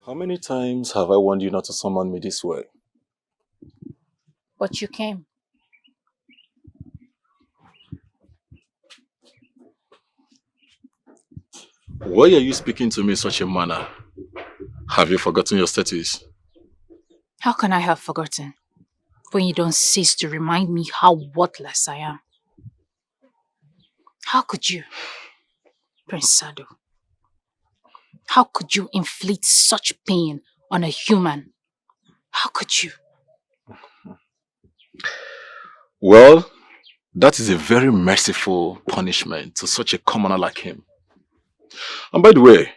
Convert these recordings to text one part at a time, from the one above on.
How many times have I warned you not to summon me this way? But you came. Why are you speaking to me in such a manner? Have you forgotten your status? How can I have forgotten when you don't cease to remind me how worthless I am? How could you, Prince Sado? How could you inflict such pain on a human? How could you? Well, that is a very merciful punishment to such a commoner like him. And by the way,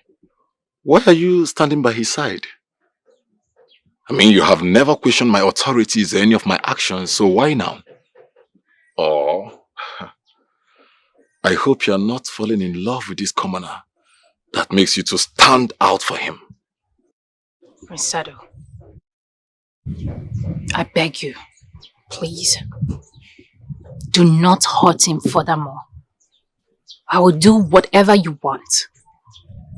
why are you standing by his side? I mean, you have never questioned my authorities or any of my actions, so why now? Oh, I hope you are not falling in love with this commoner that makes you to stand out for him. Prince Sado, I beg you, please, do not hurt him furthermore. I will do whatever you want,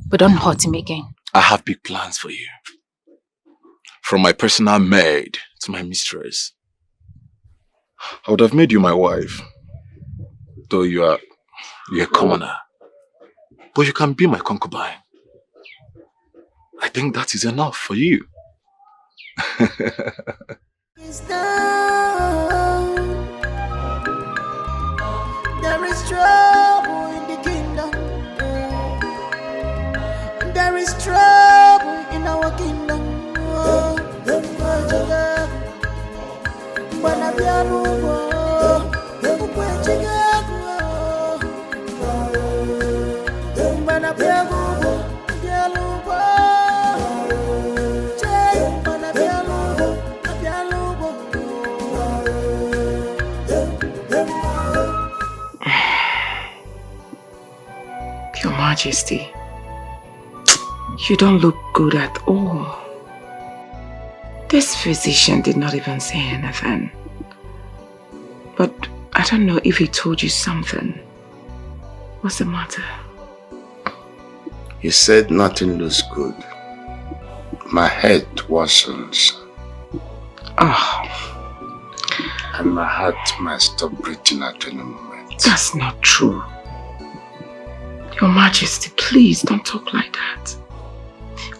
but don't hurt him again. I have big plans for you. From my personal maid to my mistress. I would have made you my wife, though you're a commoner. But you can be my concubine. I think that is enough for you. There is trouble in the kingdom. There is trouble in our kingdom. Your Majesty, you don't look good at all. This physician did not even say anything. But I don't know if he told you something. What's the matter? He said nothing looks good. My head worsens. And my heart might stop breathing at any moment. That's not true. Your Majesty, please don't talk like that.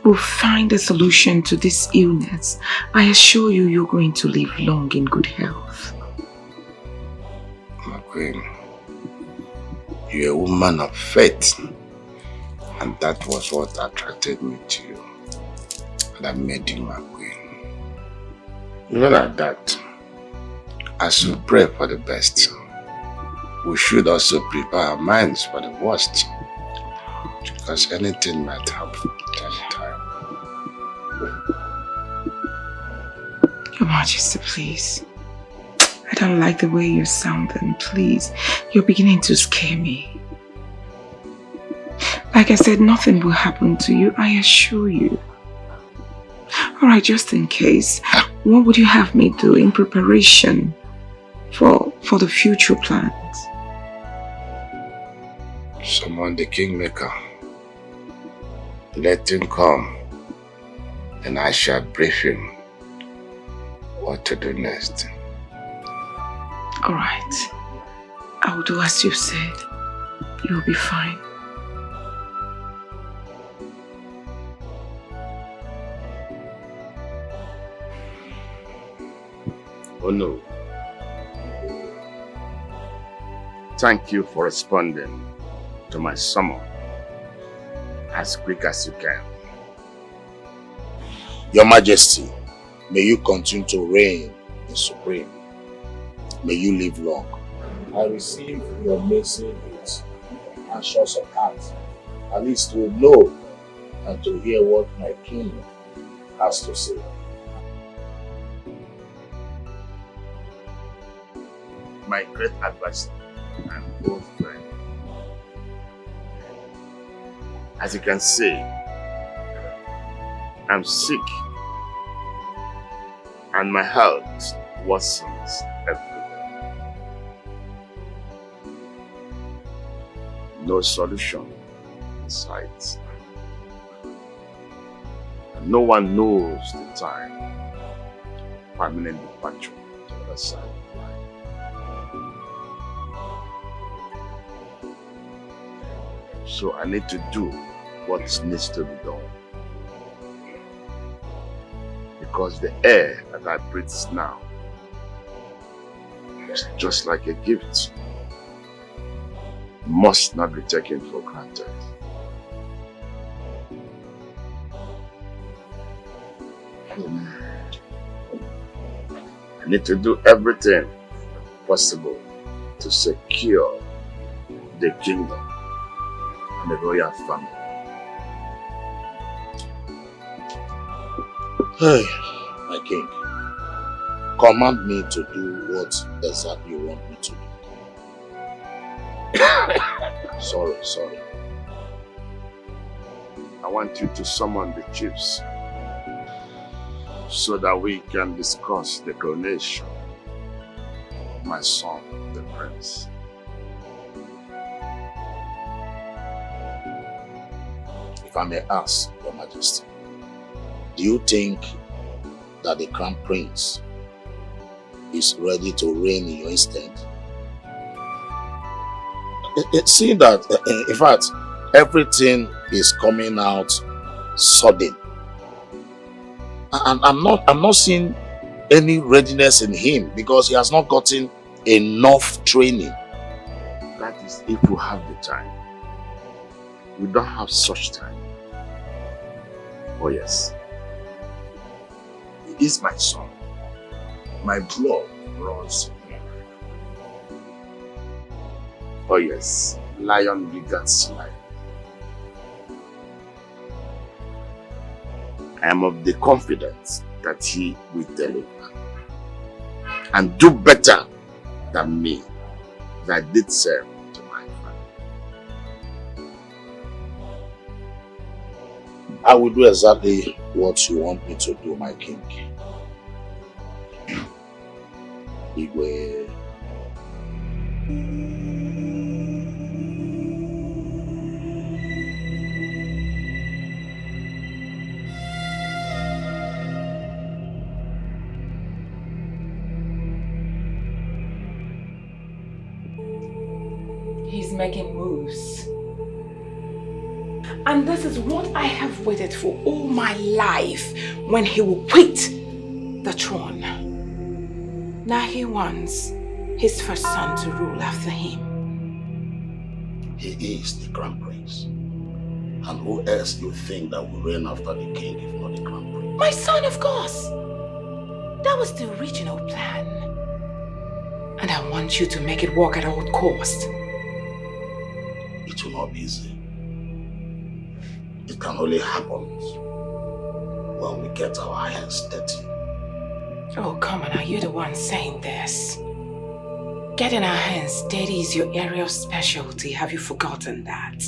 We'll find a solution to this illness. I assure you, you're going to live long in good health. My queen, you're a woman of faith. And that was what attracted me to you. And I made you my queen. Even at that, as we pray for the best, we should also prepare our minds for the worst. Because anything might happen at any time. Your Majesty, please. I don't like the way you're sounding, please. You're beginning to scare me. Like I said, nothing will happen to you, I assure you. Alright, just in case, what would you have me do in preparation for the future plans? Summon the kingmaker. Let him come, and I shall brief him what to do next. Alright, I will do as you said. You'll be fine. Oh no. Thank you for responding to my summon as quick as you can. Your Majesty, may you continue to reign in supreme. May you live long. I receive your message and shows of heart. At least to know and to hear what my king has to say. My great advisor and old friend. As you can see, I'm sick and my health worsens every day. No solution in sight. No one knows the time permanent departure to the other side of life. So I need to do what needs to be done. Because the air that I breathe now is just like a gift. Must not be taken for granted. I need to do everything possible to secure the kingdom and the royal family. Hey, my king, command me to do what exactly you want me to do. Sorry. I want you to summon the chiefs so that we can discuss the coronation of my son, the prince. If I may ask, Your Majesty, do you think that the crown prince is ready to reign in your stead? See that, in fact, everything is coming out sudden. And I'm not seeing any readiness in him because he has not gotten enough training. That is if we have the time. We don't have such time. Oh yes. He is my son. My blood runs in him. Oh yes. Lion begats lion. I am of the confidence that he will deliver and do better than me that did serve to my family. I will do exactly what you want me to do, my king. Igwe. He's making moves. And this is what I have waited for all my life, when he will quit the throne. Now he wants his first son to rule after him. He is the crown prince. And who else do you think that will reign after the king if not the crown prince? My son, of course. That was the original plan. And I want you to make it work at all costs. It will not be easy. It can only happen when we get our hands dirty. Oh, come on, are you the one saying this? Getting our hands dirty is your area of specialty. Have you forgotten that?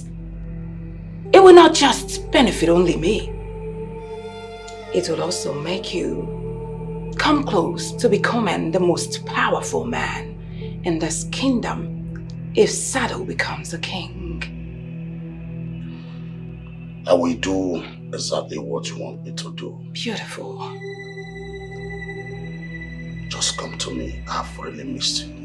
It will not just benefit only me. It will also make you come close to becoming the most powerful man in this kingdom if Sado becomes a king. I will do exactly what you want me to do. Beautiful. Just come to me. I've really missed you.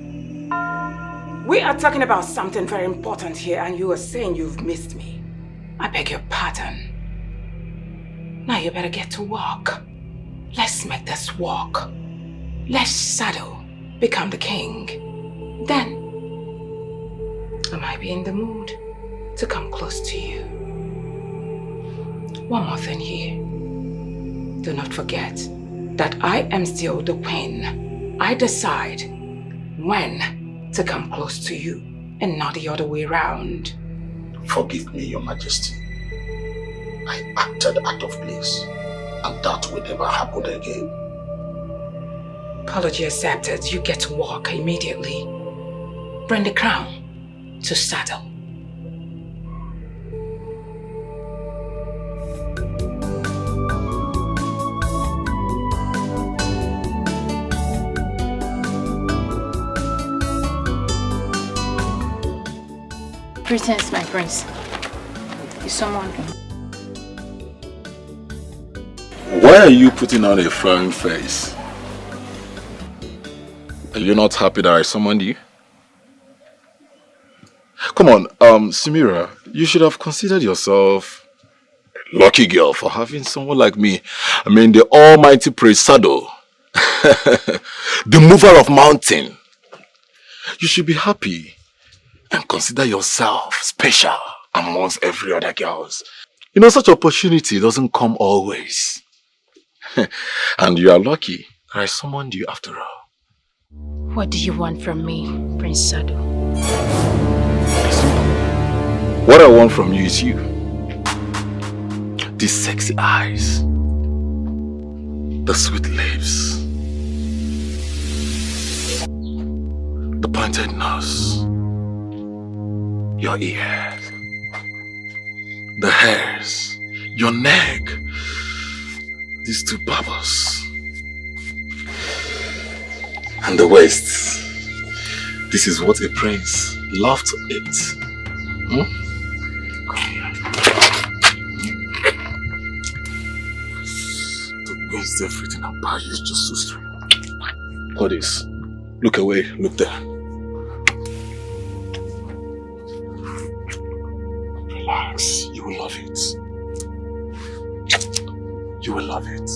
We are talking about something very important here and you are saying you've missed me. I beg your pardon. Now you better get to work. Let's make this work. Let Sado become the king. Then I might be in the mood to come close to you. One more thing here. Do not forget that I am still the queen. I decide when to come close to you and not the other way around. Forgive me, Your Majesty. I acted out of place, and that will never happen again. Apology accepted. You get to walk immediately. Bring the crown to Sado. Greetings, my prince. You summoned me. Why are you putting on a frowning face? Are you not happy that I summoned you? Come on, Samira, you should have considered yourself a lucky girl for having someone like me. I mean, the almighty Prince Sado, the mover of mountain. You should be happy and consider yourself special amongst every other girls. You know, such opportunity doesn't come always. And you are lucky that I summoned you after all. What do you want from me, Prince Sado? What I want from you is you. These sexy eyes. The sweet lips. The pointed nose. Your ears. The hairs. Your neck. These two bubbles. And the waist. This is what a prince loves to eat. Come here. To waste everything about you is just so strange. Hold this. Look away. Look there. Relax. You will love it. You will love it.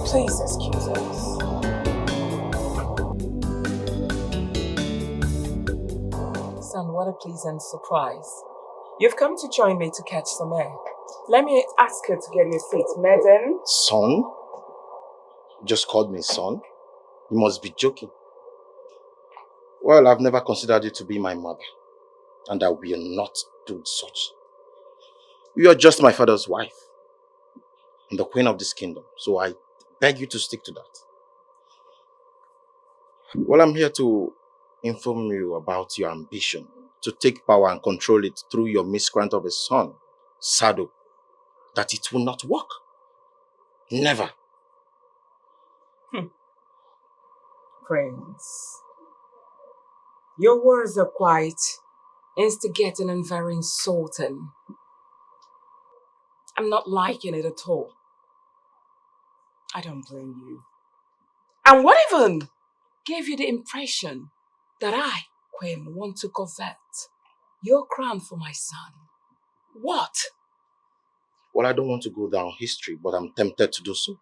Please excuse us. Son, what a pleasant surprise. You've come to join me to catch some air. Let me ask her to get you a seat, madam. Son? You just called me son? You must be joking. Well, I've never considered you to be my mother, and I will not do such. You are just my father's wife, and the queen of this kingdom, so I beg you to stick to that. Well, I'm here to inform you about your ambition to take power and control it through your miscreant of a son, Sado, that it will not work. Never. Prince, your words are quite instigating and very insulting. I'm not liking it at all. I don't blame you. And what even gave you the impression that I, Queen, want to covet your crown for my son? What? Well, I don't want to go down history, but I'm tempted to do so.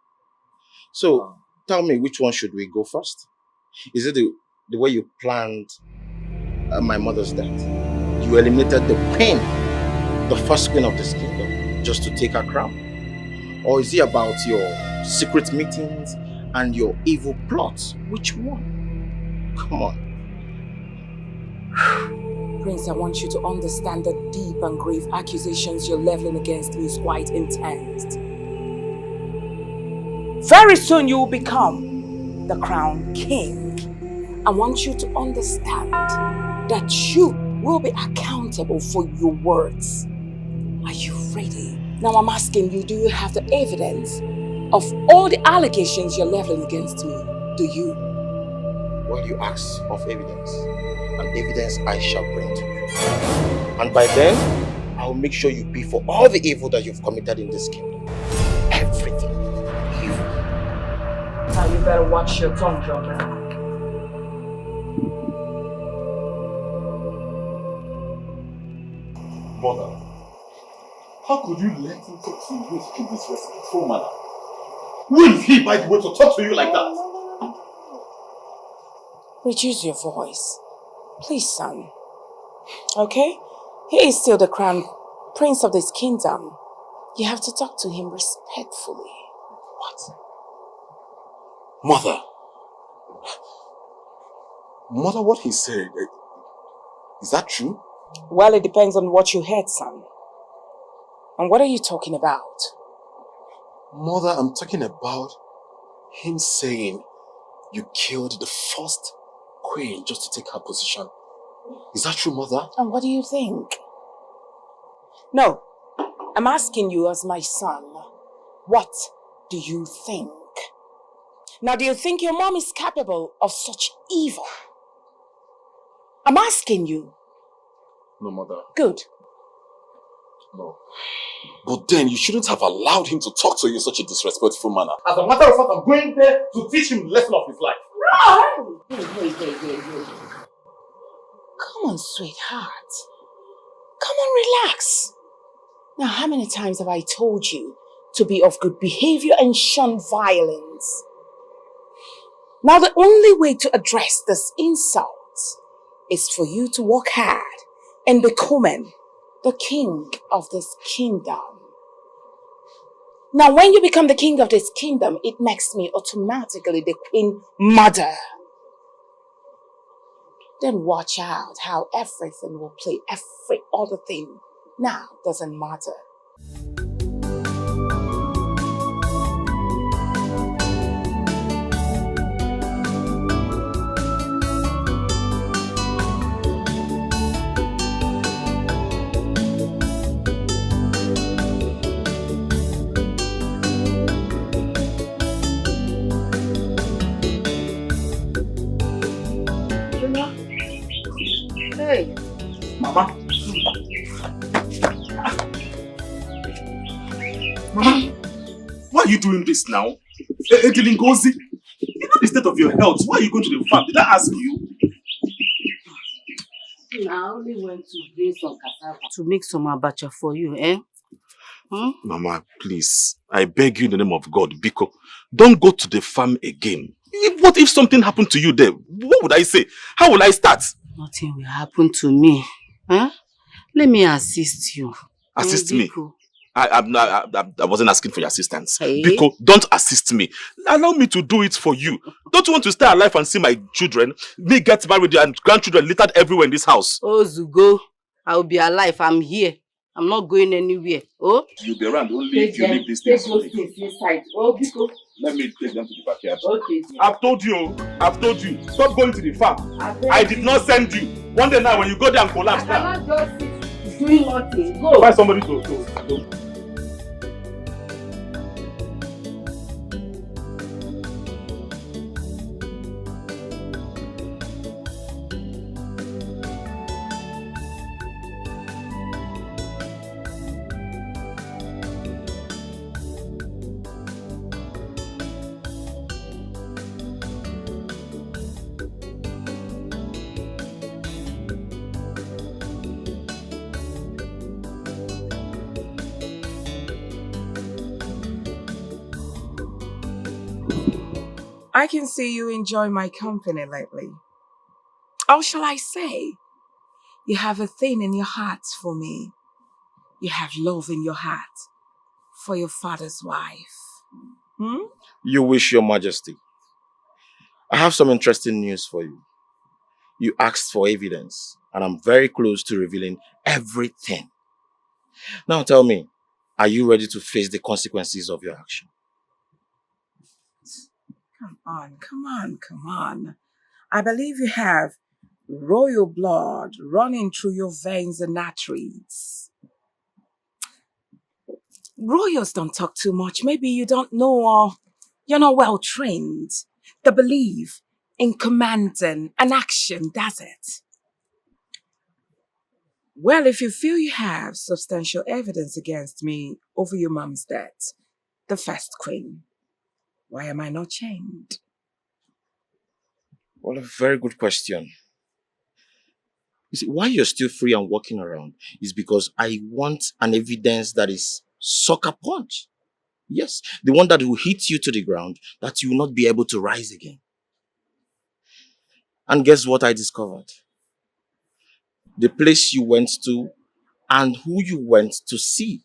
So, tell me, which one should we go first? Is it the way you planned my mother's death? You eliminated the queen, the first queen of this kingdom, just to take her crown? Or is it about your secret meetings and your evil plots? Which one? Come on. Prince, I want you to understand the deep and grave accusations you're leveling against me is quite intense. Very soon you will become the crowned king. I want you to understand that you will be accountable for your words. Are you ready? Now I'm asking you, do you have the evidence of all the allegations you're leveling against me? Do you? Well, you ask of evidence, and evidence I shall bring to you. And by then, I will make sure you pay for all the evil that you've committed in this kingdom. Everything. Evil. Now you better watch your tongue, Donell. Mother, how could you let him talk to you in such a disrespectful manner? Who is he, by the way, to talk to you like that? Reduce your voice. Please, son. Okay? He is still the crown prince of this kingdom. You have to talk to him respectfully. What? Mother. Mother, what he said, is that true? Well, it depends on what you heard, son. And what are you talking about? Mother, I'm talking about him saying you killed the first queen just to take her position. Is that true, mother? And what do you think? No, I'm asking you as my son. What do you think? Now, do you think your mom is capable of such evil? I'm asking you. No, mother. Good. No. But then you shouldn't have allowed him to talk to you in such a disrespectful manner. As a matter of fact, I'm going there to teach him the lesson of his life. No! Wait. Come on, sweetheart. Come on, relax. Now, how many times have I told you to be of good behavior and shun violence? Now, the only way to address this insult is for you to work hard and become the king of this kingdom. Now, when you become the king of this kingdom, it makes me automatically the queen mother. Then watch out how everything will play, every other thing now doesn't matter. Hey. Mama. Mama, why are you doing this now? Ngozi, you know the state of your health. Why are you going to the farm? Did I ask you? I only went to bring some cassava to make some abacha for you, eh? Mama, please, I beg you in the name of God, Biko, don't go to the farm again. What if something happened to you there? What would I say? How will I start? Nothing will happen to me. Huh? Let me assist you. Assist me? I wasn't asking for your assistance. Hey. Biko, don't assist me. Allow me to do it for you. Don't you want to stay alive and see my children, me get married and grandchildren littered everywhere in this house? Oh, Zugo, I will be alive. I'm here. I'm not going anywhere. Oh? You'll be around only if you leave this thing. Take those things inside. Oh, Biko. Let me take them to the backyard. Okay. I've told you. Stop going to the farm. I did not send you. One day now when you go there and collapse now. I cannot just sit doing nothing. Go. Find somebody to. I can see you enjoy my company lately. Or shall I say, you have a thing in your heart for me. You have love in your heart for your father's wife. You wish, Your Majesty. I have some interesting news for you. You asked for evidence, and I'm very close to revealing everything. Now tell me, are you ready to face the consequences of your action? Come on. I believe you have royal blood running through your veins and arteries. Royals don't talk too much. Maybe you don't know or you're not well trained. The belief in commanding an action, does it? Well, if you feel you have substantial evidence against me over your mom's death, the first queen, why am I not chained? Well, a very good question. You see, why you're still free and walking around is because I want an evidence that is sucker punch. Yes, the one that will hit you to the ground, that you will not be able to rise again. And guess what I discovered? The place you went to and who you went to see.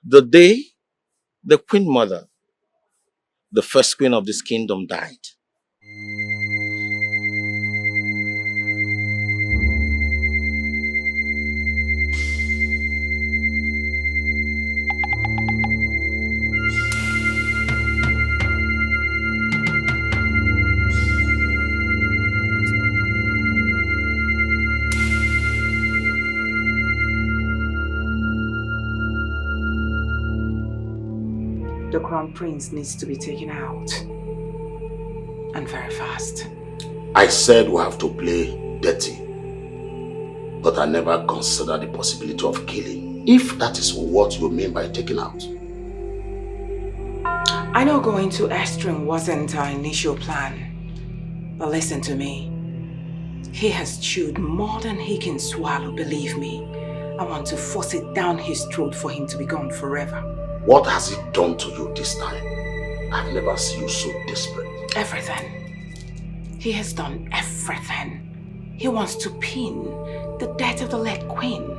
The day the Queen Mother, the first queen of this kingdom, died. The crown prince needs to be taken out. And very fast. I said we have to play dirty. But I never considered the possibility of killing. If that is what you mean by taking out. I know going to extreme wasn't our initial plan. But listen to me. He has chewed more than he can swallow, believe me. I want to force it down his throat for him to be gone forever. What has he done to you this time? I've never seen you so desperate. Everything. He has done everything. He wants to pin the death of the late queen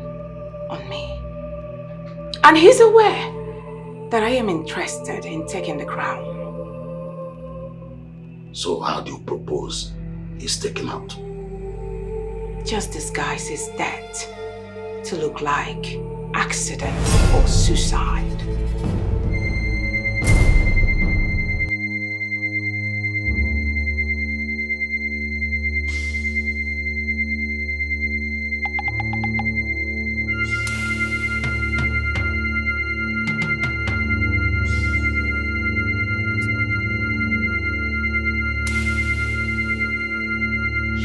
on me. And he's aware that I am interested in taking the crown. So how do you propose he's taken out? Just disguise his death to look like accident or suicide.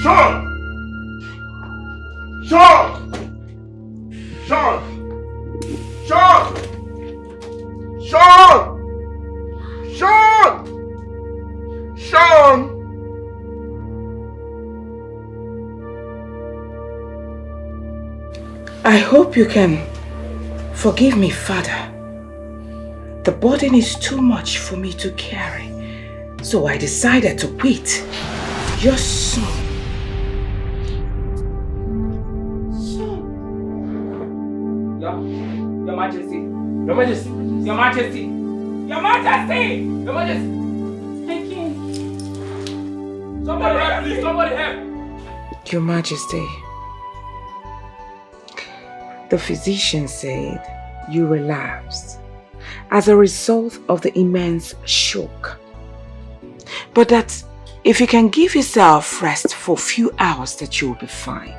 Sean! Sean! Sean! Sean! Sean! Sean! Sean! I hope you can forgive me, Father. The burden is too much for me to carry, so I decided to quit. Your son. Your Majesty, Your Majesty, Your Majesty, Your Majesty, Your Majesty. Thank you. Somebody help, please, somebody help. Your Majesty, the physician said you relapsed as a result of the immense shock. But that if you can give yourself rest for a few hours, that you'll be fine.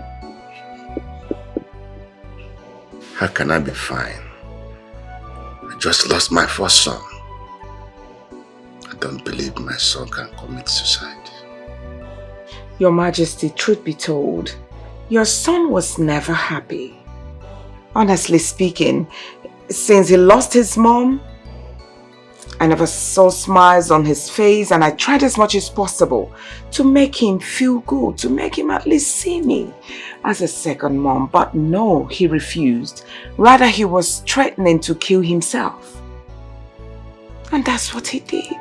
How can I be fine? I just lost my first son. I don't believe my son can commit suicide. Your Majesty, truth be told, your son was never happy. Honestly speaking, since he lost his mom, I never saw smiles on his face, and I tried as much as possible to make him feel good, to make him at least see me as a second mom. But no, he refused. Rather, he was threatening to kill himself. And that's what he did.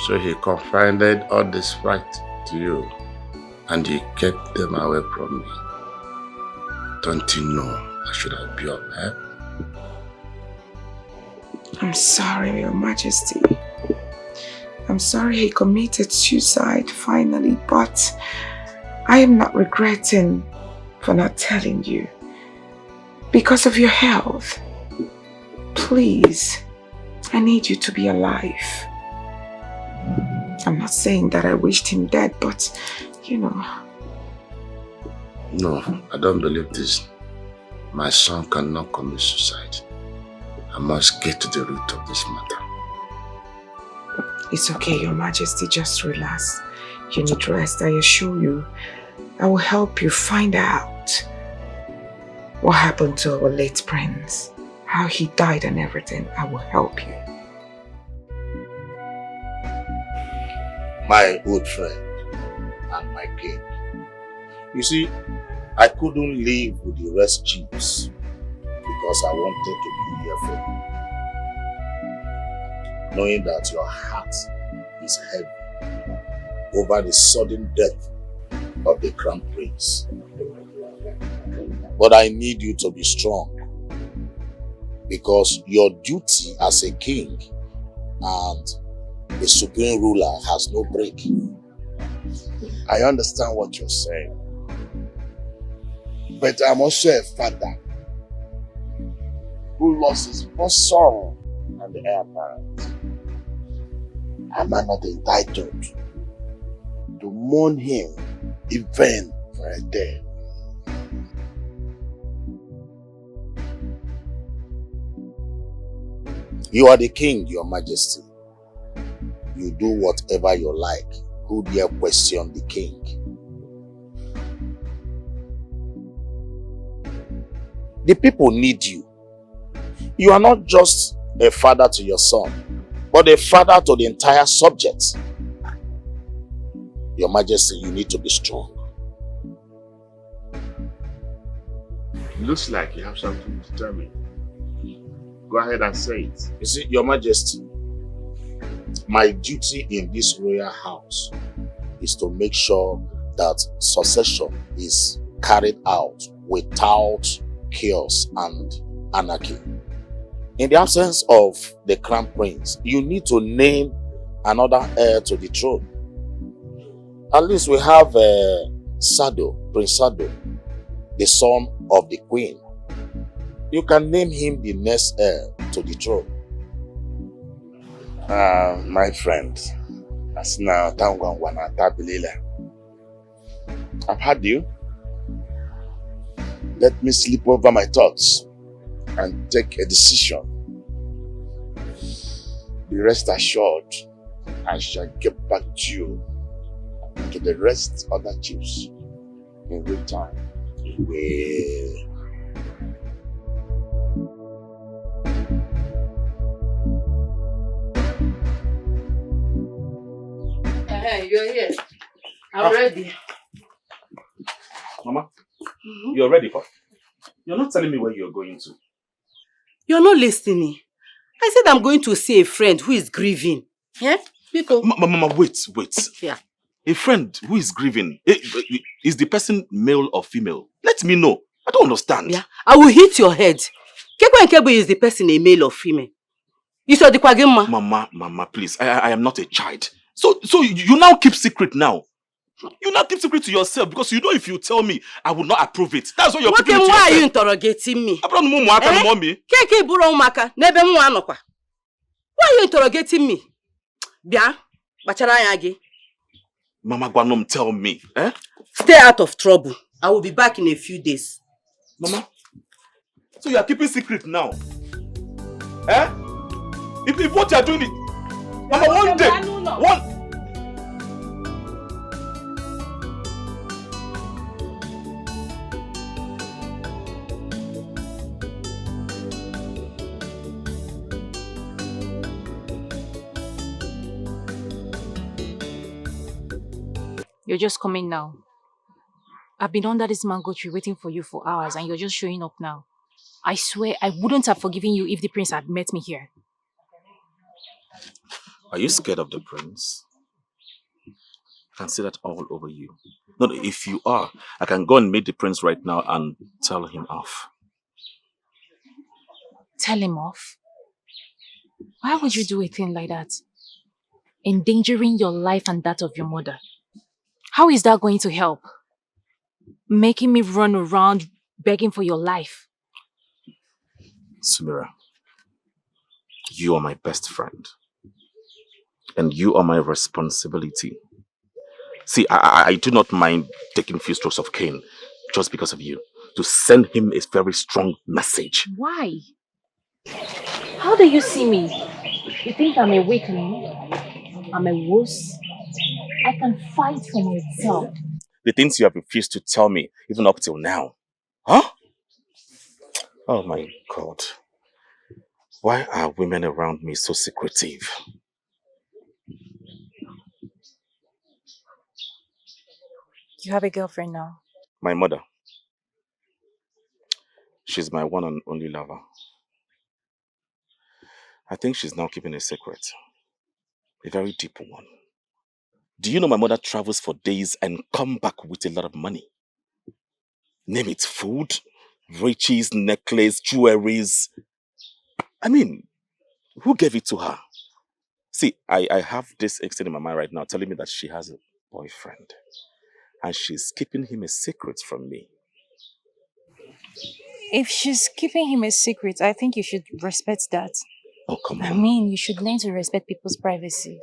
So he confided all this fight to you, and you kept them away from me. Don't you know I should have been your help? I'm sorry, Your Majesty. I'm sorry he committed suicide finally, but I am not regretting for not telling you. Because of your health, please, I need you to be alive. I'm not saying that I wished him dead, but you know. No, I don't believe this. My son cannot commit suicide. I must get to the root of this matter. It's okay, Your Majesty, just relax. You need rest, I assure you. I will help you find out what happened to our late prince, how he died and everything. I will help you. My old friend and my king. You see, I couldn't live with the rest chiefs because I wanted to be here for you. Knowing that your heart is heavy over the sudden death of the crown prince. But I need you to be strong because your duty as a king and a supreme ruler has no break. I understand what you're saying. But I'm also a father who lost his first son and the heir apparent. Am I not entitled to mourn him even for a day? You are the king, your majesty. You do whatever you like. Who dare question the king? The people need you. You are not just a father to your son, but a father to the entire subject. Your majesty, you need to be strong. Looks like you have something to tell me. Go ahead and say it. You see, your majesty, my duty in this royal house is to make sure that succession is carried out without chaos and anarchy. In the absence of the crown prince, you need to name another heir to the throne. At least we have Sado, Prince Sado, the son of the queen. You can name him the next heir to the throne. My friend, I've had you. Let me sleep over my thoughts and take a decision. Be rest assured, I shall get back to you and to the rest of the chiefs in good time. Hey, you're here. I'm ready. Mama, you're ready for? You're not telling me where you're going to. You're not listening. I said I'm going to see a friend who is grieving. Yeah? Because... Mama, wait. Yeah. A friend who is grieving, is the person male or female? Let me know. I don't understand. Yeah, I will hit your head. Kekwe and Kebo is the person a male or female? You saw the kwagema? Mama, please. I am not a child. So you now keep secret now. You now keep secret to yourself because you know if you tell me, I will not approve it. That's what you're keeping it to yourself. Why are you interrogating me? Keke buro umaka nebe mu anokwa. Why are you interrogating me? Bia, bachara anya gi. Mama Gwanom, tell me. Stay out of trouble. I will be back in a few days. Mama, so you are keeping secret now? If what you are doing it, Mama, one day, You're just coming now. I've been under this mango tree waiting for you for hours and you're just showing up now. I swear I wouldn't have forgiven you if the prince had met me here. Are you scared of the prince? I can see that all over you. No, if you are, I can go and meet the prince right now and tell him off. Tell him off? Why would you do a thing like that? Endangering your life and that of your mother. How is that going to help? Making me run around begging for your life. Sumira, you are my best friend. And you are my responsibility. See, I do not mind taking a few strokes of cane just because of you. To send him a very strong message. Why? How do you see me? You think I'm a weakling? I'm a wuss? I can fight for myself. The things you have refused to tell me, even up till now. Huh? Oh my God. Why are women around me so secretive? You have a girlfriend now? My mother. She's my one and only lover. I think she's now keeping a secret. A very deep one. Do you know my mother travels for days and come back with a lot of money? Name it, food, riches, necklace, jewelries. I mean, who gave it to her? See, I have this extent in my mind right now telling me that she has a boyfriend. And she's keeping him a secret from me. If she's keeping him a secret, I think you should respect that. Oh, come on. I mean, you should learn to respect people's privacy.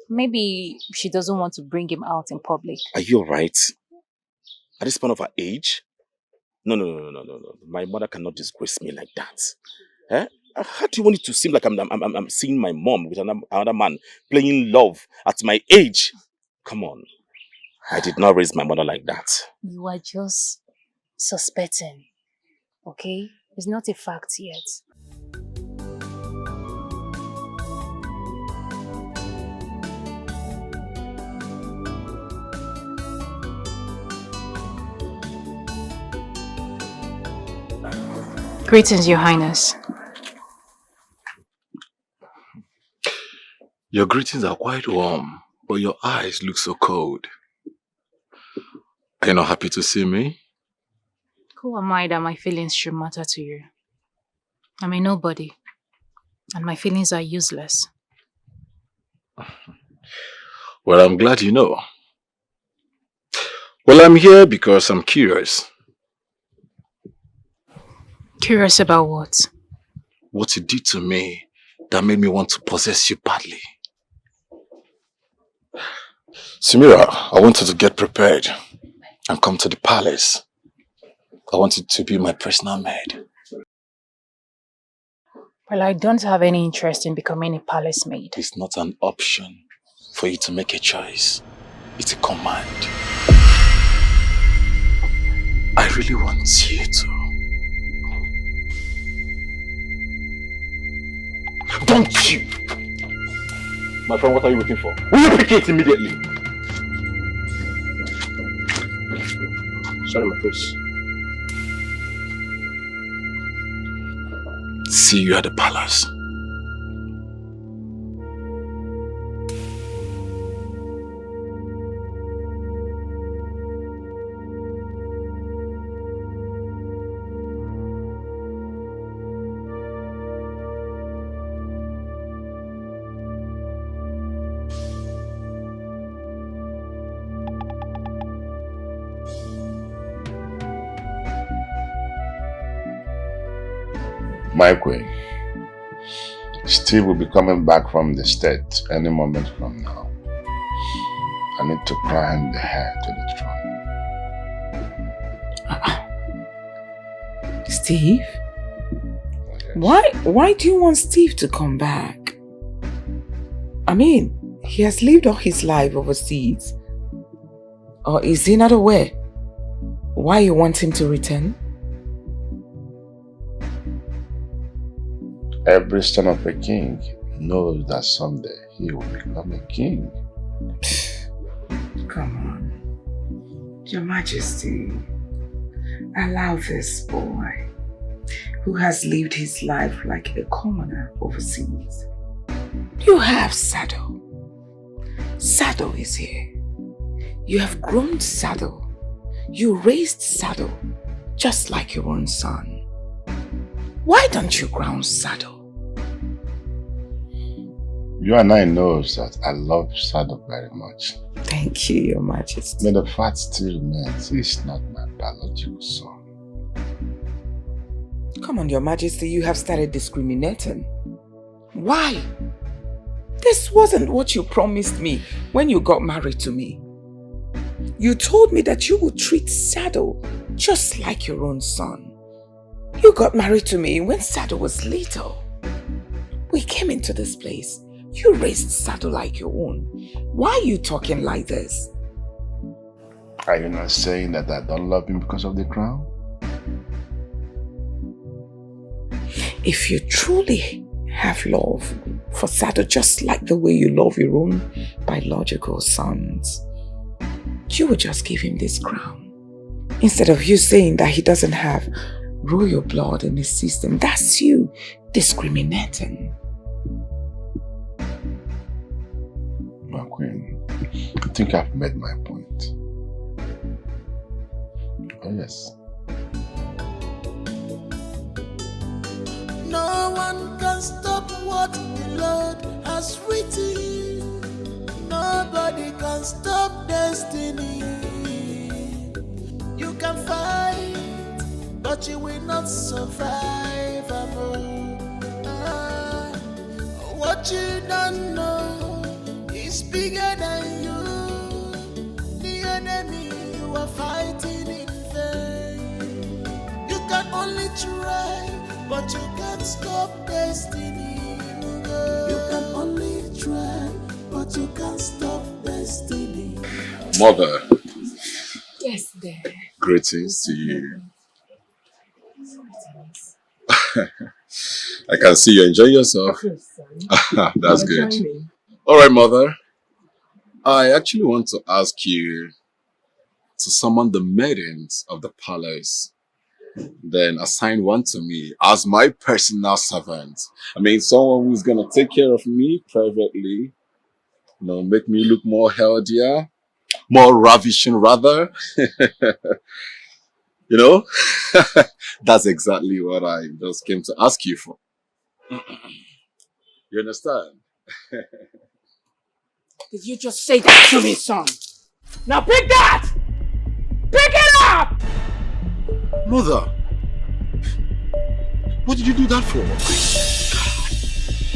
Maybe she doesn't want to bring him out in public. Are you alright? At this point of her age? No. My mother cannot disgrace me like that. How do you want it to seem like I'm seeing my mom with another man playing love at my age? Come on. I did not raise my mother like that. You are just suspecting, okay? It's not a fact yet. Greetings, Your Highness. Your greetings are quite warm, but your eyes look so cold. Are you not happy to see me? Who am I that my feelings should matter to you? I'm a nobody, and my feelings are useless. Well, I'm glad you know. Well, I'm here because I'm curious. Curious about what? What you did to me that made me want to possess you badly. Samira, I wanted to get prepared and come to the palace. I wanted to be my personal maid. Well, I don't have any interest in becoming a palace maid. It's not an option for you to make a choice. It's a command. I really want you to. Don't you! My friend, what are you waiting for? Will you pick it immediately? Sorry, my prince. See you at the palace. My queen, Steve will be coming back from the state any moment from now. I need to crown the heir to the throne. Steve? Yes. Why do you want Steve to come back? I mean, he has lived all his life overseas. Or is he not aware why you want him to return? Every son of a king knows that someday he will become a king. Come on. Your Majesty, allow this boy, who has lived his life like a commoner overseas. You have Sado. Sado is here. You have grown Sado. You raised Sado just like your own son. Why don't you ground Sado? You and I knows that I love Sado very much. Thank you, Your Majesty. May the fact still remains, he's not my biological son. Come on, Your Majesty, you have started discriminating. Why? This wasn't what you promised me when you got married to me. You told me that you would treat Sado just like your own son. You got married to me when Sado was little. We came into this place. You raised Sado like your own. Why are you talking like this? Are you not saying that I don't love him because of the crown? If you truly have love for Sado just like the way you love your own biological sons, you would just give him this crown. Instead of you saying that he doesn't have royal blood in his system, that's you discriminating. My queen, I think I've made my point. Oh yes. No one can stop what the Lord has written. Nobody can stop destiny. You can fight, but you will not survive. What you don't know is bigger than you. The enemy you are fighting in vain. You can only try but you can't stop destiny. You can only try, but you can't stop destiny. Mother. Yes, dear. Greetings to you. I can see you enjoy yourself. That's good. Alright, Mother. I actually want to ask you to summon the maidens of the palace. Then assign one to me as my personal servant. I mean, someone who's gonna take care of me privately. Make me look more healthier, more ravishing rather. That's exactly what I just came to ask you for. You understand? Did you just say that to me, son? Now pick that! Pick it up! Mother, what did you do that for?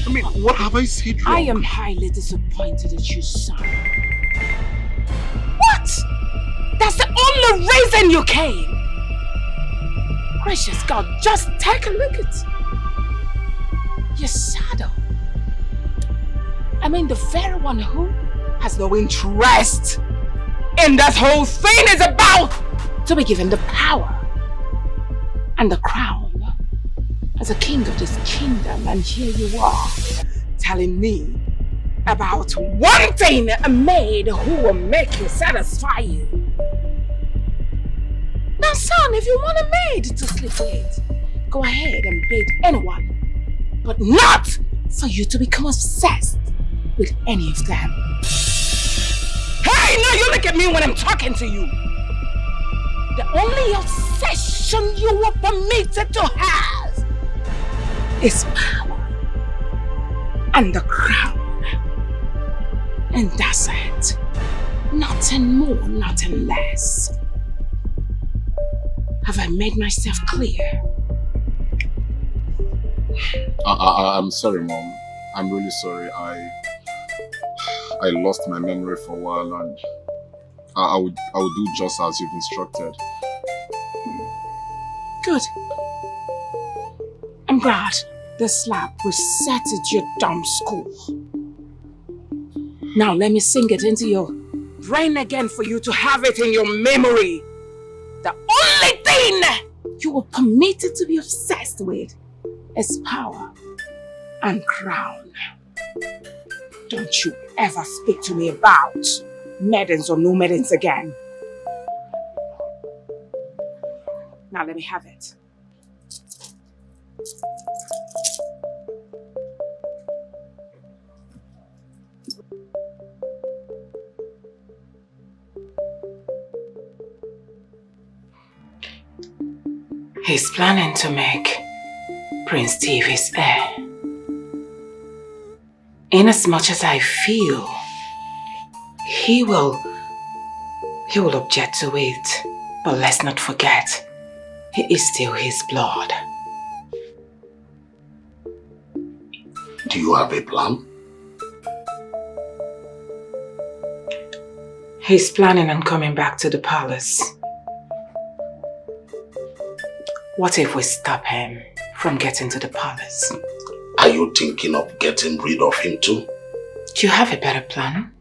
I mean, what have I said wrong? I am highly disappointed at you, son. What? That's the only reason you came? Gracious God, just take a look at your Sado. I mean, the very one who has no interest in that whole thing is about to be given the power and the crown as a king of this kingdom, and here you are telling me about wanting a maid who will make you satisfy you. Now son, if you want a maid to sleep with, go ahead and bid anyone, but not for you to become obsessed with any of them. Hey, now you look at me when I'm talking to you. The only obsession you were permitted to have is power and the crown. And that's it. Nothing more, nothing less. Have I made myself clear? I'm sorry, Mom. I'm really sorry. I lost my memory for a while, and I would do just as you've instructed. Good. I'm glad the slap resetted your dumb school. Now let me sing it into your brain again for you to have it in your memory. The only thing you were permitted to be obsessed with is power and crown. Don't you ever speak to me about maidens or no maidens again. Now let me have it. He's planning to make Prince Steve his heir. Inasmuch as I feel he will object to it, but let's not forget, he is still his blood. Do you have a plan? He's planning on coming back to the palace. What if we stop him from getting to the palace? Are you thinking of getting rid of him too? Do you have a better plan?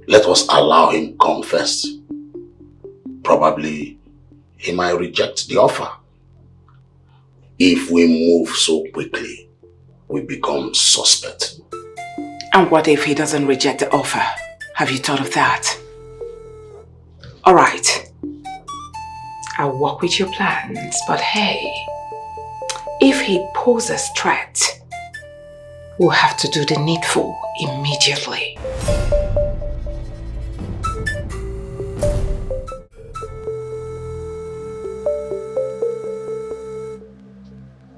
Let us allow him come first. Probably he might reject the offer. If we move so quickly, we become suspect. And what if he doesn't reject the offer? Have you thought of that? All right. I'll work with your plans, but hey, if he poses threat, we'll have to do the needful immediately.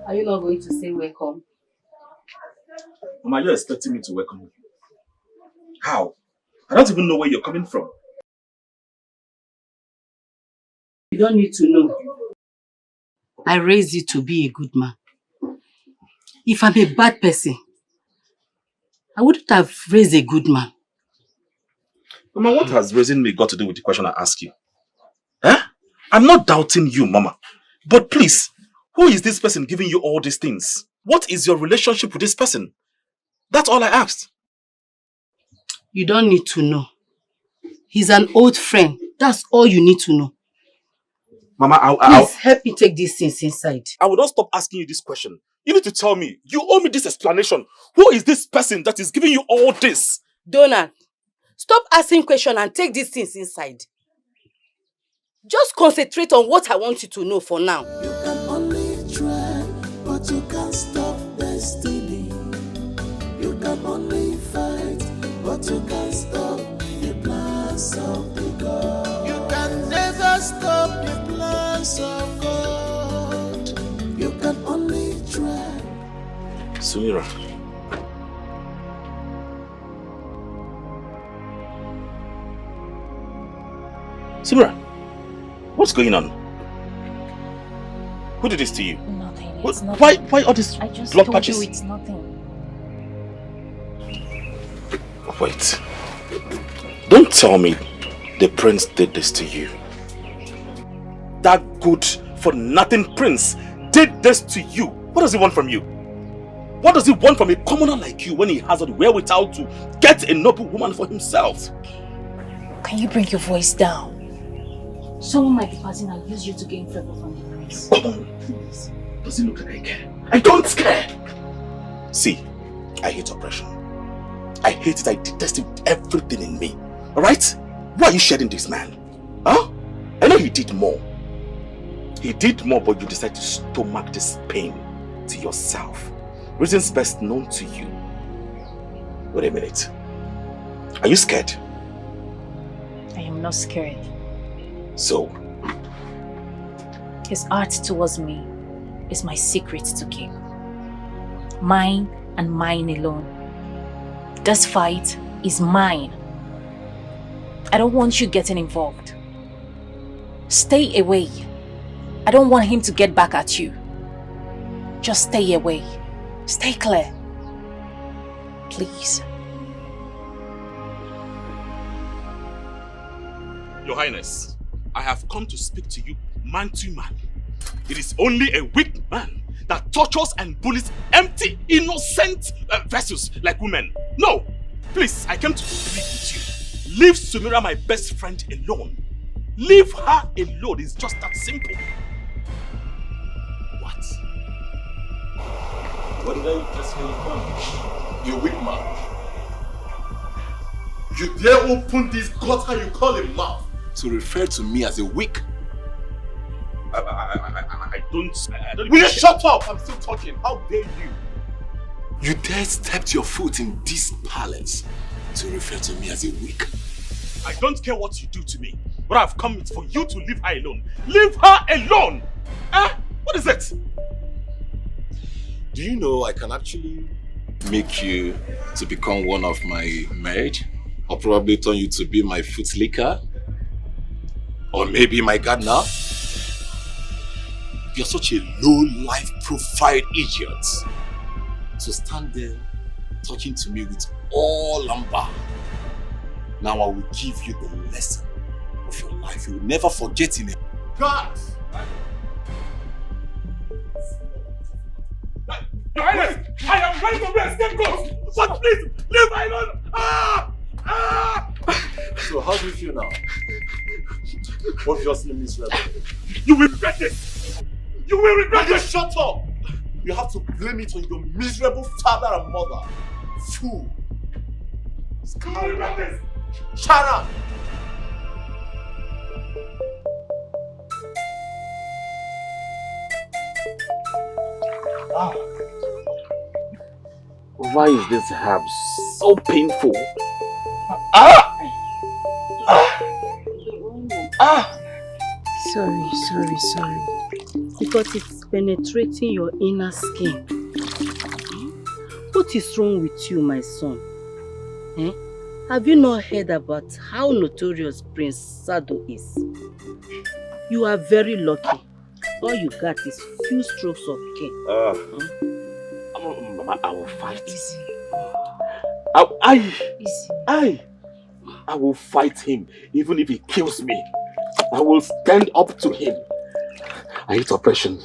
Are you not going to say welcome? Mama, are you expecting me to welcome you? How? I don't even know where you're coming from. You don't need to know. I raised you to be a good man. If I'm a bad person, I wouldn't have raised a good man. Mama, what has raising me got to do with the question I ask you? Huh? I'm not doubting you, Mama. But please, Who is this person giving you all these things? What is your relationship with this person? That's all I asked. You don't need to know. He's an old friend. That's all you need to know. Mama, Please help me take these things inside. I will not stop asking you this question. You need to tell me. You owe me this explanation. Who is this person that is giving you all this? Donell, stop asking questions and take these things inside. Just concentrate on what I want you to know for now. You can only try, but you can't stop destiny. You can only fight, but you can't stop the plans of the God. You can never stop the plans of God. You can only try. Sumira. Sumira, what's going on? Who did this to you? Nothing. It's nothing. Why all these I just blood told patches? you it's nothing. Wait. Don't tell me the prince did this to you. That good for nothing prince did this to you. What does he want from you? What does he want from a commoner like you when he has the wherewithal to get a noble woman for himself? Can you bring your voice down? Someone might be passing and use you to gain favor from the prince. Come on, please. Does it look like I care? I don't care! See, I hate oppression. I hate it, I detest it with everything in me. Alright? Why are you shedding this man? Huh? I know he did more. He did more, but you decided to stomach this pain to yourself. Reasons best known to you. Wait a minute. Are you scared? I am not scared. So? His heart towards me is my secret to keep. Mine and mine alone. This fight is mine. I don't want you getting involved. Stay away. I don't want him to get back at you. Just stay away. Stay clear. Please. Your Highness, I have come to speak to you man to man. It is only a weak man that tortures and bullies empty, innocent vessels like women. No! Please, I came to plead with you. Leave Sumira, my best friend, alone. Leave her alone. It's just that simple. What? What did I just hear you call? You weak man. You dare open this gutter you call a mouth to refer to me as a weak? I don't... Will you shut up? I'm still talking. How dare you? You dare step your foot in this palace to refer to me as a weak? I don't care what you do to me. What I've come is for you to leave her alone. Leave her alone! What is it? Do you know I can actually make you to become one of my maid? Or probably turn you to be my foot licker? Or maybe my gardener? You're such a low-life profile idiot. So stand there talking to me with all lumber. Now I will give you the lesson of your life. You will never forget in it. God! Your Highness, I am ready to be a scapegoat! But please, leave me alone! So how do you feel now? Obviously miserable. You will regret this! You will regret Will you this! shut up! You have to blame it on your miserable father and mother. Fool! You will regret this! Shut up! Why is this herb so painful? Sorry. Because it's penetrating your inner skin. What is wrong with you, my son? Have you not heard about how notorious Prince Sado is? You are very lucky. All you got is few strokes of cane. Mama, I will fight. Easy. I will fight him, even if he kills me. I will stand up to him. I hate oppression.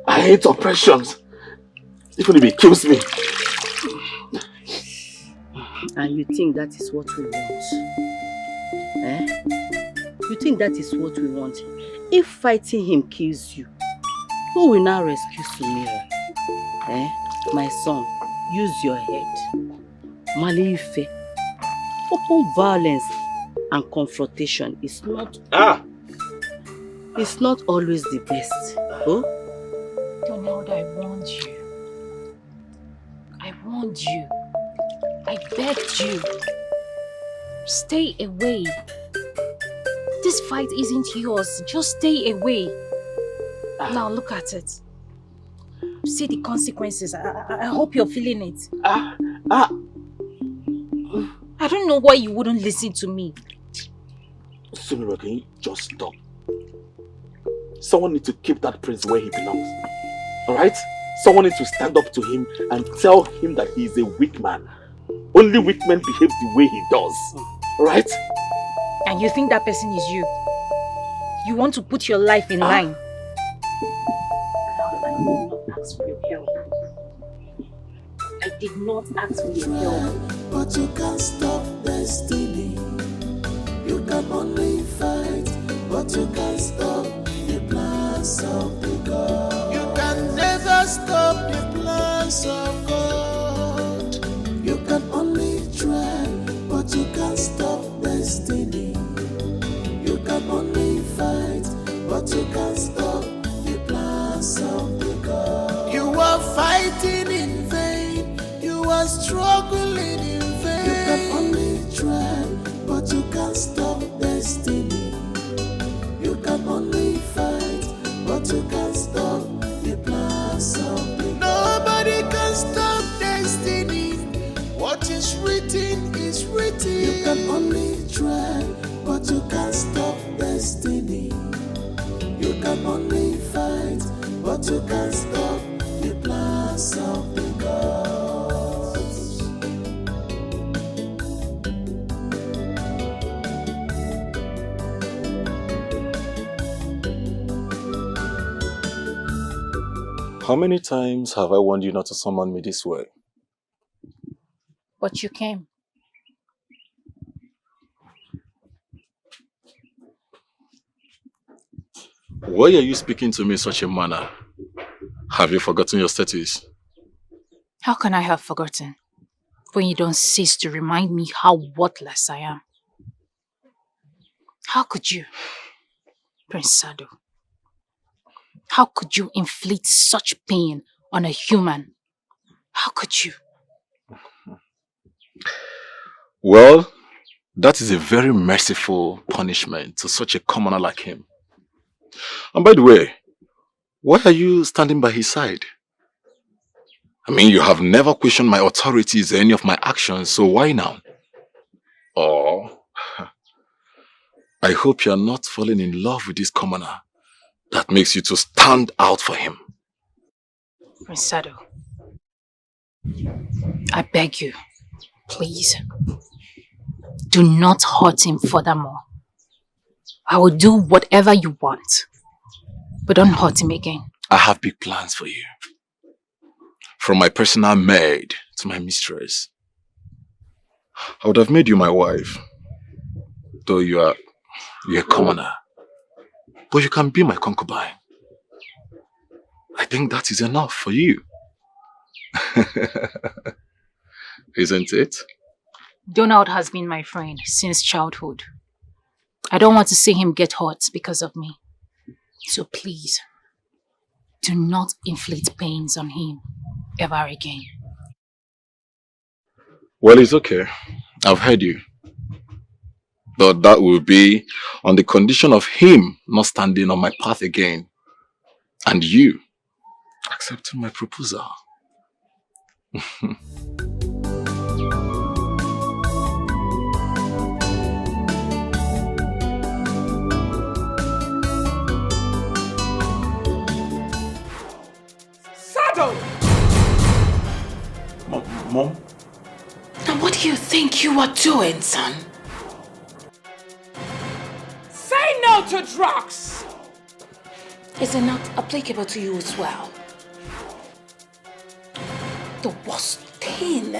I hate oppressions. Even if it kills me. And you think that is what we want? Eh? You think that is what we want? If fighting him kills you, who will now rescue Sumira? Eh? My son, use your head. Malife. Open violence and confrontation is not it's not always the best. Oh? Donell, I warned you. I warned you. I begged you. Stay away. This fight isn't yours. Just stay away. Now look at it. See the consequences. I hope you're feeling it. I don't know why you wouldn't listen to me. Sumira, can you just stop? Someone needs to keep that prince where he belongs. Alright? Someone needs to stand up to him and tell him that he is a weak man. Only weak men behave the way he does. Alright? And you think that person is you? You want to put your life in line? I did not ask for your help. But you can't stop destiny. You can only fight, but you can't stop the plans of the God. You can never stop the plans of God. You can only try, but you can't stop destiny. You can only fight, but you can't stop the plans of the God. You are fighting in vain. You are struggling in vain. You can only try, but you can't stop destiny. You can only fight, but you can't stop the plans of the God. Nobody can stop destiny. What is written is written. You can only try, but you can't stop destiny. You can only fight, but you can't stop the plans of the gods. How many times have I warned you not to summon me this way? But you came. Why are you speaking to me in such a manner? Have you forgotten your status? How can I have forgotten when you don't cease to remind me how worthless I am? How could you, Prince Sado? How could you inflict such pain on a human? How could you? Well, that is a very merciful punishment to such a commoner like him. And by the way, why are you standing by his side? I mean, you have never questioned my authorities or any of my actions, so why now? Oh, I hope you are not falling in love with this commoner that makes you to stand out for him. Prince Sado, I beg you, please, do not hurt him furthermore. I will do whatever you want, but don't hurt him again. I have big plans for you. From my personal maid to my mistress. I would have made you my wife, though you're a commoner. But you can be my concubine. I think that is enough for you. Isn't it? Donell has been my friend since childhood. I don't want to see him get hurt because of me. So please, do not inflict pains on him ever again. Well, it's okay. I've heard you. But that will be on the condition of him not standing on my path again. And you accepting my proposal. Sado! Mom? Now what do you think you are doing, son? Say no to drugs! Is it not applicable to you as well? The worst thing,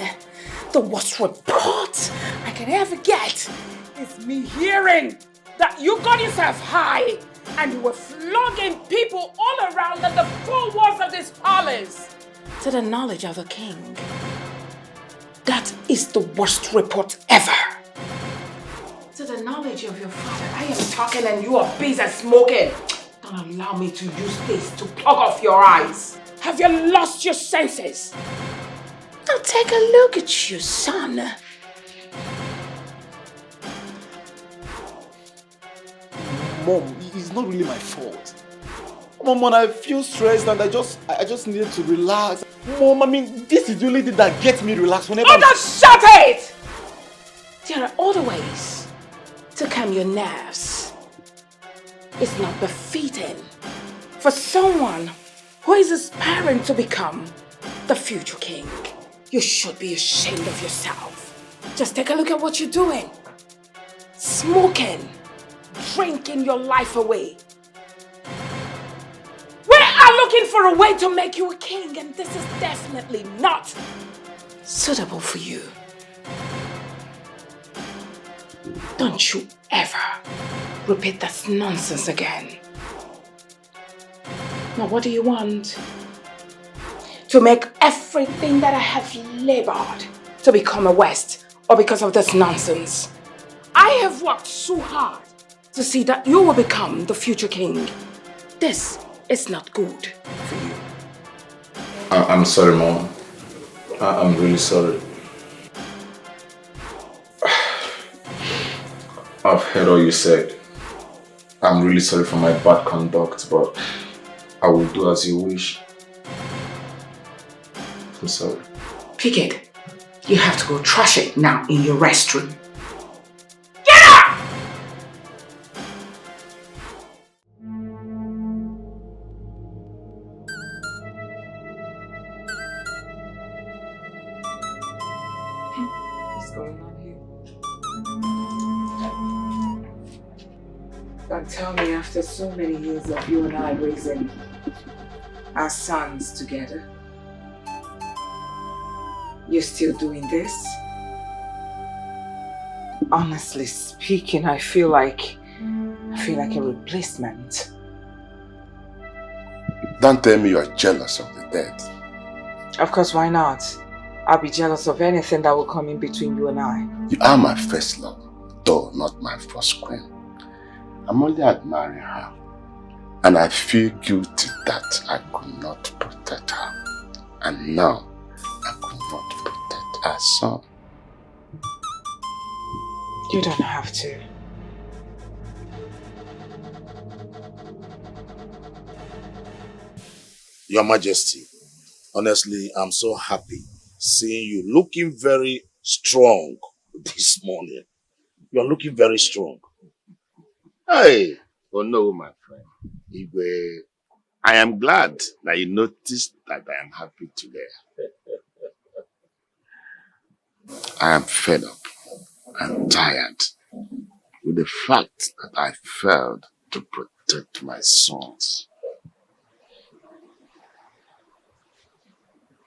the worst report I can ever get is me hearing that you got yourself high and you were flogging people all around the four walls of this palace to the knowledge of the king. That is the worst report ever. To the knowledge of your father, I am talking and you are busy smoking. Don't allow me to use this to plug off your eyes. Have you lost your senses? Now take a look at you, son. Mom, it's not really my fault. Mom, I feel stressed and I just needed to relax. Mom, I mean, this is the only thing that gets me relaxed whenever just shut it! There are other ways to calm your nerves. It's not befitting for someone who is aspiring to become the future king. You should be ashamed of yourself. Just take a look at what you're doing. Smoking, drinking your life away. We are looking for a way to make you a king, and this is definitely not suitable for you. Don't you ever repeat this nonsense again. Now, what do you want? To make everything that I have labored to become a West, or because of this nonsense? I have worked so hard to see that you will become the future king. This is not good for you. I'm sorry, Mom. I'm really sorry. I've heard all you said. I'm really sorry for my bad conduct, but I will do as you wish. I'm sorry. Pick it. You have to go trash it now in your restroom. Get up! What's going on here? Don't tell me after so many years of you and I raising our sons together, you're still doing this? Honestly speaking, I feel like a replacement. Don't tell me you are jealous of the dead. Of course, why not? I'll be jealous of anything that will come in between you and I. You are my first love, though not my first queen. I'm only admiring her. And I feel guilty that I could not protect her. And now, I could not protect her son. You don't have to. Your Majesty, honestly, I'm so happy seeing you looking very strong this morning. You're looking very strong. Hey, oh no, my friend. Igwe, I am glad that you noticed that I am happy today. I am fed up and tired with the fact that I failed to protect my sons.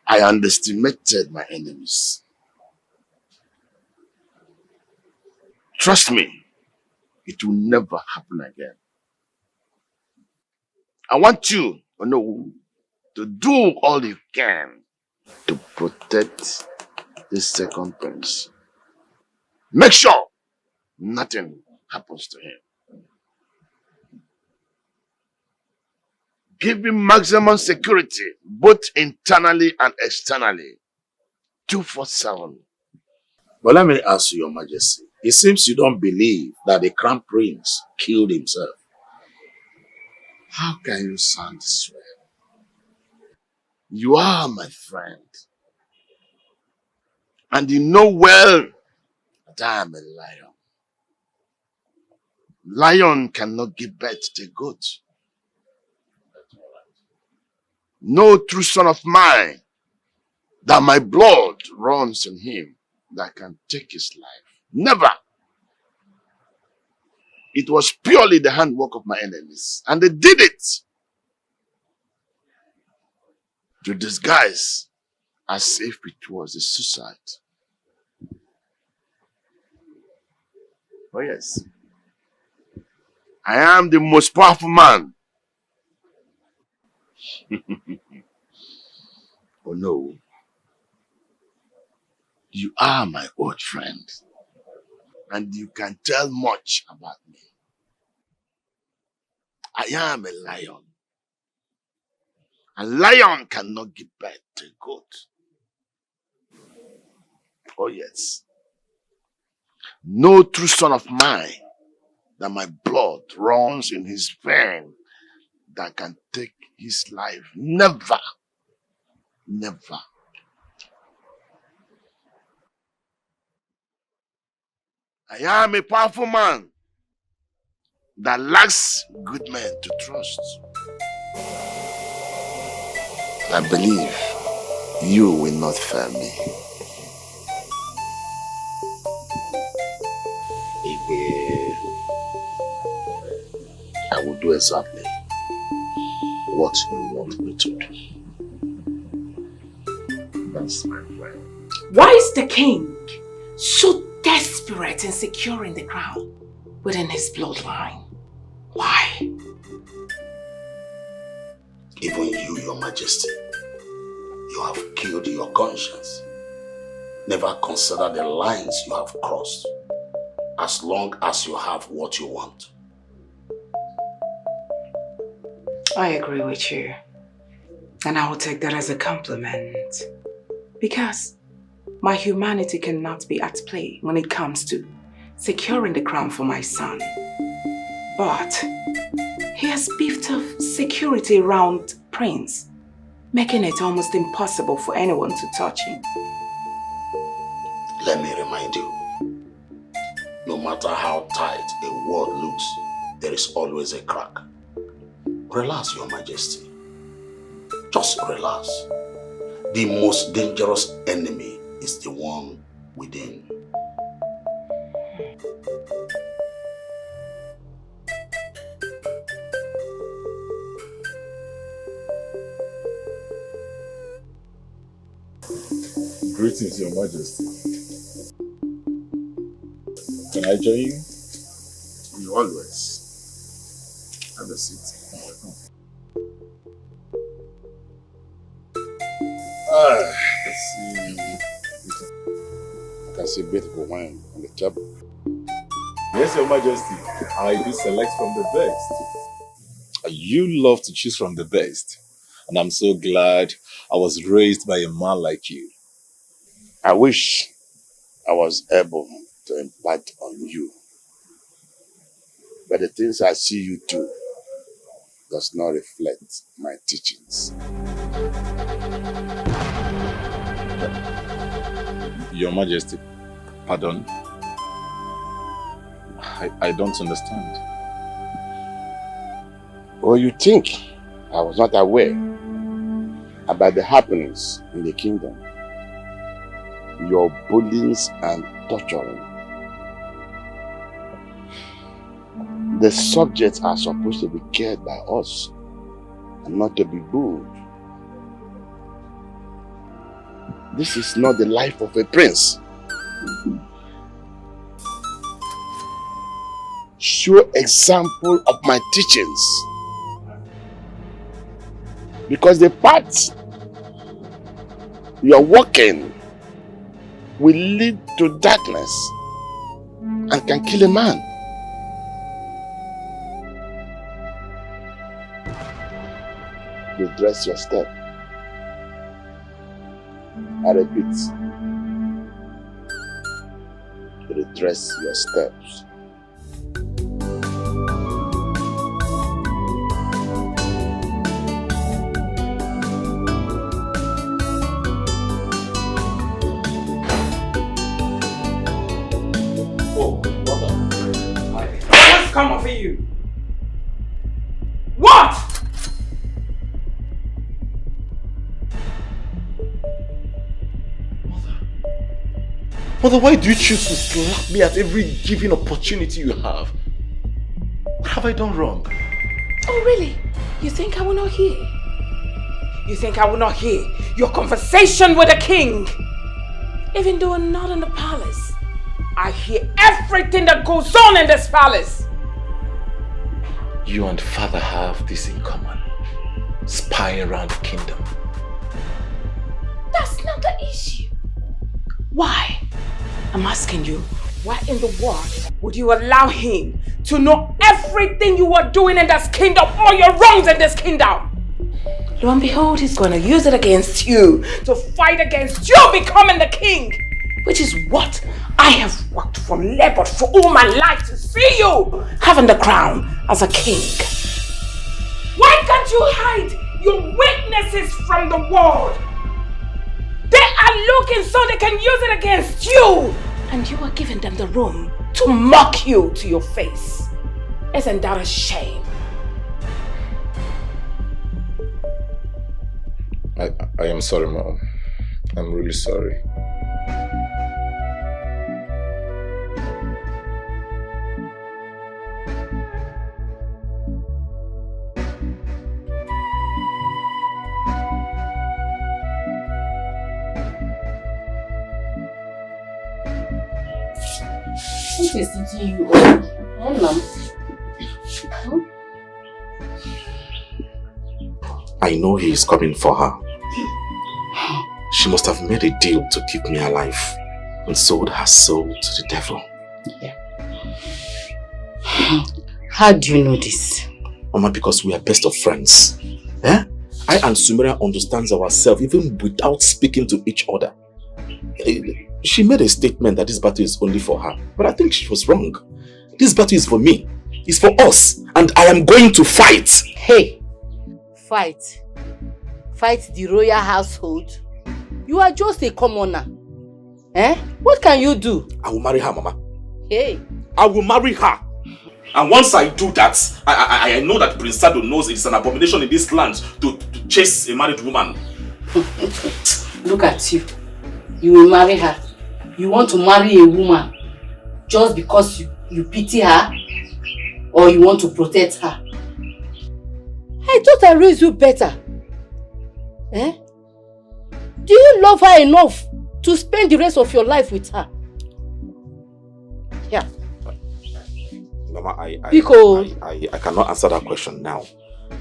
I underestimated my enemies. Trust me, it will never happen again. I want you, to do all you can to protect this second prince. Make sure nothing happens to him. Give him maximum security, both internally and externally. 247. But let me ask you, Your Majesty. It seems you don't believe that the crown prince killed himself. How can you sound this way? You are my friend. And you know well that I am a lion. Lion cannot give birth to a goat. No true son of mine that my blood runs in him that can take his life. Never. It was purely the handwork of my enemies. And they did it to disguise as if it was a suicide. Oh yes, I am the most powerful man. Oh no, you are my old friend, and you can tell much about me. I am a lion. A lion cannot give birth to a goat. Oh yes. No true son of mine that my blood runs in his vein that can take his life. Never. Never. I am a powerful man that lacks good men to trust. I believe you will not fail me. I will do exactly what you want me to do. That's my friend. Why is the king so desperate in securing the crown within his bloodline? Why? Even you, your majesty, you have killed your conscience. Never consider the lines you have crossed, as long as you have what you want. I agree with you. And I will take that as a compliment. Because my humanity cannot be at play when it comes to securing the crown for my son. But he has beefed up security around Prince, making it almost impossible for anyone to touch him. Let me remind you, no matter how tight a wall looks, there is always a crack. Relax, your majesty. Just relax. The most dangerous enemy is the one within. Greetings, your majesty. Can I join you? You always have a seat. I can see beautiful wine on the table. Yes, your majesty. I do select from the best. You love to choose from the best. And I'm so glad I was raised by a man like you. I wish I was able to impart on you. But the things I see you do does not reflect my teachings. Your Majesty, pardon? I don't understand. Or you think I was not aware about the happenings in the kingdom? Your bullyings and torturing. The subjects are supposed to be cared by us and not to be bullied. This is not the life of a prince. Show example of my teachings. Because the path you are walking will lead to darkness and can kill a man. Redress your step. I repeat, redress your steps. What's come over you? What? Mother, why do you choose to slap me at every given opportunity you have? What have I done wrong? Oh, really? You think I will not hear? You think I will not hear your conversation with the king? Even though I'm not in the palace, I hear everything that goes on in this palace. You and father have this in common. Spy around the kingdom. That's not the issue. Why? I'm asking you, why in the world would you allow him to know everything you are doing in this kingdom, all your wrongs in this kingdom? Lo and behold, he's going to use it against you, to fight against you becoming the king, which is what I have worked for, labored for all my life to see you having the crown as a king. Why can't you hide your weaknesses from the world? They are looking so they can use it against you, and you are giving them the room to mock you to your face. Isn't that a shame? I am sorry, Mom. I'm really sorry. What is it to you? Mom? I know he is coming for her. She must have made a deal to keep me alive and sold her soul to the devil. Yeah. How do you know this? Mama, because we are best of friends. Eh? I and Sumera understand ourselves even without speaking to each other. She made a statement that this battle is only for her, but I think she was wrong. This battle is for me. It's for us, and I am going to fight. Hey, fight? Fight the royal household? You are just a commoner. Eh? What can you do? I will marry her, Mama. Hey. I will marry her. And once I do that, I know that Prince Sado knows it's an abomination in this land to chase a married woman. Look at you. You will marry her. You want to marry a woman just because you pity her? Or you want to protect her? I thought I raised you better. Eh? Do you love her enough to spend the rest of your life with her? Yeah. Mama, I cannot answer that question now.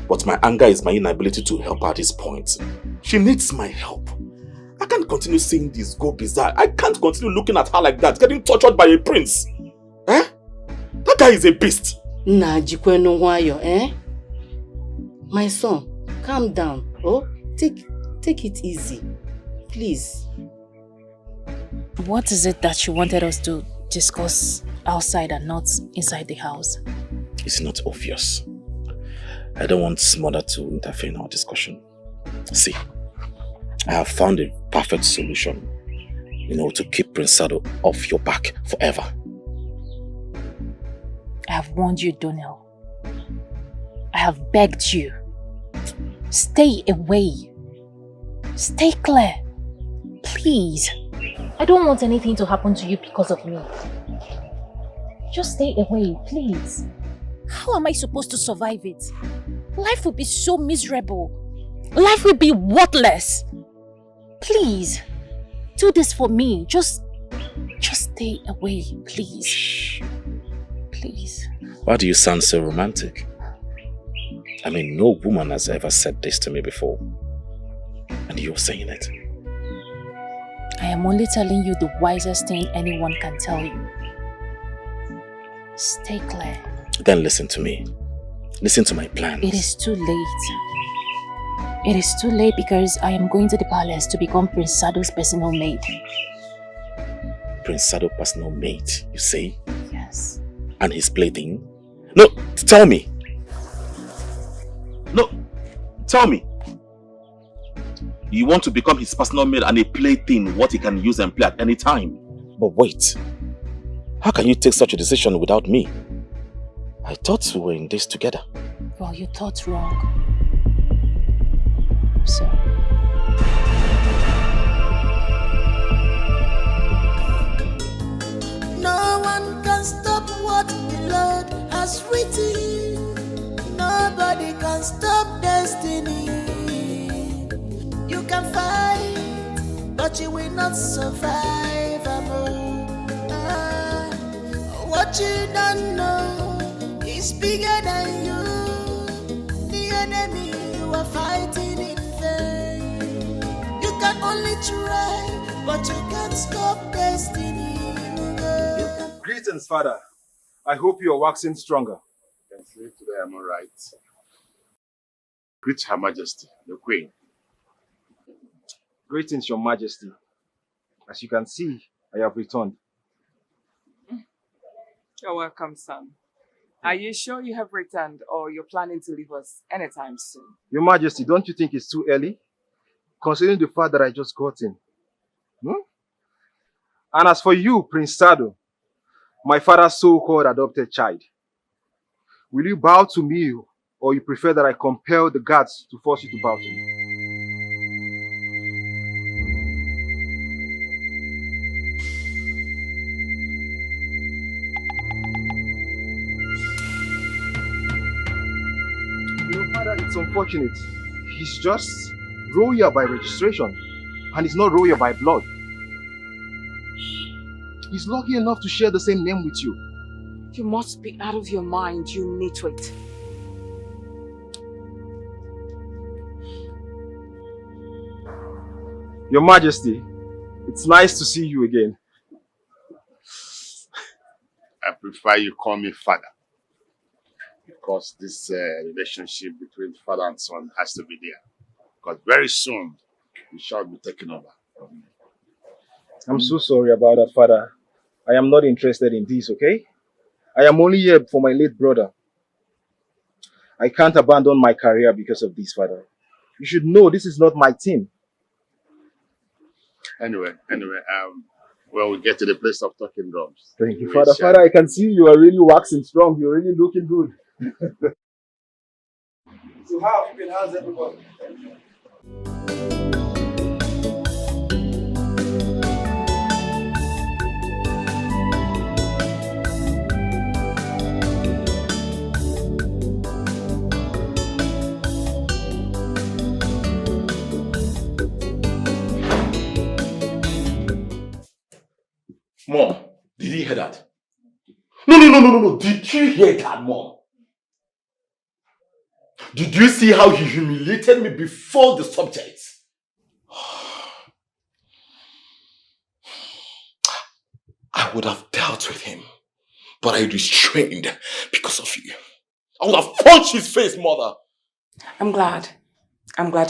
But my anger is my inability to help her at this point. She needs my help. I can't continue seeing this go bizarre. I can't continue looking at her like that, getting tortured by a prince. Eh? That guy is a beast. Eh? My son, calm down. Oh, take it easy. Please. What is it that you wanted us to discuss outside and not inside the house? It's not obvious. I don't want mother to interfere in our discussion. See, I have found a perfect solution, to keep Prince Sado off your back forever. I have warned you, Donell. I have begged you. Stay away. Stay clear. Please. I don't want anything to happen to you because of me. Just stay away, please. How am I supposed to survive it? Life will be so miserable. Life will be worthless. Please. Do this for me. Just stay away, please. Shh. Please. Why do you sound so romantic? I mean, no woman has ever said this to me before. And you're saying it. I am only telling you the wisest thing anyone can tell you. Stay clear. Then listen to me. Listen to my plans. It is too late. It is too late because I am going to the palace to become Prince Sado's personal maid. Prince Sado's personal maid, you say? Yes. And his plaything? No, tell me. No, tell me. You want to become his personal maid and a plaything, what he can use and play at any time. But wait, how can you take such a decision without me? I thought we were in this together. Well, you thought wrong. I'm sorry. No one can stop what the Lord has written. Nobody can stop destiny. can fight, but you will not survive. What you don't know is bigger than you. The enemy you are fighting in vain. You can only try, but you can't stop destiny. Greetings, Father. I hope you are waxing stronger. Today I'm all right. Greet Her Majesty, the Queen. Greetings, Your Majesty. As you can see, I have returned. You're welcome, son. Are you sure you have returned or you're planning to leave us anytime soon? Your Majesty, don't you think it's too early? Considering the fact that I just got in. And as for you, Prince Sado, my father's so-called adopted child, will you bow to me or you prefer that I compel the guards to force you to bow to me? Your father, it's unfortunate. He's just royal by registration and he's not royal by blood. He's lucky enough to share the same name with you. You must be out of your mind, you nitwit. Your Majesty, it's nice to see you again. I prefer you call me father. Because this relationship between father and son has to be there. Because very soon, we shall be taken over from me. I'm so sorry about that, Father. I am not interested in this, okay? I am only here for my late brother. I can't abandon my career because of this, Father. You should know this is not my team. Anyway, well, we get to the place of talking drums. Thank you, Father. Father, I can see you are really waxing strong. You're really looking good. So how have you been? How's everybody? Mom, did you hear that? No. Did you hear that, Mom? Did you see how he humiliated me before the subjects? I would have dealt with him, but I restrained because of you. I would have punched his face, Mother. I'm glad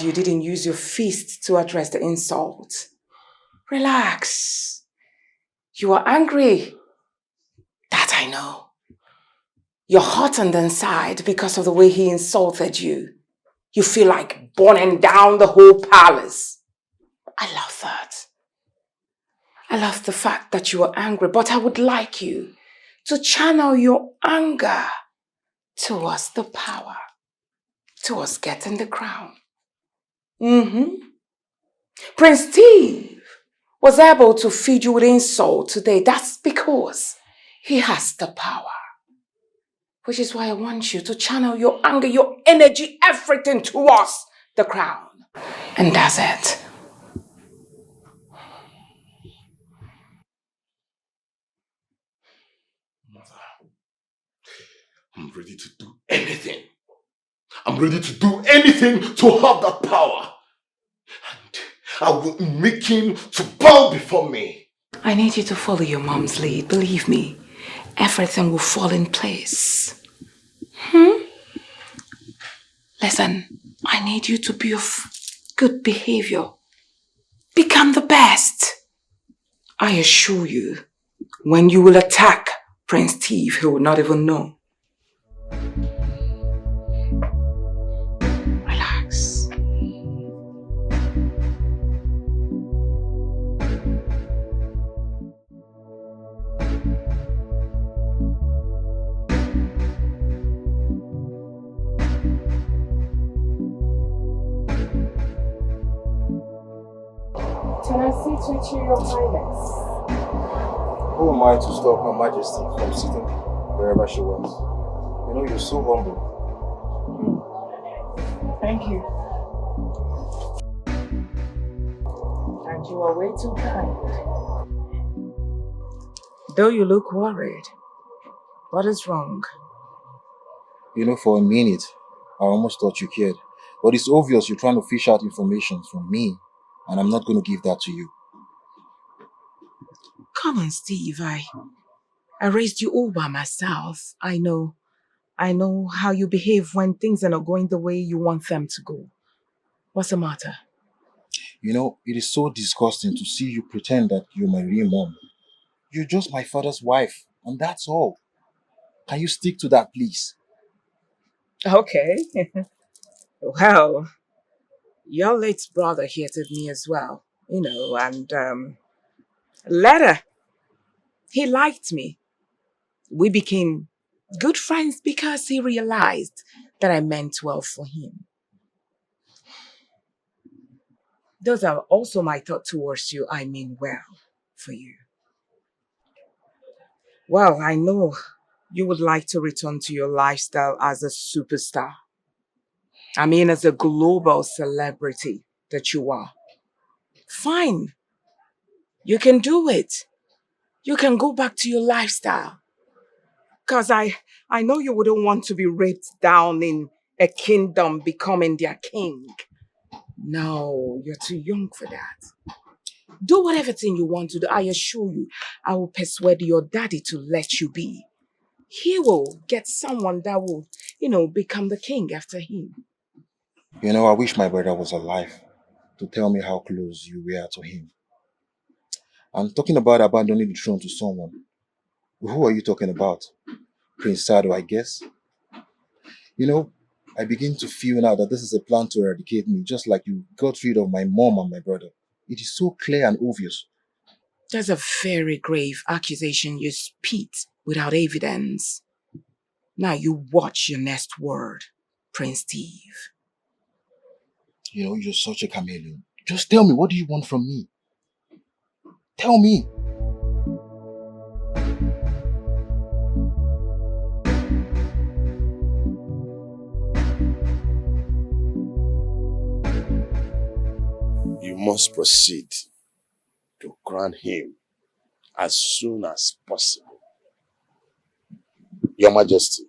you didn't use your fist to address the insult. Relax. You are angry. That I know. You're heartened inside because of the way he insulted you. You feel like burning down the whole palace. I love that. I love the fact that you are angry, but I would like you to channel your anger towards the power, towards getting the crown. Prince Steve was able to feed you with insult today. That's because he has the power. Which is why I want you to channel your anger, your energy, everything towards the crown. And that's it. Mother, I'm ready to do anything. I'm ready to do anything to have that power. And I will make him to bow before me. I need you to follow your mom's lead. Believe me, everything will fall in place. Listen, I need you to be of good behavior. Become the best. I assure you, when you will attack Prince Steve, he will not even know. Relax. Can I sit with you, Your Highness? Who am I to stop Her Majesty from sitting wherever she wants? You know, you're so humble. Thank you. And you are way too kind. Though you look worried. What is wrong? You know, for a minute, I almost thought you cared. But it's obvious you're trying to fish out information from me, and I'm not going to give that to you. Come on, Steve. I raised you all by myself. I know how you behave when things are not going the way you want them to go. What's the matter? You know, it is so disgusting to see you pretend that you're my real mom. You're just my father's wife, and that's all. Can you stick to that, please? Okay. Well, your late brother hated me as well, and later, he liked me. We became good friends because he realized that I meant well for him. Those are also my thoughts towards you. I mean well for you. Well, I know you would like to return to your lifestyle as a superstar. I mean, as a global celebrity that you are. Fine. You can do it. You can go back to your lifestyle. Because I know you wouldn't want to be raped down in a kingdom becoming their king. No, you're too young for that. Do whatever thing you want to do. I assure you, I will persuade your daddy to let you be. He will get someone that will, become the king after him. You know, I wish my brother was alive to tell me how close you were to him. I'm talking about abandoning the throne to someone. Who are you talking about? Prince Sado, I guess? You know, I begin to feel now that this is a plan to eradicate me, just like you got rid of my mom and my brother. It is so clear and obvious. That's a very grave accusation you spit without evidence. Now you watch your next word, Prince Steve. You know, you're such a chameleon. Just tell me, what do you want from me? Tell me. You must proceed to crown him as soon as possible. Your Majesty,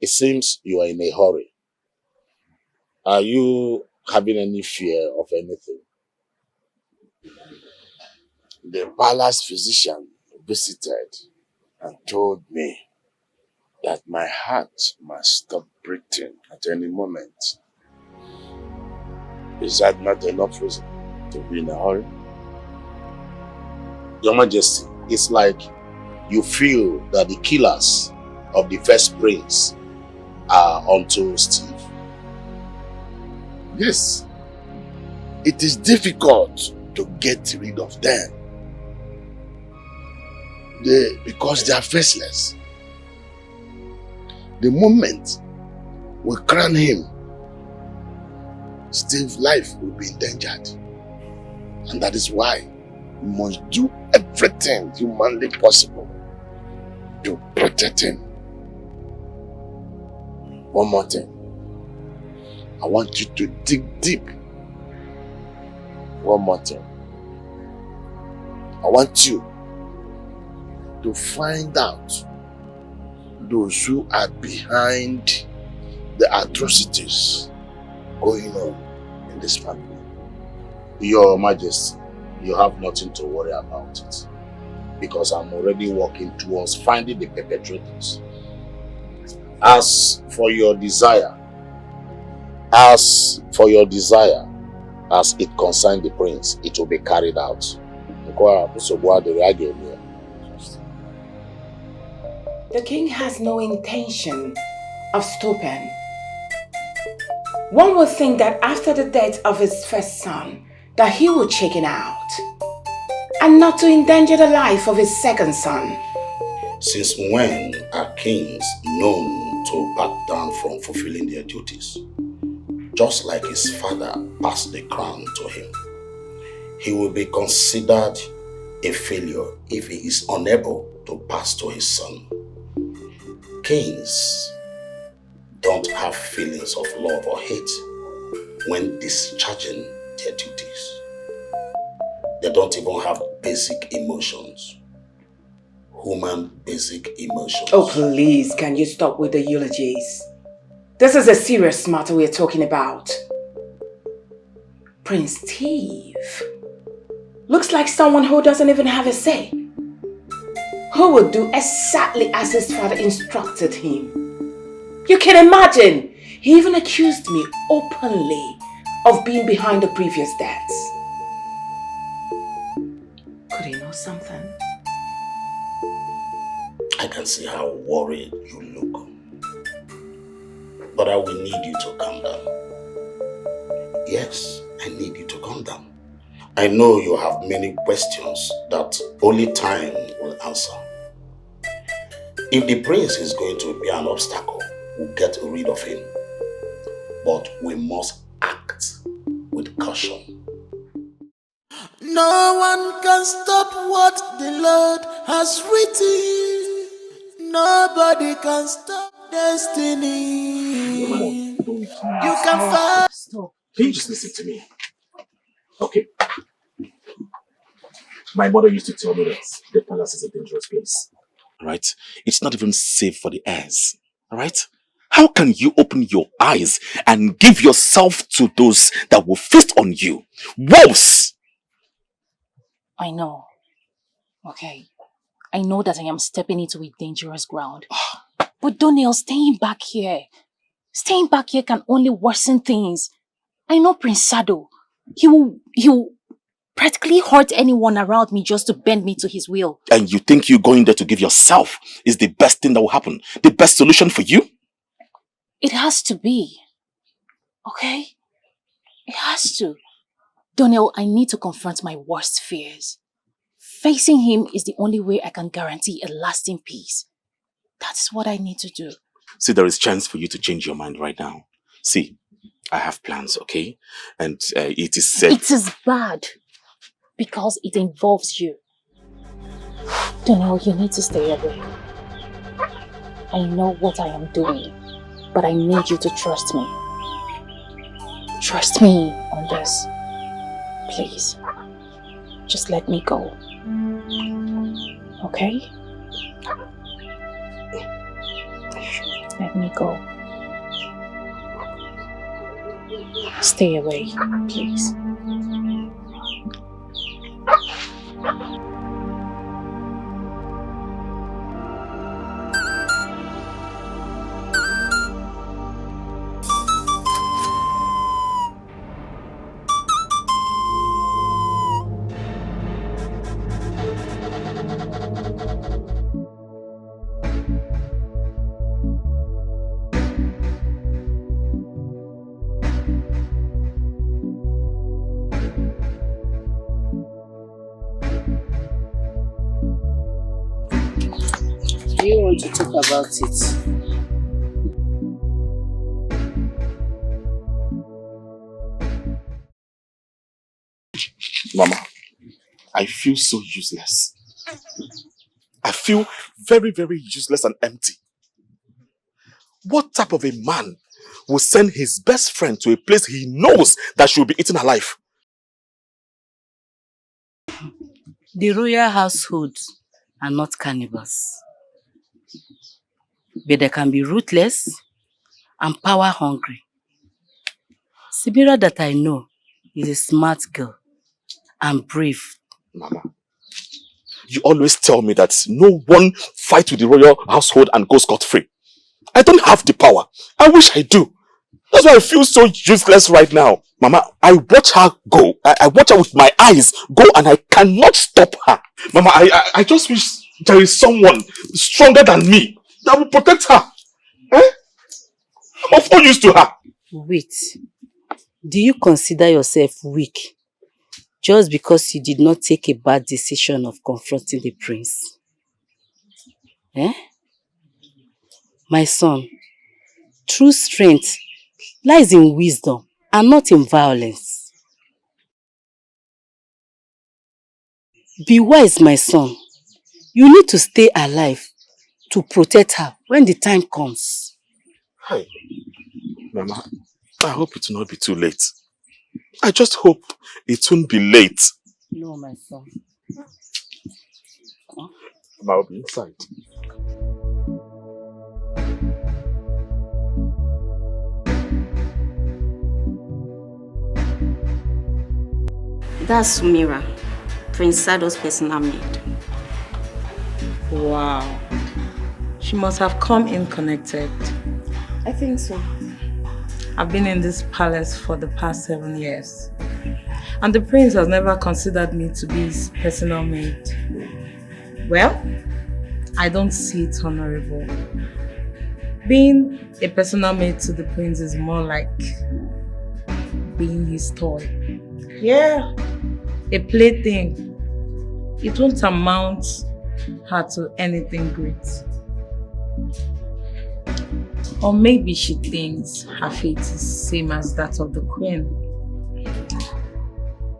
it seems you are in a hurry. Are you having any fear of anything? The palace physician visited and told me that my heart must stop beating at any moment. Is that not enough reason to be in a hurry? Your Majesty, it's like you feel that the killers of the first prince are onto Steve. Yes. It is difficult to get rid of them. Because they are faceless. The moment we crown him, Steve's life will be endangered. And that is why we must do everything humanly possible to protect him. One more thing. I want you to dig deep. One more thing. I want you to find out those who are behind the atrocities going on in this family. Your Majesty, you have nothing to worry about it, because I'm already working towards finding the perpetrators. As for your desire, as it concerns the prince, it will be carried out. The king has no intention of stopping. One would think that after the death of his first son, that he would chicken out, and not to endanger the life of his second son. Since when are kings known to back down from fulfilling their duties? Just like his father passed the crown to him, he will be considered a failure if he is unable to pass to his son. Kings don't have feelings of love or hate when discharging their duties. They don't even have basic emotions. Human basic emotions. Oh, please, can you stop with the eulogies? This is a serious matter we're talking about. Prince Steve looks like someone who doesn't even have a say. Who would do exactly as his father instructed him. You can imagine, he even accused me openly of being behind the previous deaths. Could he know something? I can see how worried you look. But I will need you to calm down. Yes, I need you to calm down. I know you have many questions that only time will answer. If the prince is going to be an obstacle, we'll get rid of him. But we must act with caution. No one can stop what the Lord has written. Nobody can stop destiny. You can fight. Stop. Can you just listen to me? Okay. My mother used to tell me that the palace is a dangerous place. Right? It's not even safe for the heirs. Alright? How can you open your eyes and give yourself to those that will feast on you? Wolves! I know. Okay. I know that I am stepping into a dangerous ground. But Donell, staying back here can only worsen things. I know Prince Sado. He will practically hurt anyone around me just to bend me to his will. And you think you going there to give yourself is the best thing that will happen? The best solution for you? It has to be. Okay? It has to. Donell, I need to confront my worst fears. Facing him is the only way I can guarantee a lasting peace. That's what I need to do. See, there is chance for you to change your mind right now. See, I have plans, okay? And it is said... It is bad. Because it involves you. Donell, you need to stay away. I know what I am doing. But I need you to trust me. Trust me on this. Please. Just let me go. Okay? Let me go. Stay away, please. Do you want to talk about it? Mama, I feel so useless. I feel very, very useless and empty. What type of a man will send his best friend to a place he knows that she will be eaten alive? The royal household are not cannibals. But they can be ruthless and power hungry. Sibira that I know is a smart girl and brave. Mama, you always tell me that no one fights with the royal household and goes scot-free. I don't have the power. I wish I do. That's why I feel so useless right now. Mama, I watch her go. I watch her with my eyes go and I cannot stop her. Mama, I just wish there is someone stronger than me that will protect her. Eh? I'm of no use to her. Wait. Do you consider yourself weak just because you did not take a bad decision of confronting the prince? Eh? My son, true strength lies in wisdom and not in violence. Be wise, my son. You need to stay alive to protect her when the time comes. Hi. Mama, I hope it will not be too late. I just hope it won't be late. No, my son. I'll be inside. That's Sumira, Prince Sado's personal maid. Wow. She must have come in connected. I think so. I've been in this palace for the past 7 years. And the prince has never considered me to be his personal maid. Well, I don't see it honorable. Being a personal maid to the prince is more like being his toy. Yeah, a plaything. It won't amount her to anything great. Or maybe she thinks her fate is same as that of the queen.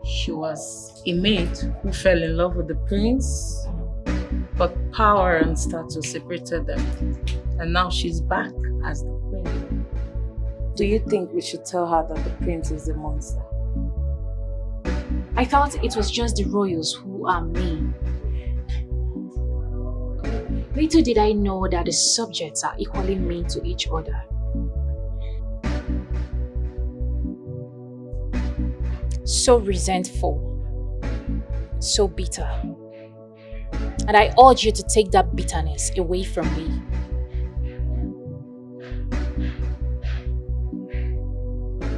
She was a maid who fell in love with the prince, but power and status separated them. And now she's back as the queen. Do you think we should tell her that the prince is a monster? I thought it was just the royals who are mean. Little did I know that the subjects are equally mean to each other. So resentful, so bitter. And I urge you to take that bitterness away from me.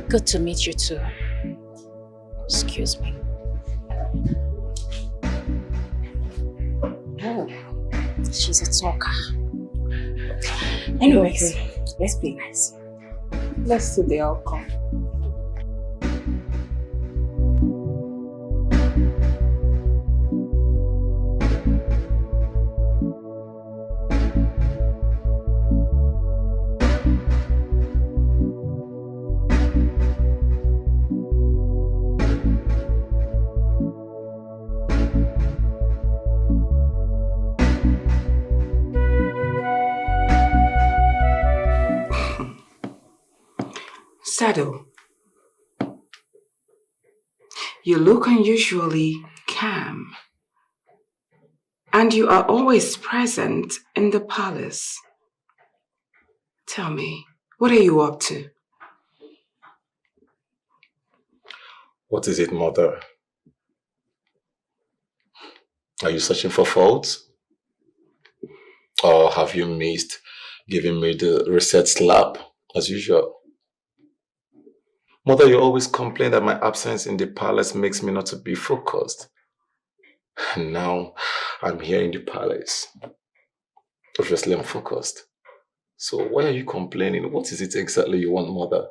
Good to meet you too. Excuse me. Oh, she's a talker. Anyways, let's be nice. Let's see the outcome. Sado, you look unusually calm, and you are always present in the palace. Tell me, what are you up to? What is it, mother? Are you searching for faults? Or have you missed giving me the reset slap, as usual? Mother, you always complain that my absence in the palace makes me not to be focused. And now I'm here in the palace. Obviously, I'm focused. So why are you complaining? What is it exactly you want, mother?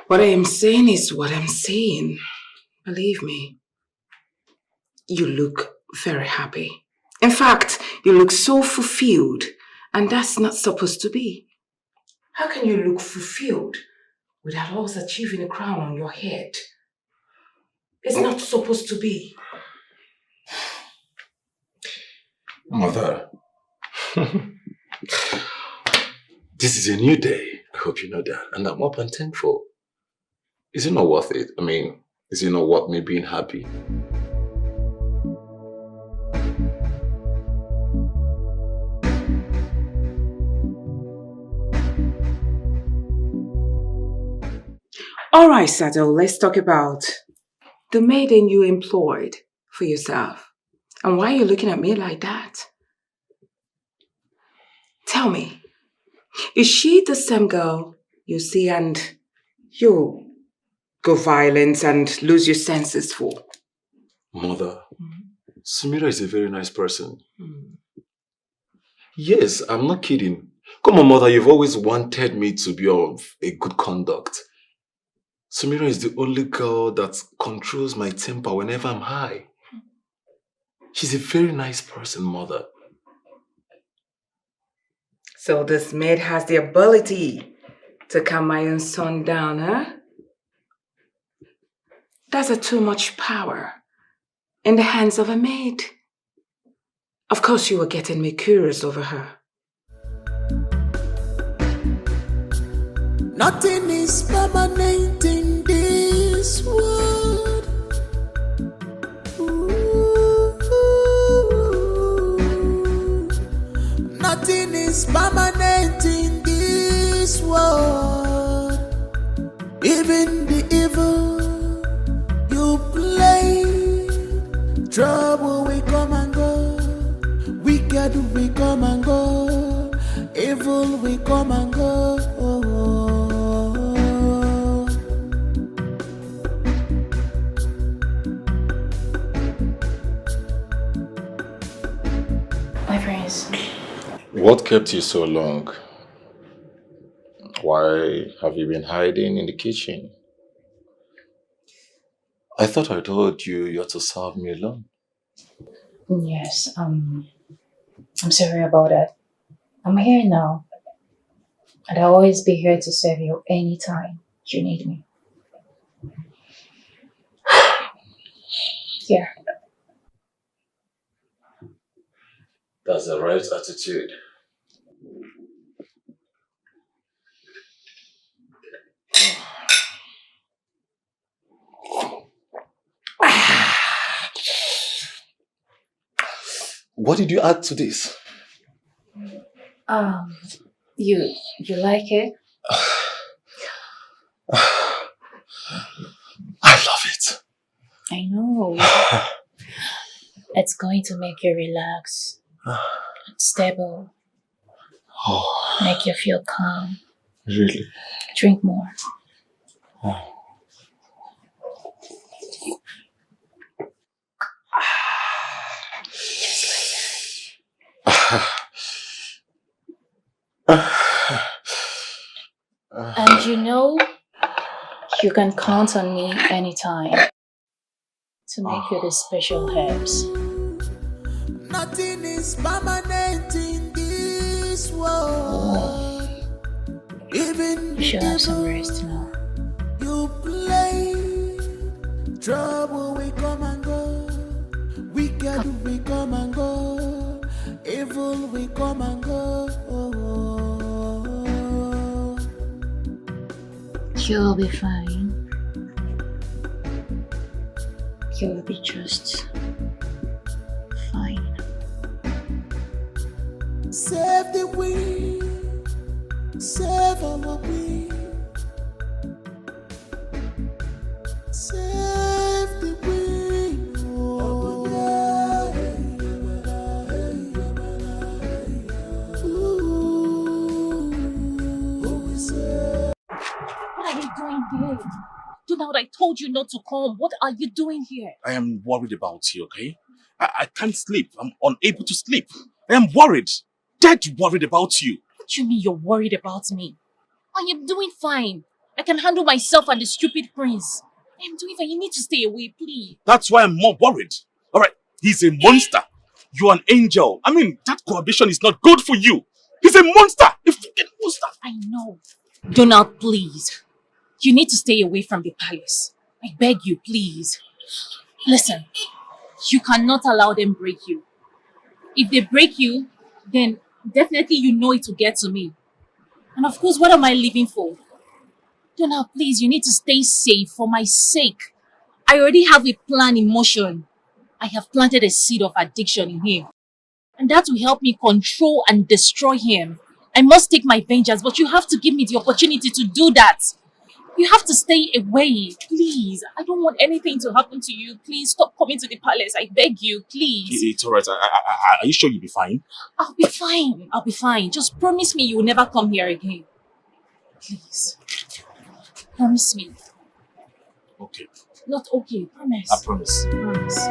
What I am saying is what I'm saying. Believe me. You look very happy. In fact, you look so fulfilled, and that's not supposed to be. How can you look fulfilled without always achieving a crown on your head? It's not supposed to be. Mother, this is a new day. I hope you know that. And I'm up and thankful. Is it not worth it? I mean, is it not worth me being happy? All right, Sado, let's talk about the maiden you employed for yourself. And why are you looking at me like that? Tell me, is she the same girl you see and you go violent and lose your senses for? Mother, Sumira is a very nice person. Yes, I'm not kidding. Come on, mother, you've always wanted me to be of a good conduct. Sumira is the only girl that controls my temper whenever I'm high. She's a very nice person, mother. So this maid has the ability to calm my own son down, huh? That's a too much power in the hands of a maid. Of course you were getting me curious over her. Nothing is permanent in this this world. Nothing is permanent in this world. Even the evil you play, trouble will come and go, wicked will come and go, evil will come and go. My friends. What kept you so long? Why have you been hiding in the kitchen? I thought I told you you're to serve me alone. Yes, I'm sorry about that. I'm here now. And I'll always be here to serve you anytime you need me. Here. That's the right attitude. What did you add to this? You like it? I love it. I know. It's going to make you relax, stable, make you feel calm. Really? Drink more. And you know, you can count on me anytime to make you the special herbs. Nothing is permanent in this world. Even you should have some rest now. You play, trouble will come and go, wicked will come and go, evil will come and go. You'll be fine. You'll be just fine. Save the wind, save our wind, save the wind. Oh, yeah. What are you doing here? Donell, I told you not to come. What are you doing here? I am worried about you, okay? I can't sleep. I'm unable to sleep. I am worried. Dead worried about you. What do you mean you're worried about me? I am doing fine. I can handle myself and the stupid prince. I am doing fine. You need to stay away, please. That's why I'm more worried. Alright, he's a monster. You're an angel. I mean, that cohabitation is not good for you. He's a monster. A freaking monster. I know. Donell, please. You need to stay away from the palace. I beg you, please. Listen, you cannot allow them break you. If they break you, then definitely you know it will get to me. And of course, what am I living for? Donell, please, you need to stay safe for my sake. I already have a plan in motion. I have planted a seed of addiction in him. And that will help me control and destroy him. I must take my vengeance, but you have to give me the opportunity to do that. You have to stay away, please. I don't want anything to happen to you. Please stop coming to the palace. I beg you, please. It's alright. Are you sure you'll be fine? I'll be fine. I'll be fine. Just promise me you will never come here again. Please. Promise me. Okay. Not okay. Promise. I promise. Promise.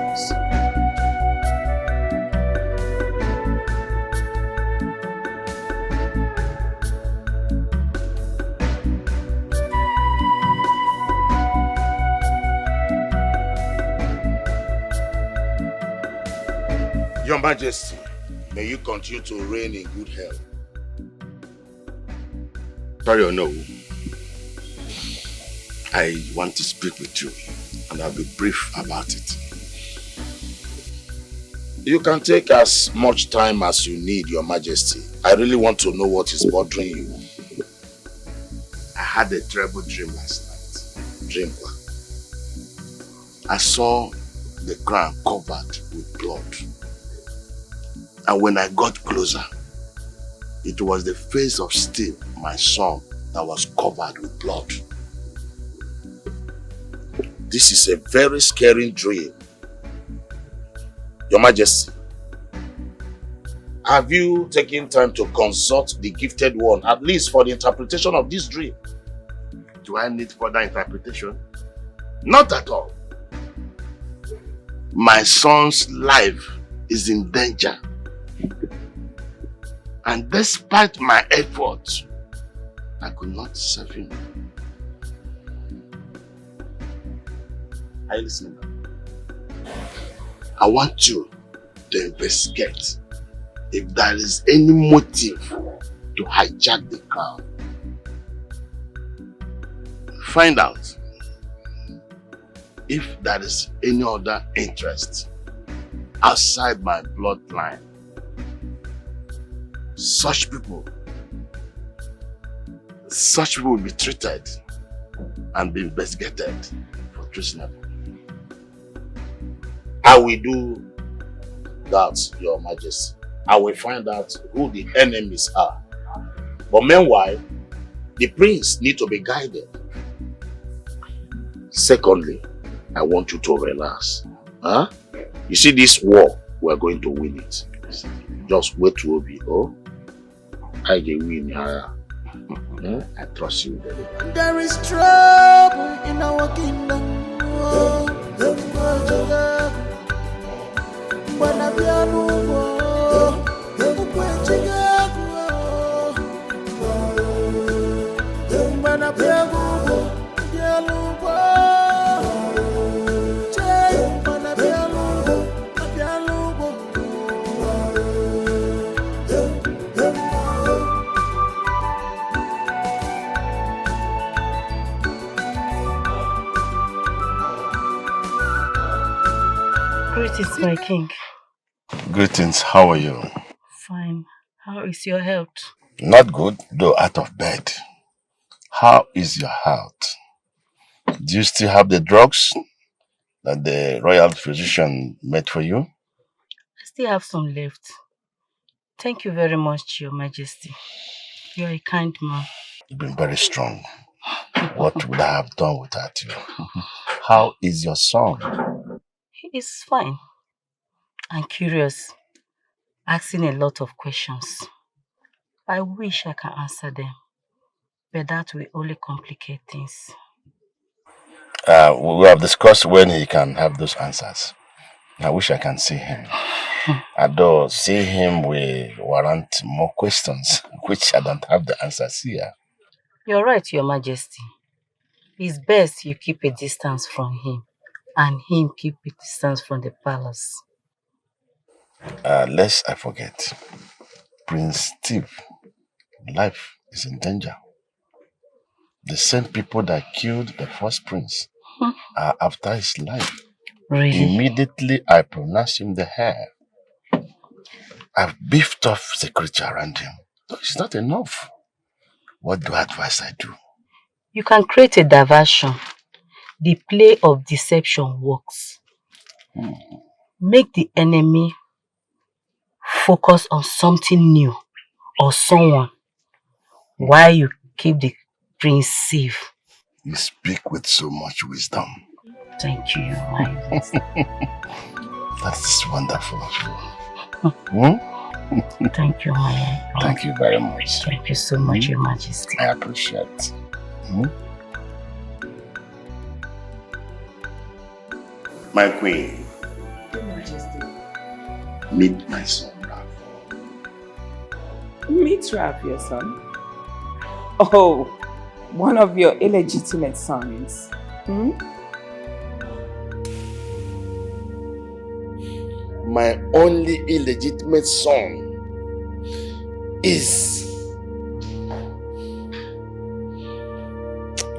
Your Majesty, may you continue to reign in good health. Sorry or no, I want to speak with you, and I'll be brief about it. You can take as much time as you need, Your Majesty. I really want to know what is bothering you. I had a terrible dream last night. Dream what? I saw the crown covered with blood. And when I got closer, it was the face of Steve, my son, that was covered with blood. This is a very scary dream. Your Majesty, have you taken time to consult the gifted one, at least for the interpretation of this dream? Do I need further interpretation? Not at all. My son's life is in danger. And despite my efforts, I could not save him. Are you listening? I want you to investigate if there is any motive to hijack the crown. Find out if there is any other interest outside my bloodline. Such people will be treated and be investigated for treasonable. I will do that, Your Majesty. I will find out who the enemies are. But meanwhile, the prince needs to be guided. Secondly, I want you to relax. Huh? You see this war, we're going to win it. Just wait to be. Oh, I can win. I trust you. There is trouble in our kingdom. Greetings, my king. Greetings, how are you? Fine. How is your health? Not good, though out of bed. How is your health? Do you still have the drugs that the royal physician made for you? I still have some left. Thank you very much, Your Majesty. You're a kind man. You've been very strong. What would I have done without you? How is your son? He is fine. I'm curious, asking a lot of questions. I wish I can answer them, but that will only complicate things. We have discussed when he can have those answers. I wish I can see him. Although see him will warrant more questions, which I don't have the answers here. You're right, Your Majesty. It's best you keep a distance from him, and him keep a distance from the palace. Lest I forget, Prince Steve, life is in danger. The same people that killed the first prince are after his life. Really? Immediately I pronounced him the heir. I've beefed up security around him. It's not enough. What do I advise I do? You can create a diversion. The play of deception works. Make the enemy focus on something new or someone while you keep the prince safe. You speak with so much wisdom. Thank you, my That's wonderful of you. Thank you, my Thank you very much. Thank you so much, Your Majesty. I appreciate it. My queen. Your Majesty. Meet my son, Raph. Meet Raph, your son? Oh, one of your illegitimate sons. My only illegitimate son is...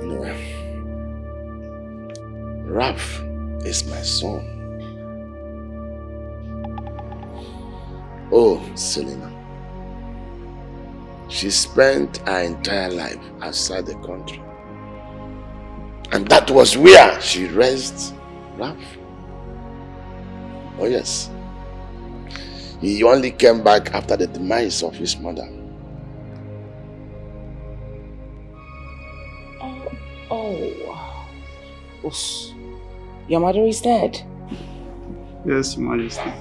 Anyway, Raph is my son. Oh, Selena. She spent her entire life outside the country. And that was where she raised Raph? Oh yes. He only came back after the demise of his mother. Oh. Oof. Your mother is dead? Yes, Your Majesty.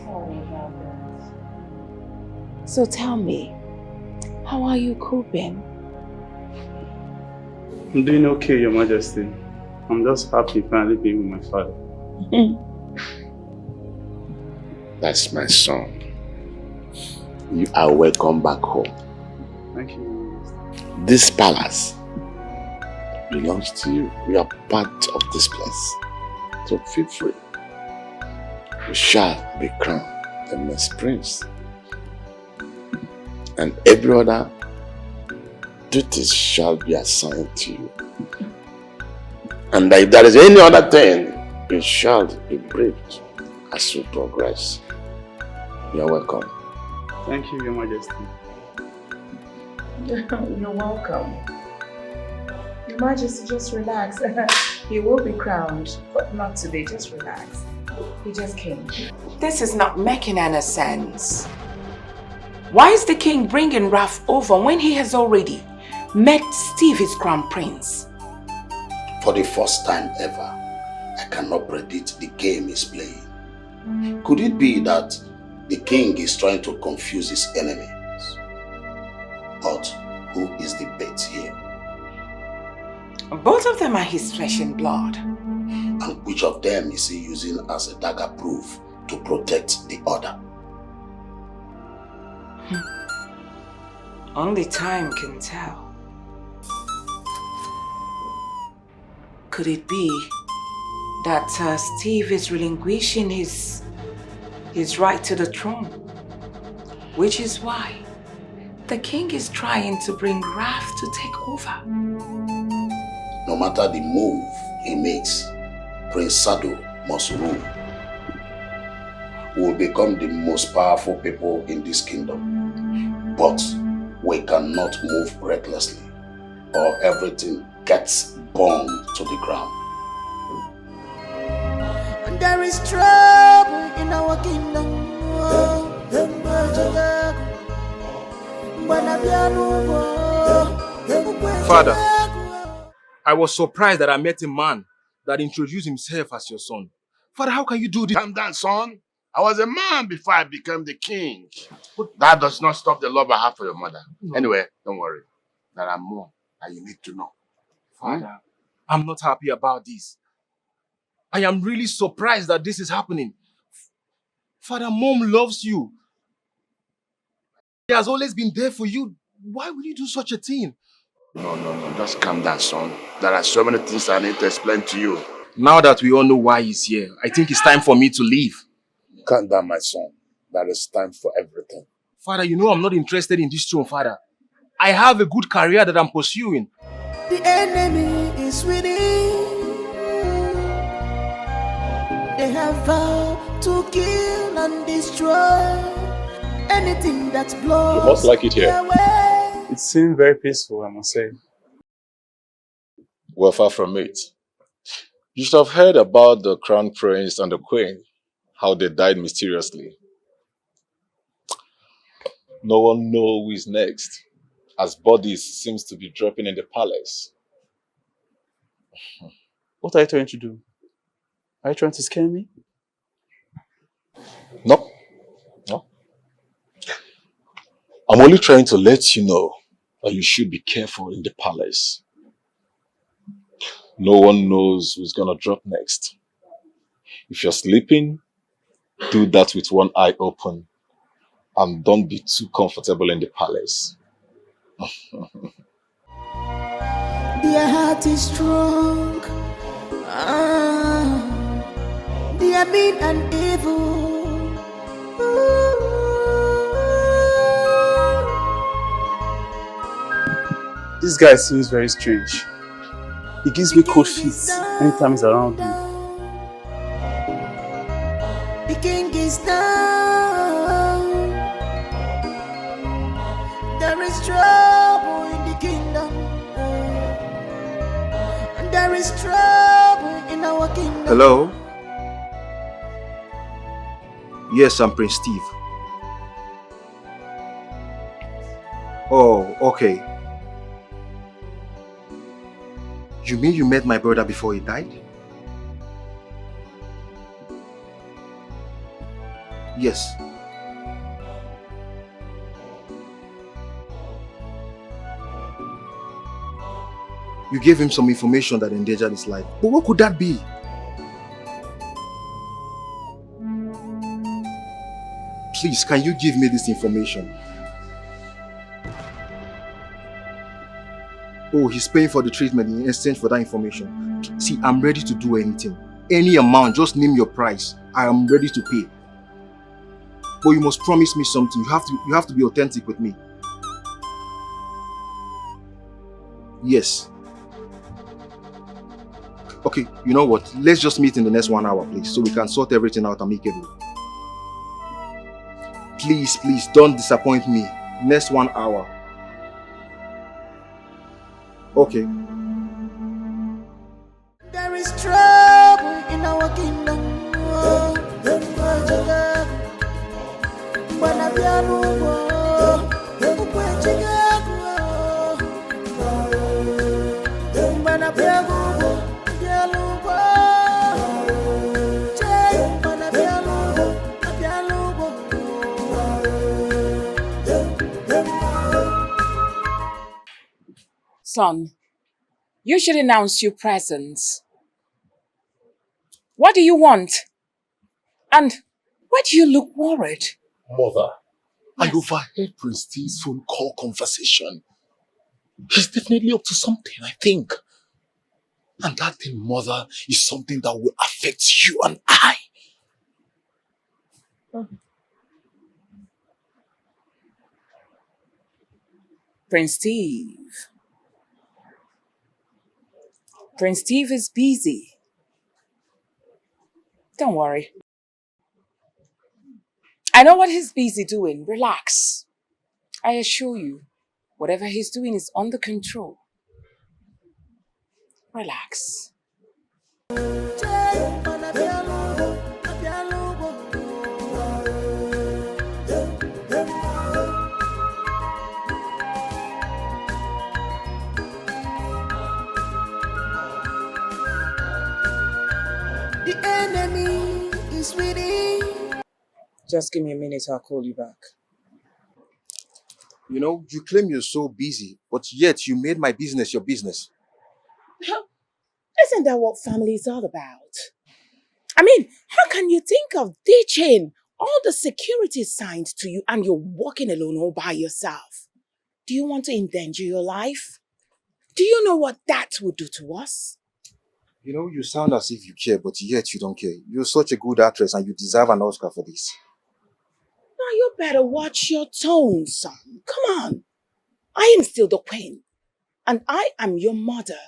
So tell me, how are you coping? I'm doing okay, Your Majesty. I'm just happy finally being with my father. That's my son. You are welcome back home. Thank you, Your Majesty. This palace belongs to you. You are part of this place. So feel free. You shall be crowned the next prince. And every other duties shall be assigned to you. And if there is any other thing, you shall be briefed as we progress. You're welcome. Thank you, Your Majesty. You're welcome. Your Majesty, just relax. He will be crowned, but not today. Just relax. He just came. This is not making any sense. Why is the king bringing Raph over when he has already made Steve his crown prince? For the first time ever, I cannot predict the game he's playing. Could it be that the king is trying to confuse his enemies? But who is the bait here? Both of them are his flesh and blood. And which of them is he using as a dagger proof to protect the other? Only time can tell. Could it be that Steve is relinquishing his right to the throne? Which is why the king is trying to bring Raph to take over. No matter the move he makes, Prince Sado must rule. We will become the most powerful people in this kingdom. But we cannot move recklessly, or everything gets burned to the ground. There is trouble in our kingdom. Father, I was surprised that I met a man that introduced himself as your son. Father, how can you do this? Calm down, son. I was a man before I became the king. That does not stop the love I have for your mother. No. Anyway, don't worry. There are more that you need to know. Father, I'm not happy about this. I am really surprised that this is happening. Father, Mom loves you. He has always been there for you. Why would you do such a thing? No. Just calm down, son. There are so many things I need to explain to you. Now that we all know why he's here, I think it's time for me to leave. Calm down, my son. There is time for everything. Father, you know I'm not interested in this throne, Father. I have a good career that I'm pursuing. The enemy is within. They have vowed to kill and destroy anything that blows. You must like it here. It seemed very peaceful, I must say. Well, far from it. You should have heard about the crown prince and the queen, how they died mysteriously. No one knows who is next, as bodies seems to be dropping in the palace. What are you trying to do? Are you trying to scare me? No. I'm only trying to let you know that you should be careful in the palace. No one knows who's gonna drop next. If you're sleeping, do that with one eye open and don't be too comfortable in the palace. Their heart is strong. They are mean and evil. This guy seems very strange. He gives me cold feet anytime he's around me. The king is down. There is trouble in the kingdom. And there is trouble in our kingdom. Hello? Yes, I'm Prince Steve. Oh, okay. You mean you met my brother before he died? Yes. You gave him some information that endangered his life. But what could that be? Please, can you give me this information? Oh, he's paying for the treatment in exchange for that information. See, I'm ready to do anything. Any amount, just name your price. I am ready to pay. But you must promise me something. You have to be authentic with me. Yes. Okay, you know what? Let's just meet in the next 1 hour, please, so we can sort everything out amicably. Please, please, don't disappoint me. Next 1 hour. Okay. There is trouble in our kingdom. Son, you should announce your presence. What do you want? And why do you look worried? Mother, I overheard Prince T's phone call conversation. He's definitely up to something, I think. And that thing, Mother, is something that will affect you and I. Prince Steve. Prince Steve is busy. Don't worry. I know what he's busy doing. Relax. I assure you, whatever he's doing is under control. Relax. The enemy is within. Just give me a minute, I'll call you back. You know, you claim you're so busy, but yet you made my business your business. Isn't that what family is all about? I mean, how can you think of ditching all the security signed to you and you're walking alone all by yourself? Do you want to endanger your life? Do you know what that would do to us? You know, you sound as if you care, but yet you don't care. You're such a good actress and you deserve an Oscar for this. Now you better watch your tone, son. Come on. I am still the queen. And I am your mother.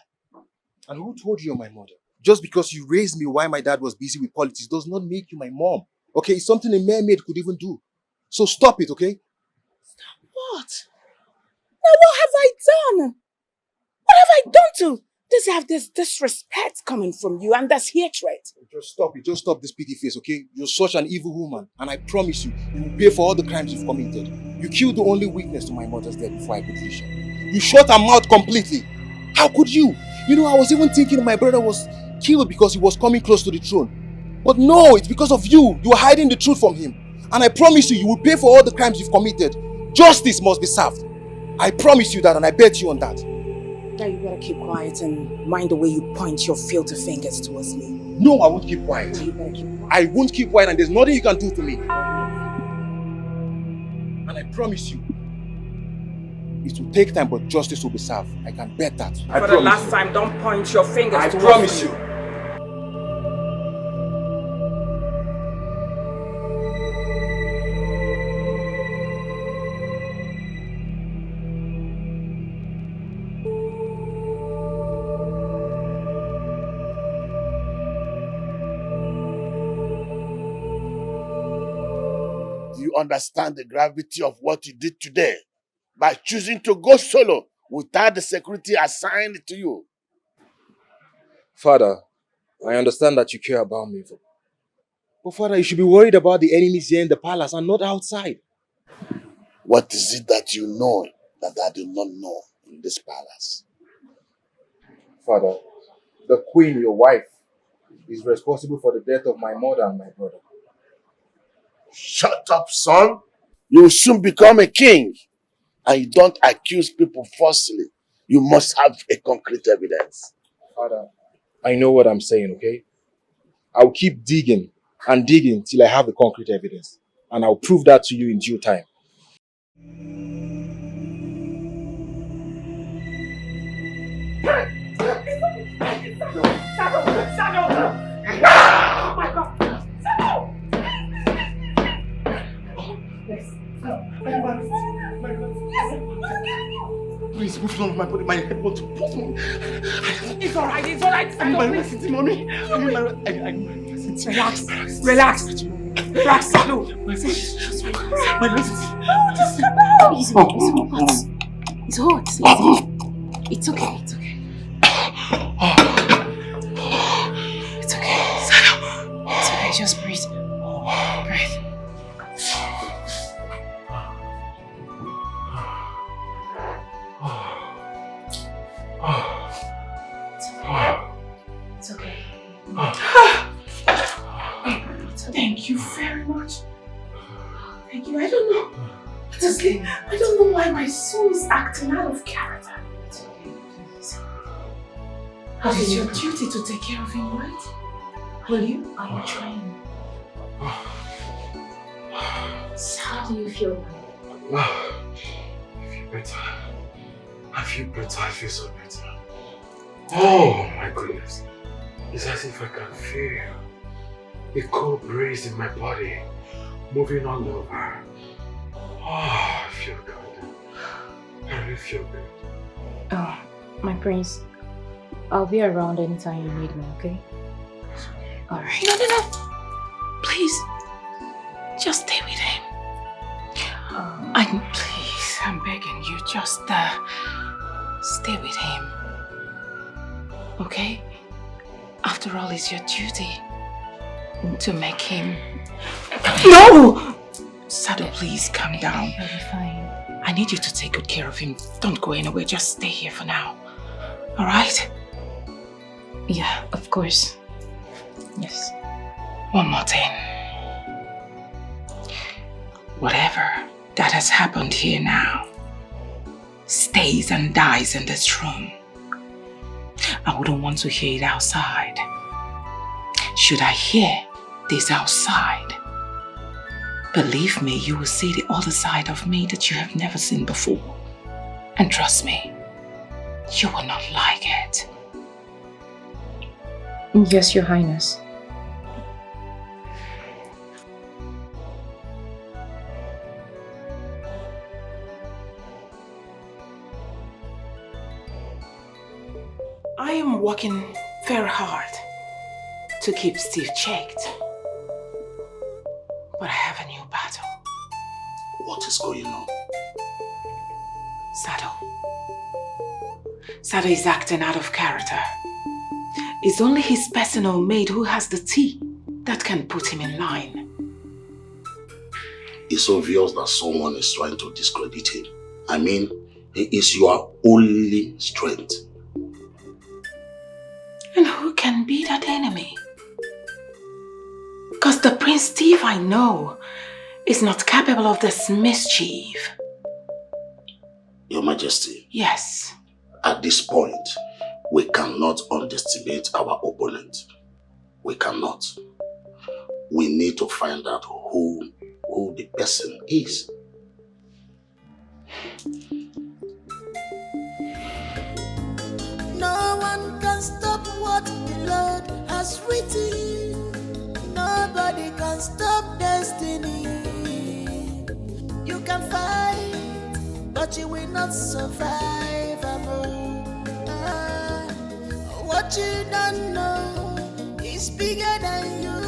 And who told you you're my mother? Just because you raised me while my dad was busy with politics does not make you my mom. Okay, it's something a mermaid could even do. So stop it, okay? What? Now what have I done? What have I done to deserve this disrespect coming from you and this hatred? Just stop it. Just stop this pity face, okay? You're such an evil woman. And I promise you, you will pay for all the crimes you've committed. You killed the only witness to my mother's death before I could reach her. You shut her mouth completely. How could you? You know, I was even thinking my brother was killed because he was coming close to the throne. But no, it's because of you. You are hiding the truth from him. And I promise you, you will pay for all the crimes you've committed. Justice must be served. I promise you that and I bet you on that. Now you better keep quiet and mind the way you point your filthy fingers towards me. No, I won't keep quiet. Now you better keep quiet. I won't keep quiet and there's nothing you can do to me. And I promise you, it will take time, but justice will be served. I can bet that. For the last time, don't point your fingers I towards promise me. you. Do you understand the gravity of what you did today by choosing to go solo without the security assigned to you? Father, I understand that you care about me. But Father, you should be worried about the enemies here in the palace and not outside. What is it that you know that I do not know in this palace? Father, the queen, your wife, is responsible for the death of my mother and my brother. Shut up, son. You will soon become a king. And you don't accuse people falsely. You must have a concrete evidence. Father, I know what I'm saying, okay? I'll keep digging and digging till I have the concrete evidence. And I'll prove that to you in due time. Sado! Oh my God! Sado! Please move on my body. My head wants to pop. It's alright, Sado. I need my rest, mommy. I need my rest. Relax, Sado. My rest. It's hot. It's okay. It's okay. It's okay. Sado. It's okay. Just breathe. Breathe. It's okay. Thank you very much. Thank you. I don't know. Honestly, I don't know why my soul is acting out of character. It's okay. Please. It is your duty to take care of him, right? Will you? Are you trying? So how do you feel now? I feel better. I feel so better. Oh my goodness. It's as if I can feel the cold breeze in my body moving all over. Oh, I feel good. I really feel good. Oh, my prince. I'll be around anytime you need me, okay? Alright. No. Please. Just stay with him. I'm begging you, just stay with him. Okay? After all, it's your duty to make him... No! Sado, please calm down. I'll be fine. I need you to take good care of him. Don't go anywhere, just stay here for now. Alright? Yeah, of course. Yes. One more thing. Whatever that has happened here now stays and dies in this room. I wouldn't want to hear it outside. Should I hear this outside, believe me, you will see the other side of me that you have never seen before. And trust me, you will not like it. Yes, Your Highness. I am working very hard to keep Steve checked. But I have a new battle. What is going on? Sado is acting out of character. It's only his personal maid who has the tea that can put him in line. It's obvious that someone is trying to discredit him. I mean, he is your only strength. And who can be that enemy? Because the Prince Steve I know is not capable of this mischief. Your Majesty. Yes. At this point, we cannot underestimate our opponent. We cannot. We need to find out who the person is. No one can stop what the Lord has written. Nobody can stop destiny. You can fight, but you will not survive. What you don't know is bigger than you.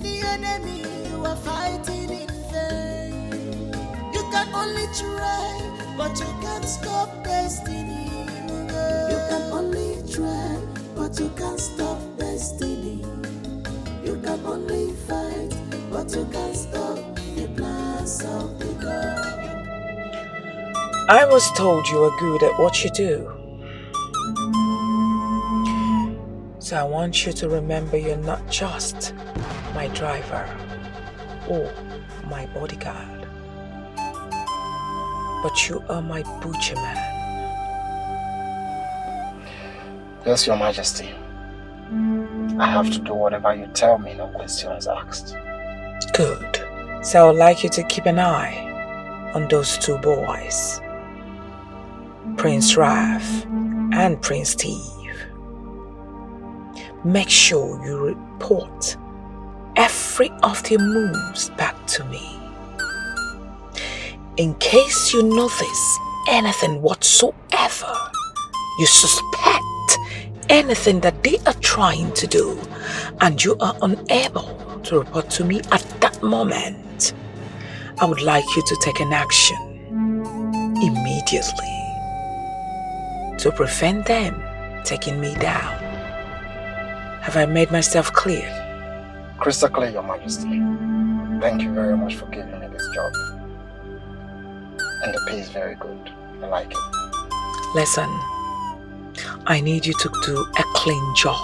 The enemy you are fighting in vain. You can only try, but you can't stop destiny. You can only try, but you can't stop destiny. You can can only fight, but you can't stop the plans of the God. I was told you were good at what you do. So I want you to remember you're not just my driver or my bodyguard, but you are my butcher man. Yes, Your Majesty. I have to do whatever you tell me, no questions asked. Good. So I would like you to keep an eye on those two boys, Prince Raph and Prince Steve. Make sure you report every of their moves back to me. In case you notice anything whatsoever, you suspect anything that they are trying to do, and you are unable to report to me at that moment, I would like you to take an action immediately to prevent them taking me down. Have I made myself clear? Crystal clear, Your Majesty. Thank you very much for giving me this job. And the pay is very good. I like it. Listen, I need you to do a clean job.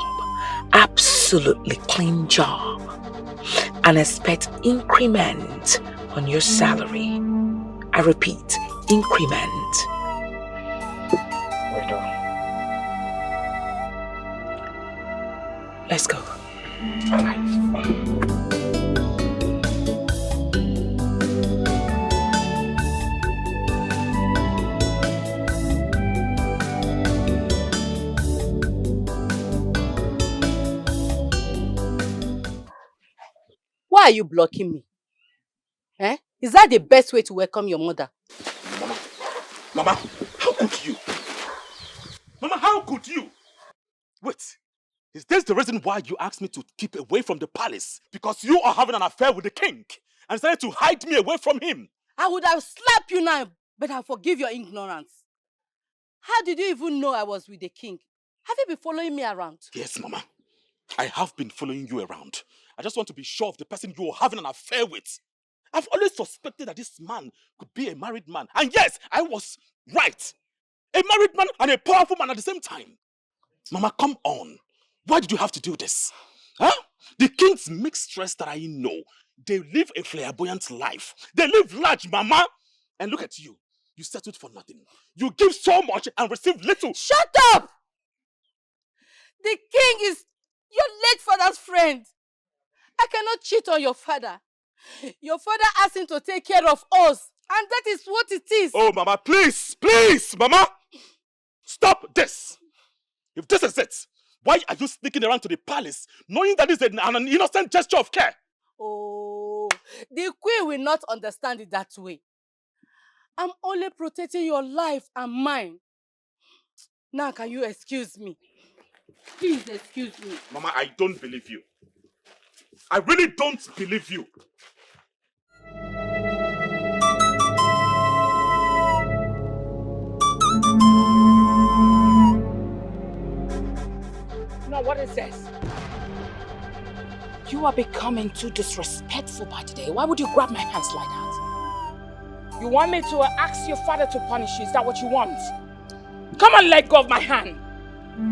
Absolutely clean job. And expect increment on your salary. I repeat, increment. We do. Let's go. All right. Why are you blocking me? Eh? Is that the best way to welcome your mother? Mama, how could you? Mama, how could you? Wait, is this the reason why you asked me to keep away from the palace? Because you are having an affair with the king and decided to hide me away from him? I would have slapped you now, but I forgive your ignorance. How did you even know I was with the king? Have you been following me around? Yes, Mama. I have been following you around. I just want to be sure of the person you are having an affair with. I've always suspected that this man could be a married man. And yes, I was right. A married man and a powerful man at the same time. Mama, come on. Why did you have to do this? Huh? The king's mistress that I know, they live a flamboyant life. They live large, Mama. And look at you. You settled for nothing. You give so much and receive little. Shut up! The king is your late father's friend. I cannot cheat on your father. Your father asked him to take care of us. And that is what it is. Oh, Mama, please, please, Mama. Stop this. If this is it, why are you sneaking around to the palace knowing that this is an innocent gesture of care? Oh, the queen will not understand it that way. I'm only protecting your life and mine. Now can you excuse me? Please excuse me. Mama, I don't believe you. I really don't believe you. Now what is this? You are becoming too disrespectful by today. Why would you grab my hands like that? You want me to ask your father to punish you? Is that what you want? Come on, let go of my hand.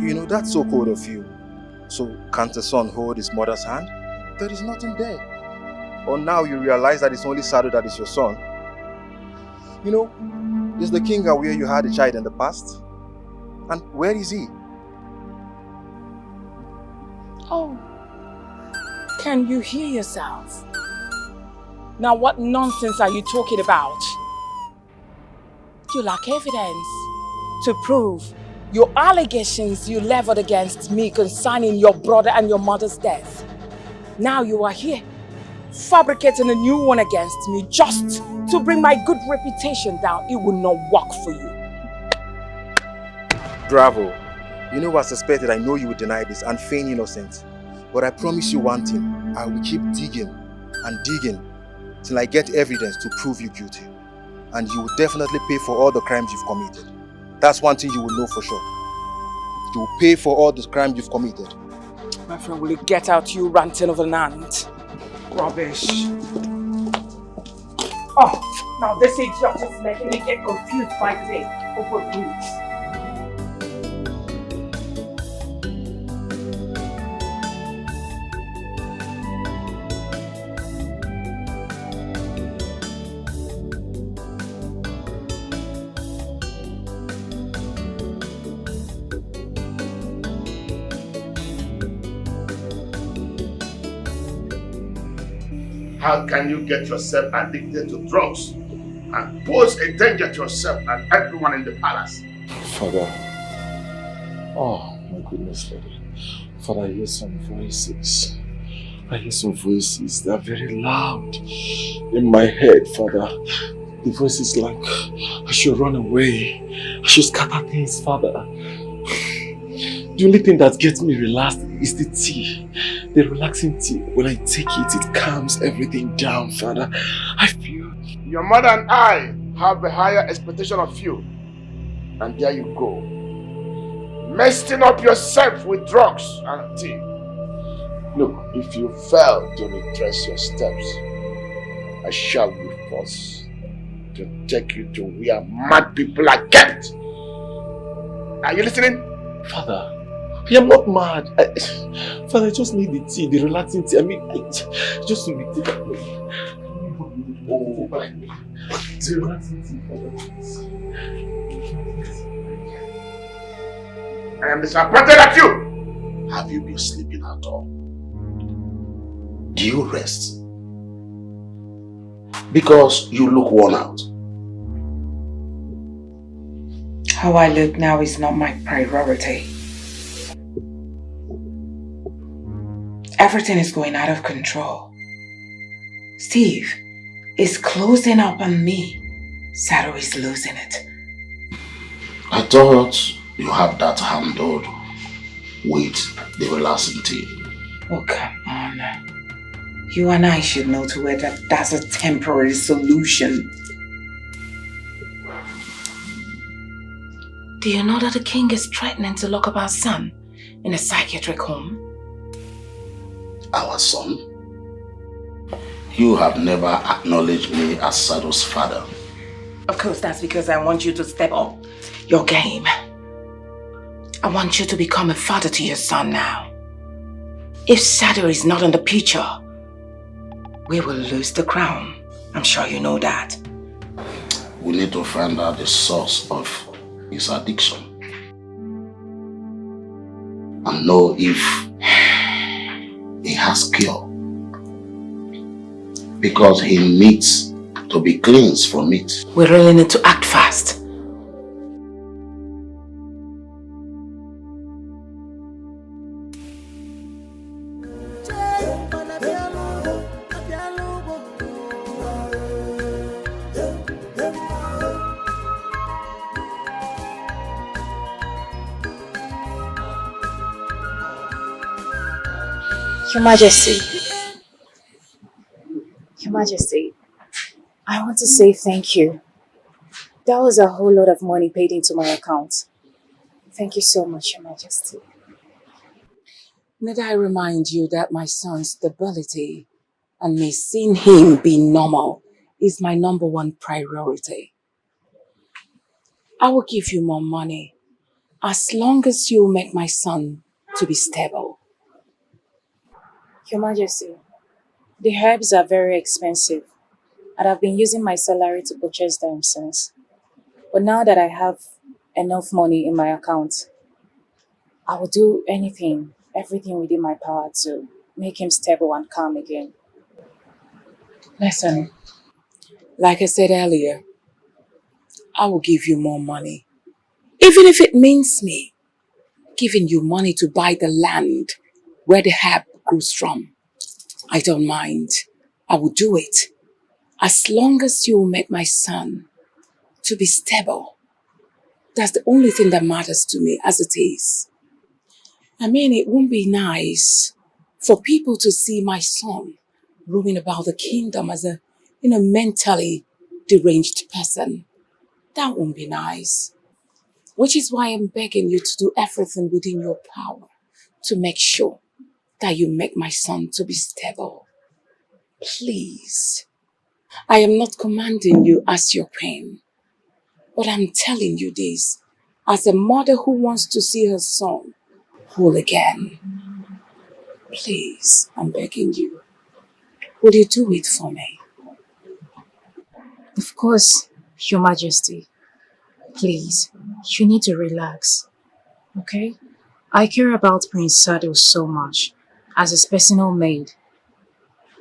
You know, that's so cold of you. So can't a son hold his mother's hand? There is nothing there. Or now you realize that it's only Sado that is your son. You know, is the king aware you had a child in the past? And where is he? Oh, can you hear yourself? Now what nonsense are you talking about? You lack evidence to prove your allegations you leveled against me concerning your brother and your mother's death. Now you are here, fabricating a new one against me just to bring my good reputation down. It will not work for you. Bravo. You know what I suspected? I know you would deny this and feign innocence. But I promise you one thing. I will keep digging and digging till I get evidence to prove you guilty. And you will definitely pay for all the crimes you've committed. That's one thing you will know for sure. You will pay for all the crimes you've committed. My friend, will you get out, you ranting of an ant? Rubbish. Oh, now this idiot is making me get confused by this. Over please. How can you get yourself addicted to drugs and pose a danger to yourself and everyone in the palace? Father, oh my goodness, Father. Father, I hear some voices. I hear some voices. They are very loud in my head, Father. The voice is like, I should run away. I should scatter things, Father. The only thing that gets me relaxed is the tea. The relaxing tea. When I take it, it calms everything down, Father. I feel... Your mother and I have a higher expectation of you. And there you go. Messing up yourself with drugs and tea. Look, if you fail to retrace your steps, I shall be forced to take you to where mad people are kept. Are you listening? Father, I am not mad. Father, I just need the tea, the relaxing tea. I mean, just to be taken away. Oh my God. The relaxing tea, Father. I am disappointed at you. Have you been sleeping at all? Do you rest? Because you look worn out. How I look now is not my priority. Everything is going out of control. Steve is closing up on me. Sado is losing it. I thought you have that handled with the relaxing tea. Oh, come on. You and I should know to where that's a temporary solution. Do you know that the king is threatening to lock up our son in a psychiatric home? Our son? You have never acknowledged me as Sado's father. Of course, that's because I want you to step up your game. I want you to become a father to your son now. If Sado is not in the picture, we will lose the crown. I'm sure you know that. We need to find out the source of his addiction and know if he has cure, because he needs to be cleansed from it. We really need to act fast. Your Majesty. Your Majesty, I want to say thank you. That was a whole lot of money paid into my account. Thank you so much, Your Majesty. Need I remind you that my son's stability and me seeing him be normal is my #1 priority. I will give you more money as long as you make my son to be stable. Your Majesty, the herbs are very expensive and I've been using my salary to purchase them since. But now that I have enough money in my account, I will do anything, everything within my power to make him stable and calm again. Listen, like I said earlier, I will give you more money. Even if it means me giving you money to buy the land where the herb grows from. I don't mind. I will do it. As long as you make my son to be stable. That's the only thing that matters to me as it is. I mean, it won't be nice for people to see my son roaming about the kingdom as a, mentally deranged person. That won't be nice. Which is why I'm begging you to do everything within your power to make sure that you make my son to be stable. Please. I am not commanding you as your queen, but I'm telling you this as a mother who wants to see her son whole again. Please, I'm begging you. Will you do it for me? Of course, Your Majesty. Please, you need to relax, okay? I care about Prince Sado so much, as his personal maid.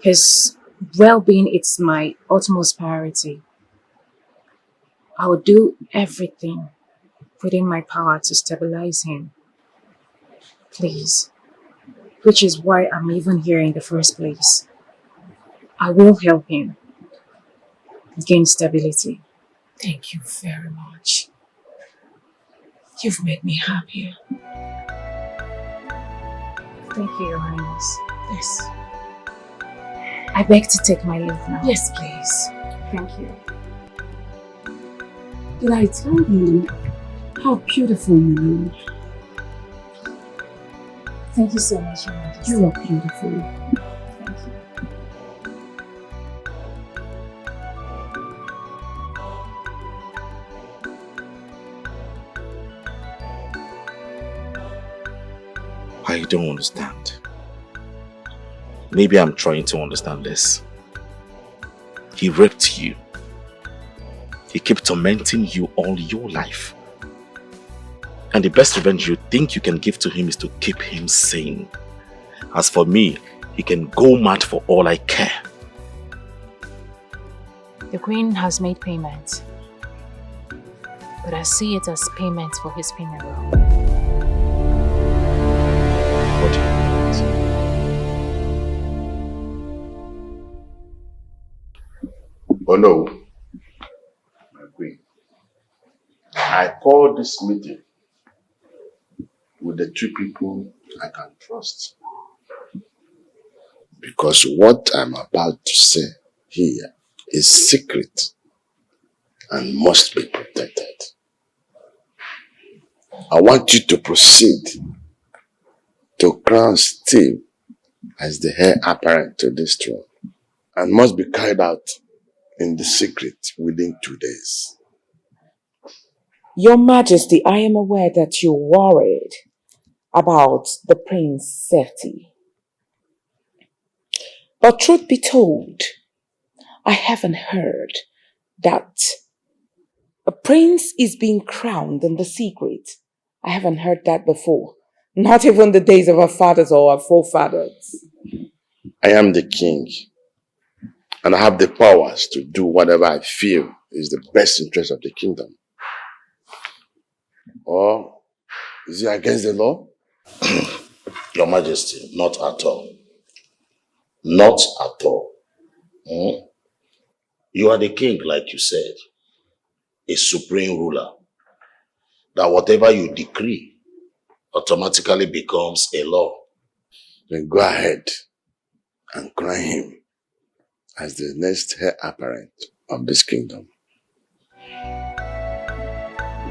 His well-being is my utmost priority. I will do everything within my power to stabilize him. Please. Which is why I'm even here in the first place. I will help him gain stability. Thank you very much. You've made me happier. Thank you, Your Highness. Yes. I beg to take my leave now. Yes, please. Thank you. Did I tell you how beautiful you look? Thank you so much, Your Majesty. You are beautiful. Thank you. I don't understand. Maybe I'm trying to understand this. He raped you. He kept tormenting you all your life. And the best revenge you think you can give to him is to keep him sane. As for me, he can go mad for all I care. The Queen has made payment. But I see it as payment for his funeral. What do you mean? Oh no, my queen. I called this meeting with the two people I can trust. Because what I'm about to say here is secret and must be protected. I want you to proceed to crown Steve as the heir apparent to this throne and must be carried out in the secret within 2 days. Your Majesty, I am aware that you're worried about the prince's safety. But truth be told, I haven't heard that a prince is being crowned in the secret. I haven't heard that before. Not even the days of our fathers or our forefathers. I am the king, and I have the powers to do whatever I feel is the best interest of the kingdom. Or is it against the law? Your Majesty, not at all. Not at all. You are the king, like you said, a supreme ruler. That whatever you decree automatically becomes a law. Then go ahead and crown him as the next heir apparent of this kingdom.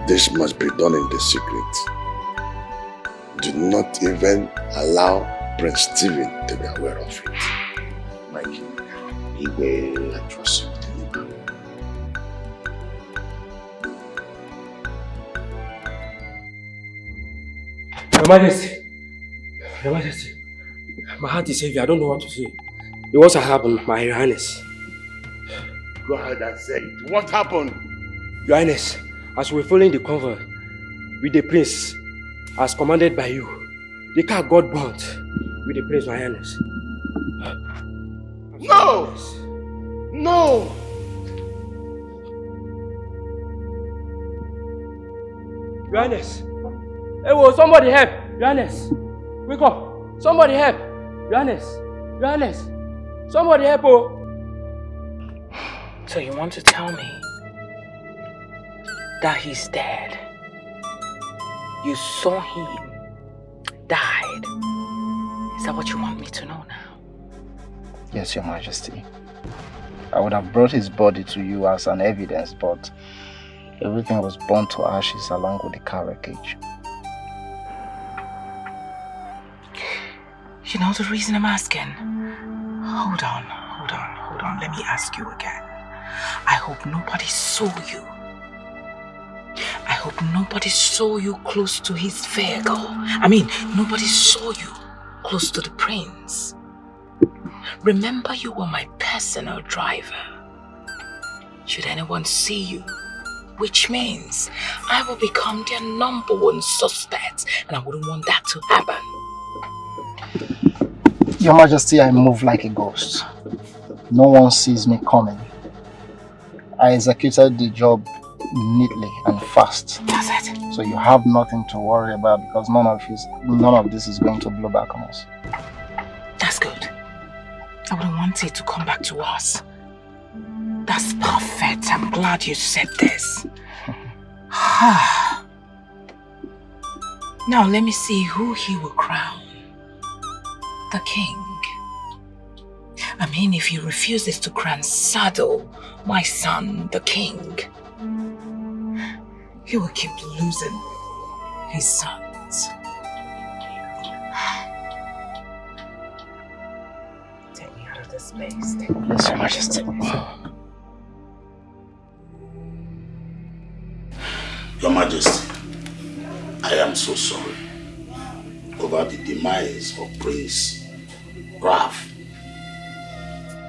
This must be done in the secret. Do not even allow Prince Stephen to be aware of it. My king, he will trust you. Your Majesty, Your Majesty, my heart is heavy. I don't know what to say. It was what happened, my Your Highness. Go ahead and say it. What happened? Your Highness, as we were following the convoy with the prince, as commanded by you, the car got burnt with the prince, my Highness. No! No! Your Highness! Hey, whoa, somebody help! Your Highness! Wake up! Somebody help! Your Highness! Your Highness! Somebody help! Oh! So you want to tell me that he's dead? You saw him, died. Is that what you want me to know now? Yes, Your Majesty. I would have brought his body to you as an evidence, but everything was burnt to ashes along with the car wreckage. You know the reason I'm asking? Hold on. Let me ask you again. I hope nobody saw you. I hope nobody saw you close to his vehicle. Nobody saw you close to the prince. Remember, you were my personal driver. Should anyone see you, which means I will become their number one suspect, and I wouldn't want that to happen. Your Majesty, I move like a ghost. No one sees me coming. I executed the job neatly and fast. That's it. So you have nothing to worry about because none of this is going to blow back on us. That's good. I wouldn't want it to come back to us. That's perfect. I'm glad you said this. Now let me see who he will crown. The king. If he refuses to crown Sado, my son, the king, he will keep losing his sons. Take me out of this place. Yes, Your Majesty. Your Majesty, I am so sorry over the demise of Prince Raph.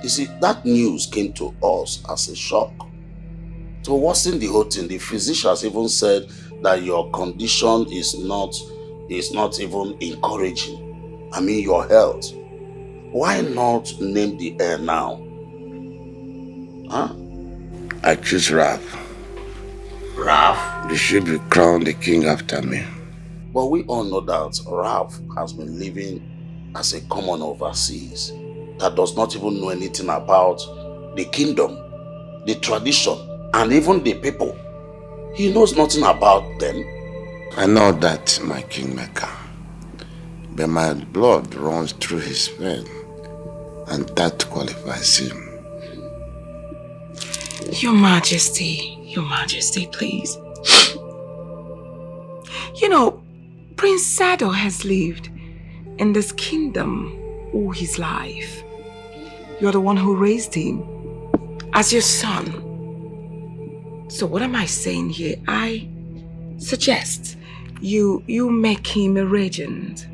You see, that news came to us as a shock. To worsen the whole thing, the physicians even said that your condition is not even encouraging. Your health. Why not name the heir now? I choose Raph. Raph? You should be crowned the king after me. But we all know that Raph has been living as a commoner overseas that does not even know anything about the kingdom, the tradition, and even the people. He knows nothing about them. I know that, my kingmaker. But my blood runs through his veins, and that qualifies him. Your Majesty, please. Prince Sado has lived in this kingdom all his life. You're the one who raised him as your son. So what am I saying here? I suggest you make him a regent.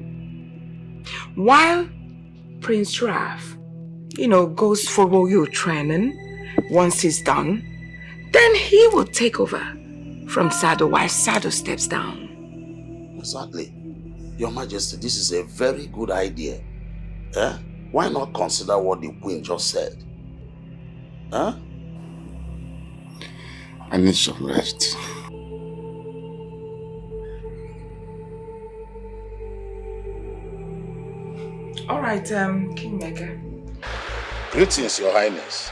While Prince Raph, goes for royal training, once he's done, then he will take over from Sado while Sado steps down. Exactly. Your Majesty, this is a very good idea. Why not consider what the queen just said? I need some rest. All right, Kingmaker. Greetings, Your Highness.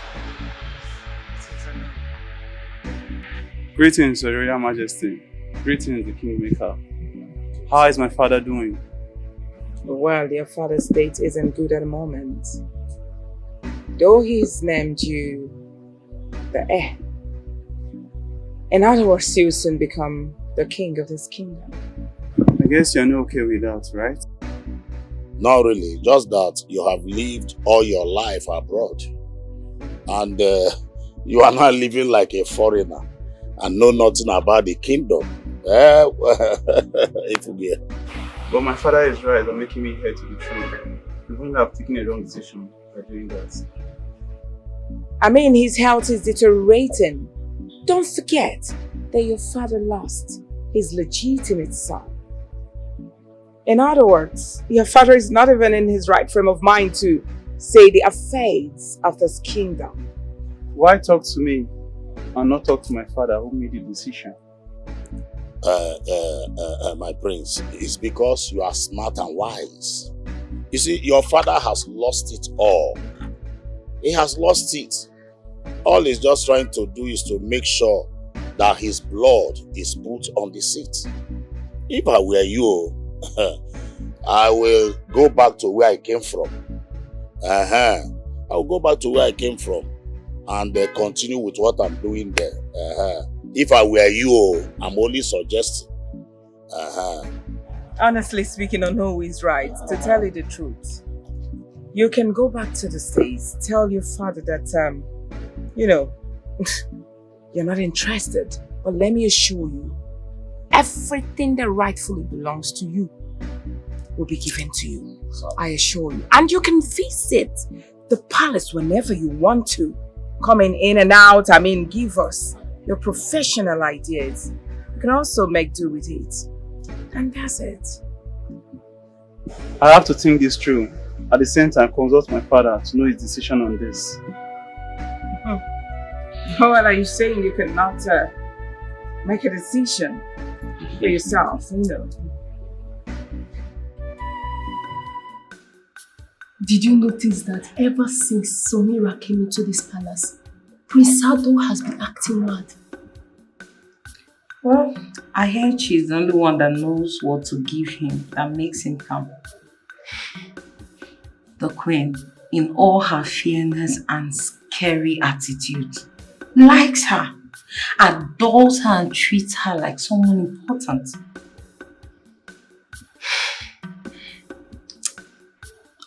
Greetings, Your Royal Majesty. Greetings, the Kingmaker. How is my father doing? Well, your father's state isn't good at the moment. Though he's named you the heir. In other words, you'll soon become the king of this kingdom. I guess you're not okay with that, right? Not really, just that you have lived all your life abroad. And you are now living like a foreigner and know nothing about the kingdom. But my father is right on making me heir to the throne. Even I've taken a wrong decision by doing that. His health is deteriorating. Don't forget that your father lost his legitimate son. In other words, your father is not even in his right frame of mind to say the affairs of this kingdom. Why talk to me and not talk to my father who made the decision? My prince, it's because you are smart and wise. You see, your father has lost it all. He has lost it. All he's just trying to do is to make sure that his blood is put on the seat. If I were you, I will go back to where I came from. I'll go back to where I came from and continue with what I'm doing there. If I were you, I'm only suggesting. Honestly speaking, I know who is right. To tell you the truth, You can go back to the States, tell your father that, you know, you're not interested. But let me assure you, everything that rightfully belongs to you will be given to you. I assure you. And you can visit the palace whenever you want to. Coming in and out, give us your professional ideas. You can also make do with it. And that's it. I have to think this through. At the same time, consult my father to know his decision on this. Well, are you saying you cannot make a decision for yourself, Did you notice that ever since Samira came into this palace, Prince Sado has been acting mad? Well, I heard she's the only one that knows what to give him that makes him calm. The queen, in all her fairness and scary attitude, likes her, adores her and treats her like someone important.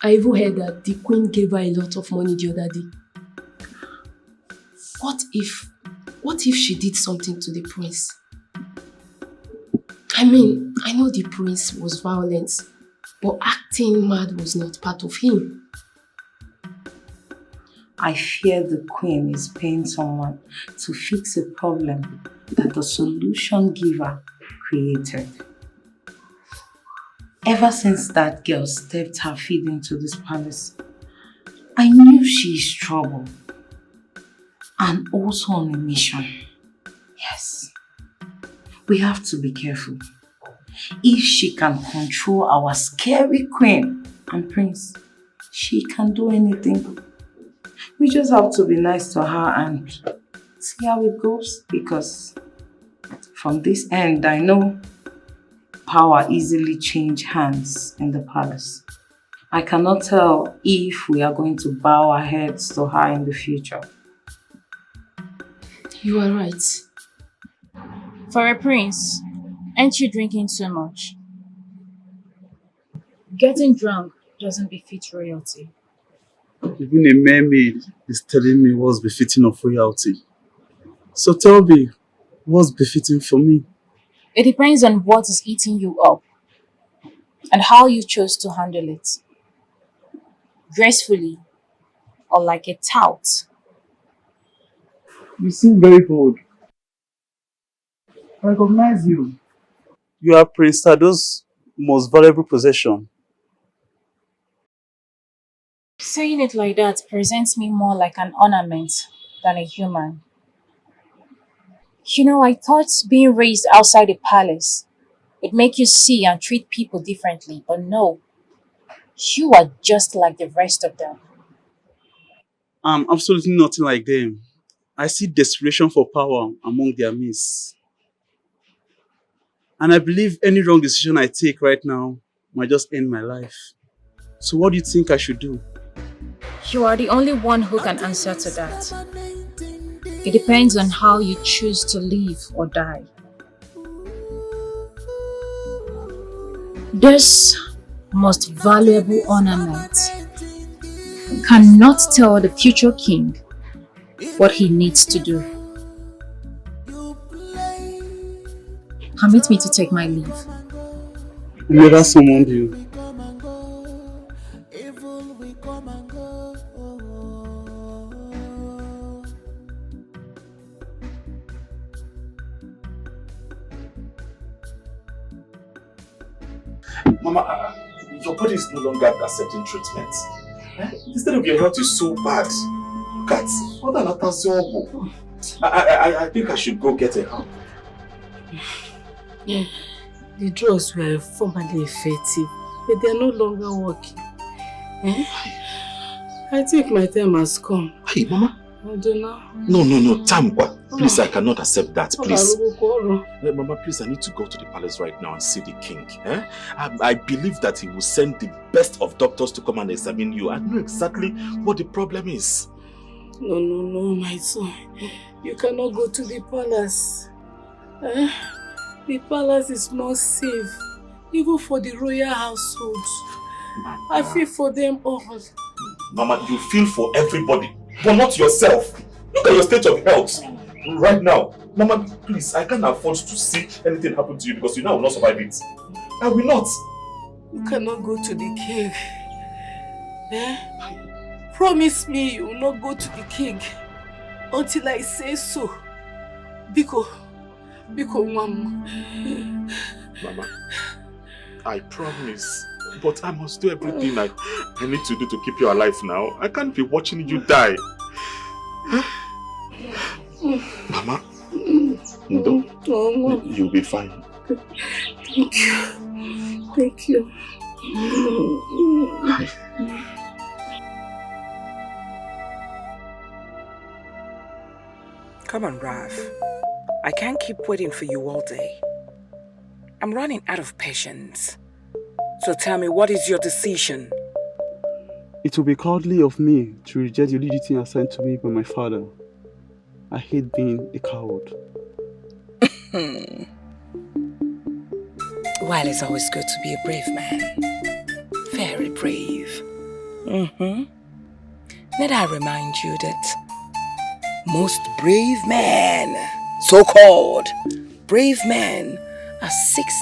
I even heard that the queen gave her a lot of money the other day. What if she did something to the prince? I know the prince was violent, but acting mad was not part of him. I fear the queen is paying someone to fix a problem that the solution giver created. Ever since that girl stepped her feet into this palace, I knew she is trouble. And also on a mission. Yes. We have to be careful. If she can control our scary queen and prince, she can do anything. We just have to be nice to her and see how it goes, because from this end, I know power easily change hands in the palace. I cannot tell if we are going to bow our heads to her in the future. You are right. For a prince, aren't you drinking too much? Getting drunk doesn't befit royalty. Even a mermaid is telling me what's befitting of royalty. So tell me, what's befitting for me? It depends on what is eating you up and how you chose to handle it. Gracefully or like a tout. You seem very bold. I recognize you. You are Prince Sado's most valuable possession. Saying it like that presents me more like an ornament than a human. I thought being raised outside a palace would make you see and treat people differently, but no. You are just like the rest of them. I'm absolutely nothing like them. I see desperation for power among their midst. And I believe any wrong decision I take right now might just end my life. So what do you think I should do? You are the only one who can answer to that. It depends on how you choose to live or die. This most valuable ornament cannot tell the future king what he needs to do. Permit me to take my leave. I never summoned you. Mama, your body is no longer accepting treatment. Instead of your health is so bad. Look at what an atazobo. I think I should go get a help. Yeah, the drugs were formerly effective, but they are no longer working. I think my time has come. Hey, Mama. I don't know. No, Tamwa. Please, I cannot accept that, please. Mama, please, I need to go to the palace right now and see the king. I believe that he will send the best of doctors to come and examine you. I know exactly what the problem is. No, my son. You cannot go to the palace. The palace is not safe, even for the royal household. I feel for them all. Mama, you feel for everybody, but not yourself. Look at your state of health right now. Mama, please, I can't afford to see anything happen to you because you know I will not survive it. I will not. You cannot go to the king. Eh? Promise me you will not go to the king until I say so. Biko, Mama. Mama, I promise. But I must do everything I need to do to keep you alive now. I can't be watching you die. Mama, no, you'll be fine. Thank you. Thank you. Come on, Raph. I can't keep waiting for you all day. I'm running out of patience. So tell me, what is your decision? It will be cowardly of me to reject the duty assigned to me by my father. I hate being a coward. While it's always good to be a brave man. Very brave. Let I remind you that most brave men, so-called brave men, are 6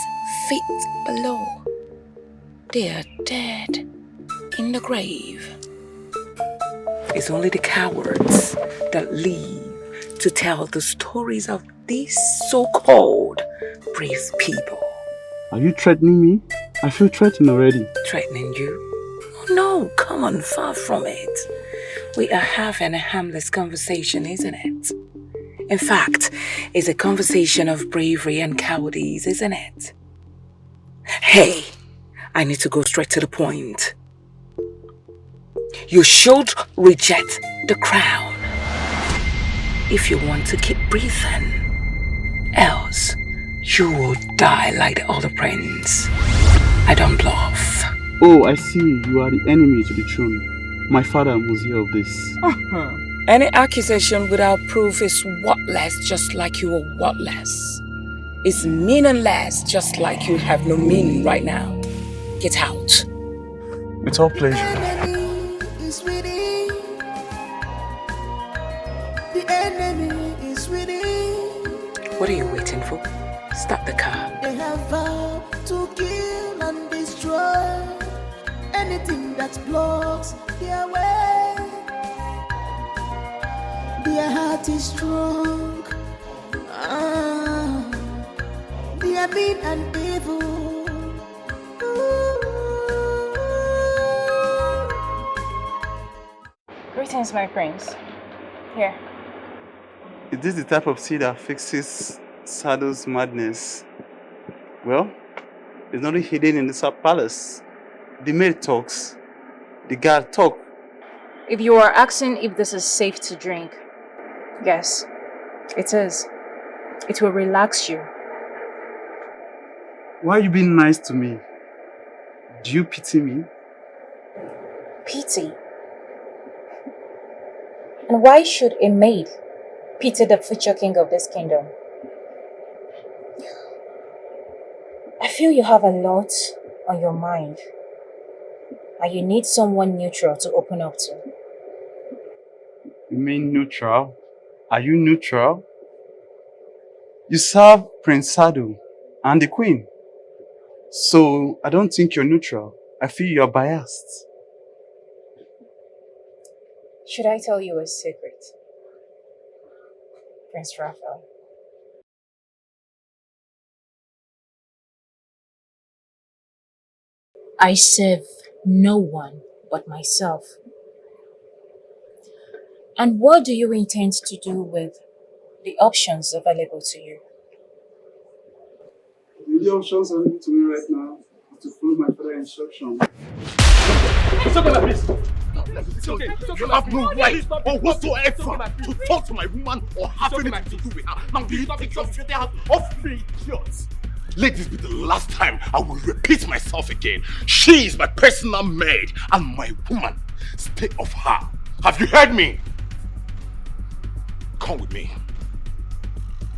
feet below. They are dead in the grave. It's only the cowards that live to tell the stories of these so-called brave people. Are you threatening me? I feel threatened already. Threatening you? Oh no, come on, far from it. We are having a harmless conversation, isn't it? In fact, it's a conversation of bravery and cowardice, isn't it? Hey, I need to go straight to the point. You should reject the crown if you want to keep breathing. Else, you will die like the other prince. I don't bluff. Oh, I see. You are the enemy to the throne. My father must hear of this. Any accusation without proof is worthless, just like you are worthless. It's meaningless, just like you have no meaning right now. Get out. With all pleasure. The enemy is winning. What are you waiting for? Start the car. They have vowed to kill and destroy anything that blocks their way. Their heart is strong. They are mean and evil. Greetings, my prince. Here. Is this the type of seed that fixes Sado's madness? Well, it's not hidden in the sub-palace. The maid talks. The guard talk. If you are asking if this is safe to drink, yes, it is. It will relax you. Why are you being nice to me? Do you pity me? Pity? And why should a maid pity the future king of this kingdom? I feel you have a lot on your mind, and you need someone neutral to open up to. You mean neutral? Are you neutral? You serve Prince Sado and the Queen. So I don't think you're neutral. I feel you're biased. Should I tell you a secret, Prince Raphael? I serve no one but myself. And what do you intend to do with the options available to you? The only options available to me right now is to follow my father's instruction. It's okay, please. It's okay. You have no right or whatsoever to talk to my woman or have anything to do with her. Now, do you take your filthy hands off me, idiots? Let this be the last time I will repeat myself again. She is my personal maid and my woman. Stay off her. Have you heard me? Come with me.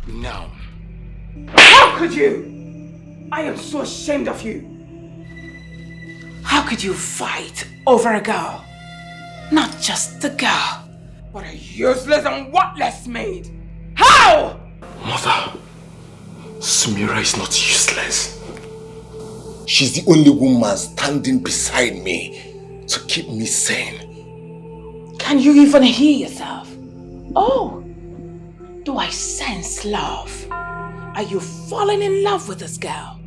Now. How could you? I am so ashamed of you. How could you fight over a girl? Not just the girl, but a useless and worthless maid. How? Mother, Samira is not useless. She's the only woman standing beside me to keep me sane. Can you even hear yourself? Oh, do I sense love? Are you falling in love with this girl?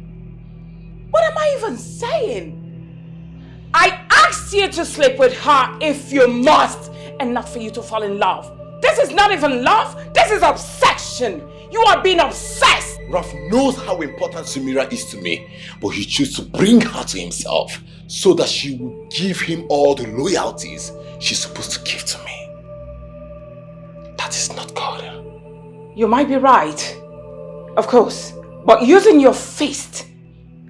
What am I even saying? I asked you to sleep with her if you must, and not for you to fall in love. This is not even love, this is obsession. You are being obsessed. Raph knows how important Samira is to me, but he chose to bring her to himself so that she would give him all the loyalties she's supposed to give to me. That is not God. You might be right, of course, but using your fist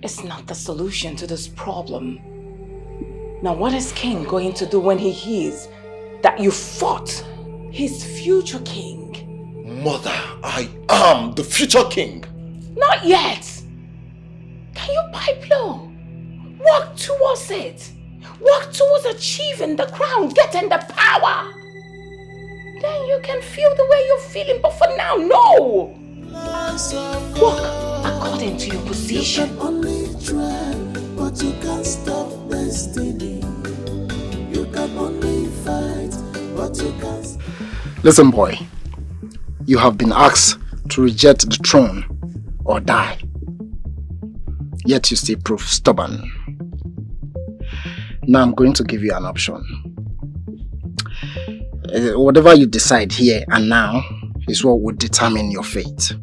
is not the solution to this problem. Now what is King going to do when he hears that you fought his future king? Mother, I am the future king. Not yet. Can you pipe low? Work towards it. Work towards achieving the crown, getting the power. Then you can feel the way you're feeling, but for now, no. Work according to your position. You can only try, but you can't stop destiny. You can only fight, but you can't. Listen, boy. You have been asked to reject the throne or die. Yet you still prove stubborn. Now I'm going to give you an option. Whatever you decide here and now is what will determine your fate.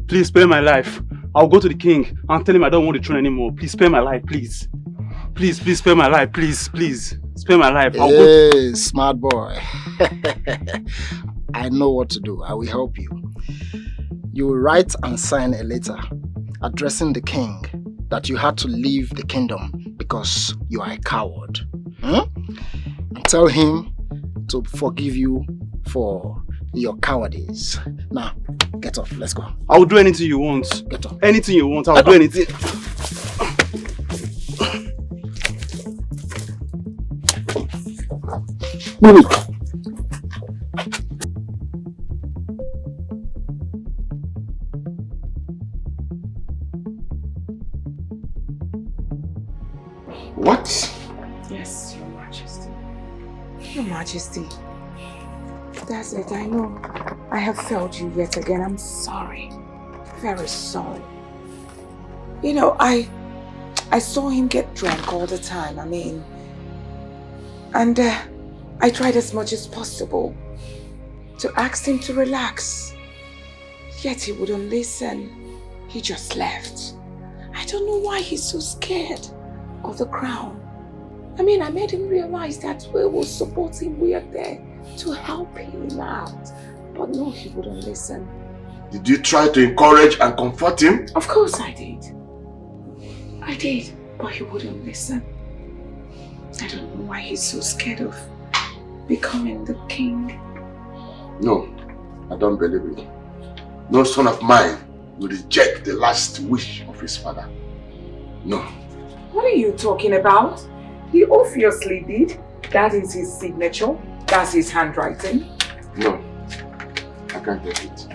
Please spare my life. I'll go to the king and tell him I don't want the throne anymore. Please spare my life, please. Please spare my life, please. Spare my life. Hey, smart boy. I know what to do. I will help you. You will write and sign a letter addressing the king that you had to leave the kingdom because you are a coward. And tell him to forgive you for your cowardice. Now, get up. Let's go. I will do anything you want. Get up. Anything you want. I will do anything. What? Yes, Your Majesty. Your Majesty. That's it, I know. I have failed you yet again. I'm sorry. Very sorry. You know, I saw him get drunk all the time. And I tried as much as possible to ask him to relax. Yet he wouldn't listen. He just left. I don't know why he's so scared of the crown. I made him realize that we will support him. We are there to help him out. But no, he wouldn't listen. Did you try to encourage and comfort him? Of course I did. I did, but he wouldn't listen. I don't know why he's so scared of becoming the king. No, I don't believe it. No son of mine will reject the last wish of his father. No. What are you talking about? He obviously did. That is his signature. That's his handwriting. No, I can't take it.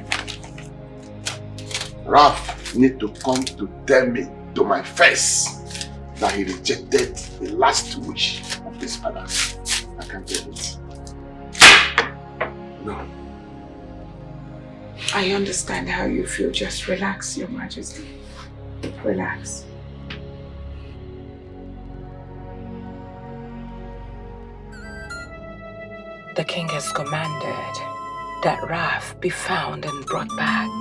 Raph need to come to tell me to my face that he rejected the last wish of his father. I can't take it. No. I understand how you feel. Just relax, Your Majesty. Relax. The king has commanded that Raph be found and brought back.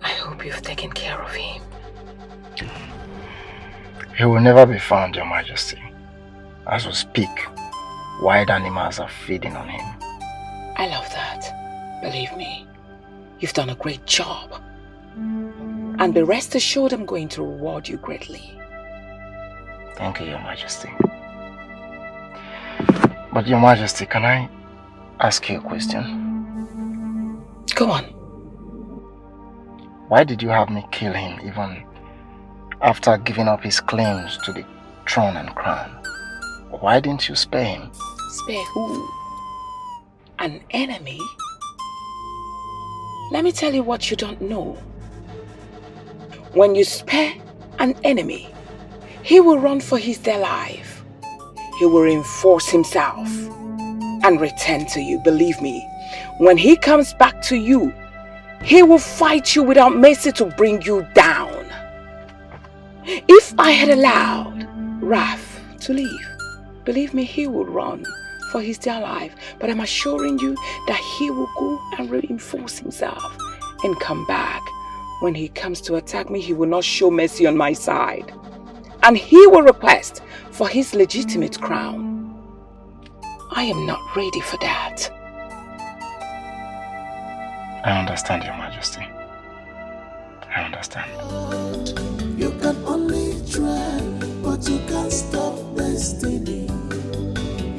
I hope you've taken care of him. He will never be found, Your Majesty. As we speak, wild animals are feeding on him. I love that. Believe me, you've done a great job. And be rest assured I'm going to reward you greatly. Thank you, Your Majesty. But Your Majesty, can I ask you a question? Go on. Why did you have me kill him even after giving up his claims to the throne and crown? Why didn't you spare him? Spare who? An enemy? Let me tell you what you don't know. When you spare an enemy, he will run for his dear life. He will reinforce himself and return to you. Believe me, when he comes back to you, he will fight you without mercy to bring you down. If I had allowed Raph to leave, believe me, he would run for his dear life. But I'm assuring you that he will go and reinforce himself and come back. When he comes to attack me, he will not show mercy on my side. And he will request for his legitimate crown. I am not ready for that. I understand, Your Majesty. I understand. You can only try, but you can't stop destiny.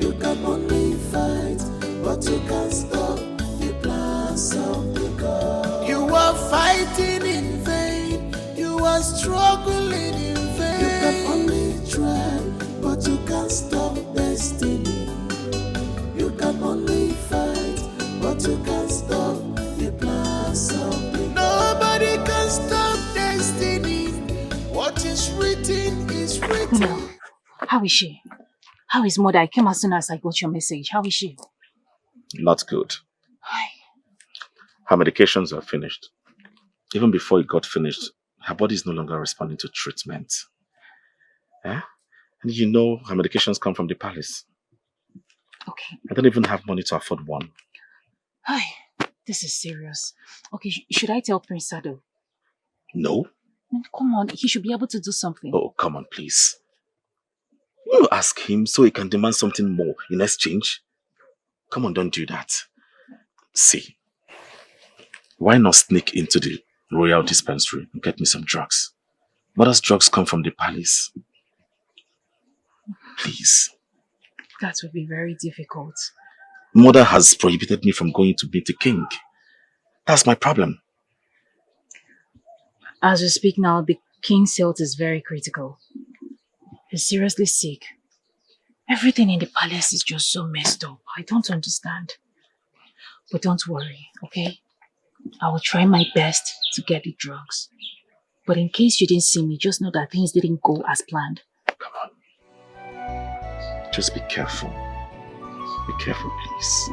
You can only fight, but you can't stop the plans of the God. You are fighting in vain. You are struggling in vain. You can only try, but you can't stop destiny. You can only fight, but you can't stop the plans of the God. Nobody can stop destiny. What is written is written. No. How is she? How is mother? I came as soon as I got your message. How is she? Not good. Her medications are finished. Even before it got finished, her body is no longer responding to treatment. Eh? And you know her medications come from the palace. Okay. I don't even have money to afford one. Hi. This is serious. Okay, should I tell Prince Sado? No. Come on, he should be able to do something. Oh, come on, please. You ask him so he can demand something more in exchange. Come on, don't do that. See, why not sneak into the royal dispensary and get me some drugs? Mother's drugs come from the palace. Please. That would be very difficult. Mother has prohibited me from going to meet the king. That's my problem. As we speak now, the king's health is very critical. He's seriously sick. Everything in the palace is just so messed up. I don't understand. But don't worry, okay? I will try my best to get the drugs. But in case you didn't see me, just know that things didn't go as planned. Come on. Just be careful. Be careful, please.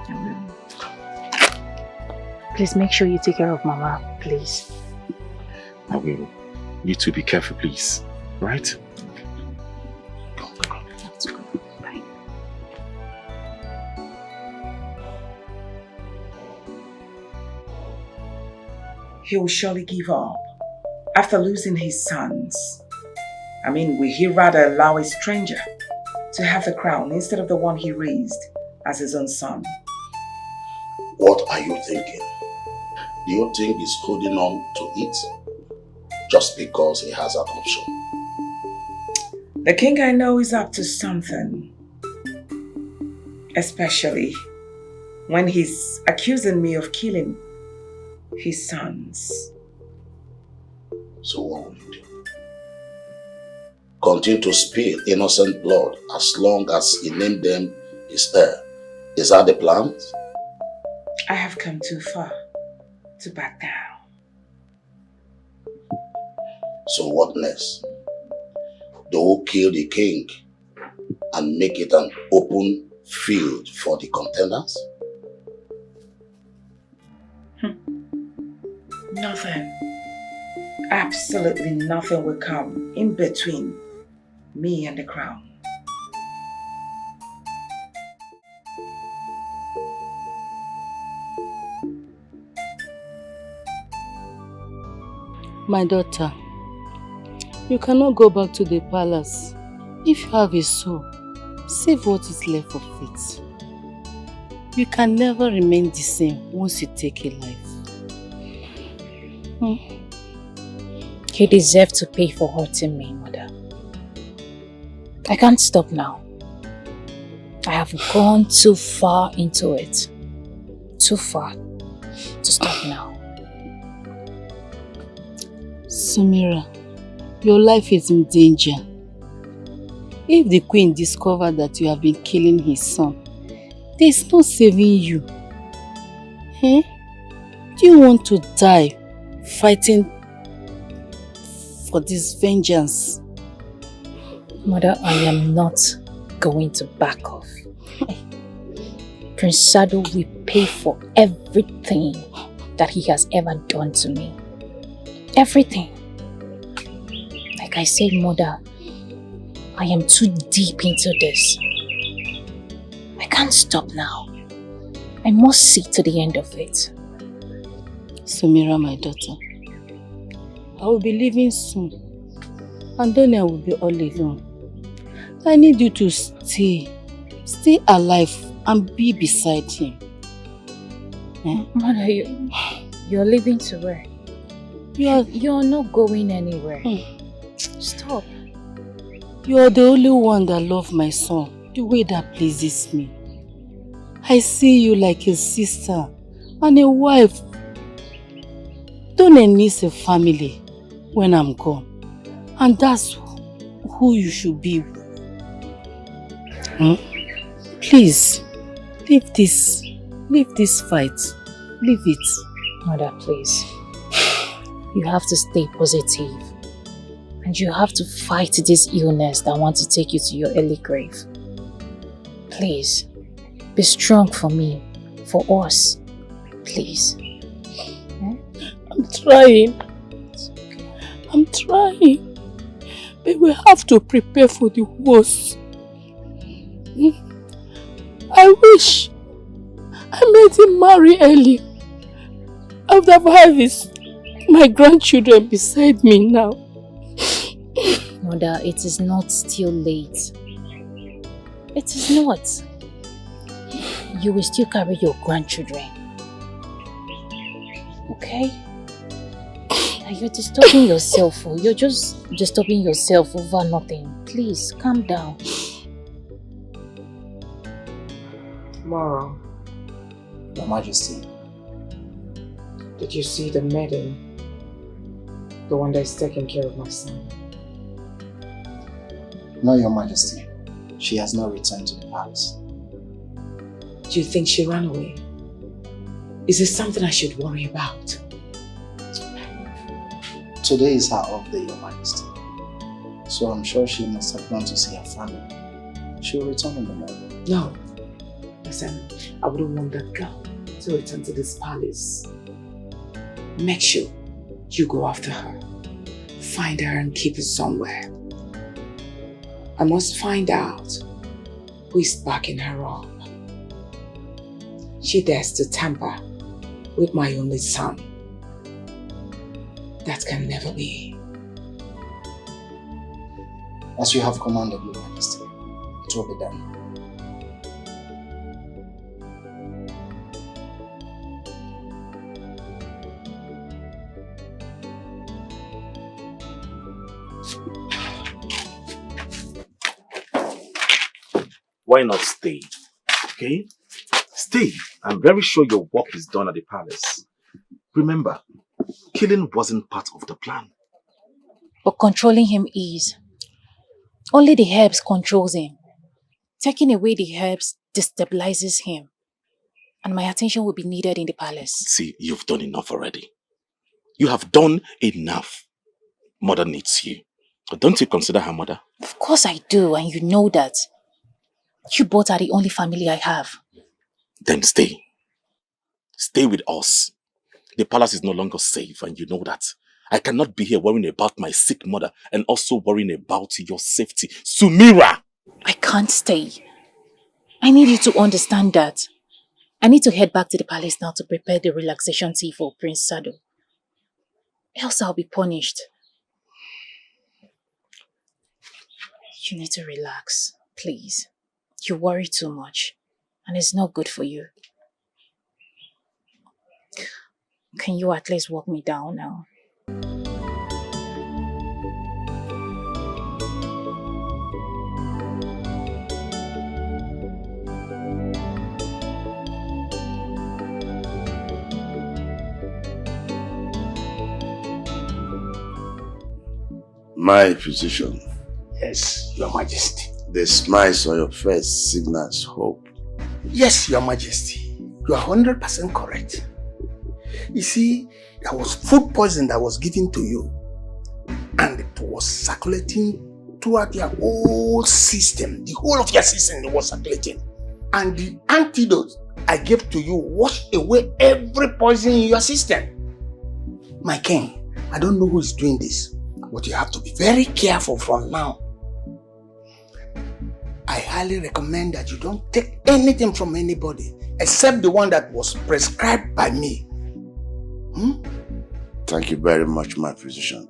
I will. Please make sure you take care of Mama, please. I will. You too, be careful, please. Right? Let's go. Bye. He will surely give up after losing his sons. I mean, will he rather allow a stranger to have the crown instead of the one he raised as his own son? What are you thinking? Do you think he's holding on to it just because he has an option? The king I know is up to something. Especially when he's accusing me of killing his sons. So what will you do? Continue to spill innocent blood as long as he named them his heir. Is that the plan? I have come too far to back down. So what next? They will kill the king and make it an open field for the contenders? Nothing. Absolutely nothing will come in between me and the crown. My daughter, you cannot go back to the palace. If you have a soul, save what is left of it. You can never remain the same once you take a life. He deserved to pay for hurting me, Mother. I can't stop now. I have gone too far into it. Too far to stop now. Samira, your life is in danger. If the queen discovered that you have been killing his son, there's no saving you. Eh? Do you want to die fighting for this vengeance? Mother, I am not going to back off. Prince Sado will pay for everything that he has ever done to me. Everything. Like I said, Mother, I am too deep into this. I can't stop now. I must see to the end of it. Sumira, my daughter, I will be leaving soon, and Donell will be all alone. I need you to stay alive and be beside him. Eh? Mother, you're leaving to where? You're not going anywhere. Stop. You are the only one that loves my son the way that pleases me. I see you like a sister and a wife. Donell needs a family when I'm gone, and that's who you should be. Please, leave this fight. Leave it. Mother, please. You have to stay positive. And you have to fight this illness that wants to take you to your early grave. Please, be strong for me, for us. Please. I'm trying. I'm trying. But we have to prepare for the worst. I wish I made him marry early. I would have had my grandchildren beside me now. Mother, it is not still late. It is not. You will still carry your grandchildren. Okay? You're disturbing yourself. You're just disturbing yourself over nothing. Please, calm down. Mara, Your Majesty. did you see the maiden? The one that is taking care of my son? No, Your Majesty. She has not returned to the palace. Do you think she ran away? Is this something I should worry about? Today is her off day, Your Majesty. So I'm sure she must have gone to see her family. She'll return in the morning. No. Listen, I wouldn't want that girl to return to this palace. Make sure you go after her. Find her and keep her somewhere. I must find out who is backing her up. She dares to tamper with my only son. That can never be. As you have commanded, Your Majesty, it will be done. Why not stay? Okay? Stay. I'm very sure your work is done at the palace. Remember, killing wasn't part of the plan. But controlling him is. Only the herbs controls him. Taking away the herbs destabilizes him. And my attention will be needed in the palace. See, you've done enough already. You have done enough. Mother needs you. Don't you consider her mother? Of course I do, and you know that. You both are the only family I have. Then stay. Stay with us. The palace is no longer safe, and you know that. I cannot be here worrying about my sick mother and also worrying about your safety. Sumira! I can't stay. I need you to understand that. I need to head back to the palace now to prepare the relaxation tea for Prince Sado. Else I'll be punished. You need to relax, please. You worry too much, and it's not good for you. Can you at least walk me down now? My physician. Yes, Your Majesty. The smiles on your face signals hope. Yes, Your Majesty. You are 100% correct. You see, there was food poison that was given to you, and it was circulating throughout your whole system. The whole of your system was circulating. And the antidote I gave to you washed away every poison in your system. My king, I don't know who is doing this, but you have to be very careful from now. I highly recommend that you don't take anything from anybody except the one that was prescribed by me. Thank you very much, my physician.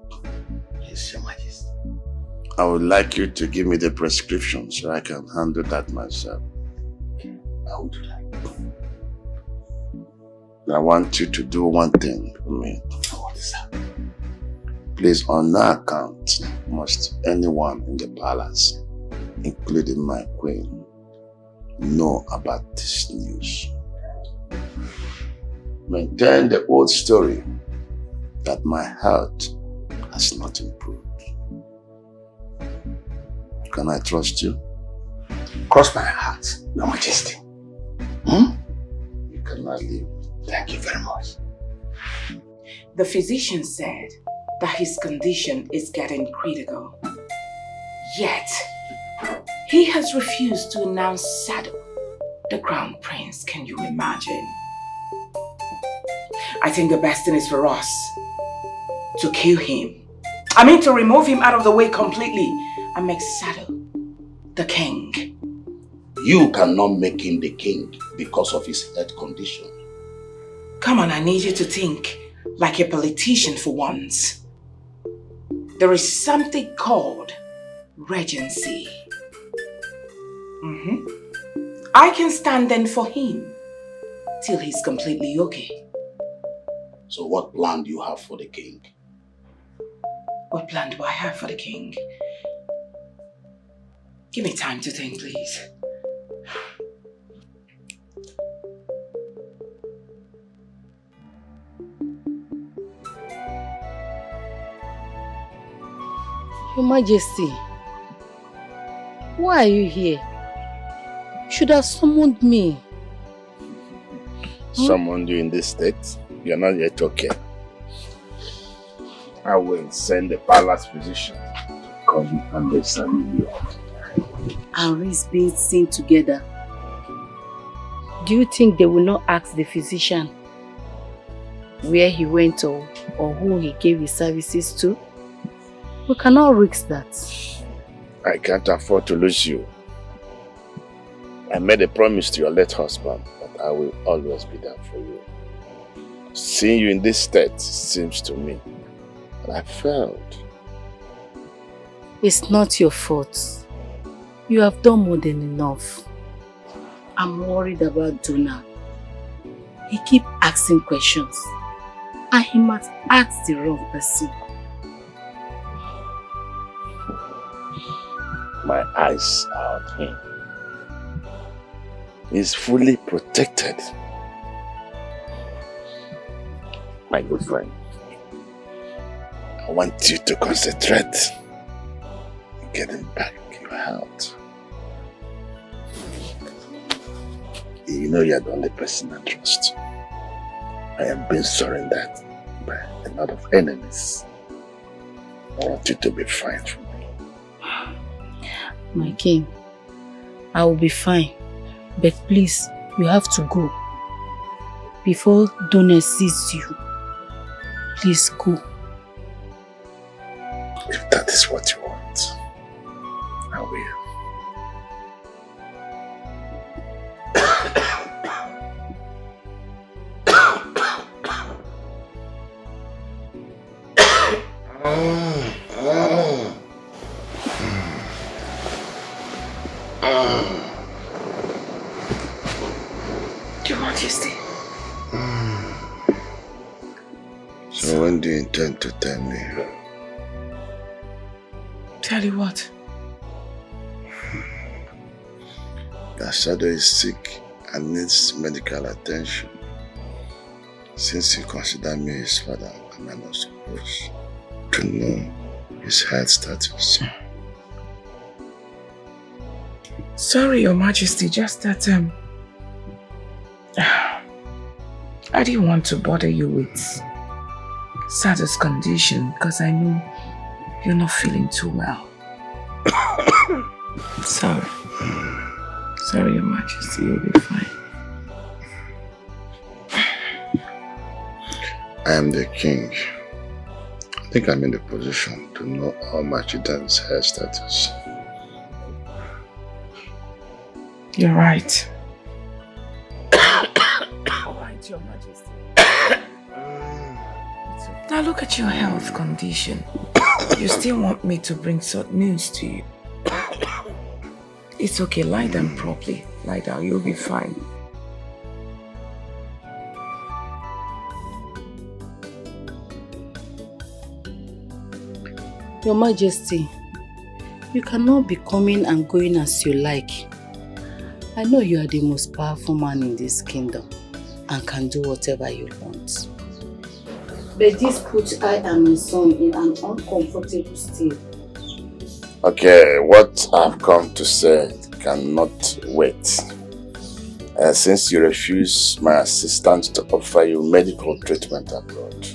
Yes, Your Majesty. I would like you to give me the prescription so I can handle that myself. I will do that. I want you to do one thing for me. What is that? Please, on no account must anyone in the palace, including my queen, know about this news. Maintain the old story that my health has not improved. Can I trust you? Cross my heart, Your Majesty. You cannot leave. Thank you very much. The physician said that his condition is getting critical. Yet, he has refused to announce Sado, the crown prince. Can you imagine? I think the best thing is for us to kill him. I mean, to remove him out of the way completely and make Sado the king. You cannot make him the king because of his health condition. Come on, I need you to think like a politician for once. There is something called regency. I can stand in for him till he's completely okay. So what plan do you have for the king? What plan do I have for the king? Give me time to think, please. Your Majesty, why are you here? You should have summoned me. Summoned you in this state? You're not yet okay. I will send the palace physician to come and examine you. And Riz being seen together. Do you think they will not ask the physician where he went or who he gave his services to? We cannot risk that. I can't afford to lose you. I made a promise to your late husband that I will always be there for you. Seeing you in this state seems to me that I failed. It's not your fault. You have done more than enough. I'm worried about Donell. He keeps asking questions, and he must ask the wrong person. My eyes are on him. He's fully protected. My good friend, I want you to concentrate on getting back your health. You know you're the only person I trust. I am being surrendered by a lot of enemies. I want you to be fine for me. My king, I will be fine. But please, you have to go. Before Donell sees you, please go. If that is what you want, I will. Your Majesty. So when do you intend to tell me? Tell you what? That Sado is sick and needs medical attention. Since you consider me his father, am I not supposed to know his health status? Sorry, Your Majesty, just that I didn't want to bother you with Sado's condition because I know you're not feeling too well. Sorry. Sorry, Your Majesty, you'll be fine. I am the king. I think I'm in the position to know how much it is her status. You're right. Alright, Your Majesty. Now look at your health condition. You still want me to bring sad news to you? It's okay, lie down properly. Lie down, you'll be fine. Your Majesty, you cannot be coming and going as you like. I know you are the most powerful man in this kingdom and can do whatever you want. But this puts I and my son in an uncomfortable state. Okay, what I've come to say cannot wait. Since you refuse my assistance to offer you medical treatment abroad,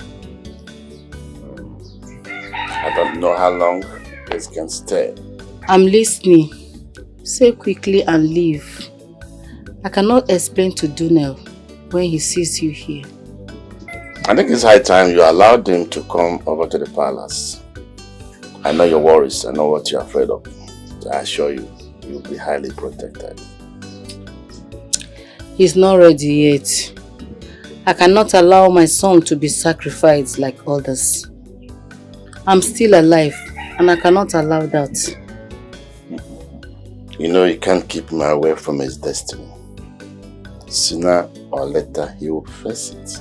I don't know how long this can stay. I'm listening. Say quickly and leave. I cannot explain to Donell when he sees you here. I think it's high time you allowed him to come over to the palace. I know your worries, I know what you're afraid of. I assure you, you'll be highly protected. He's not ready yet. I cannot allow my son to be sacrificed like others. I'm still alive and I cannot allow that. You know you can't keep him away from his destiny. Sooner or later he will face it.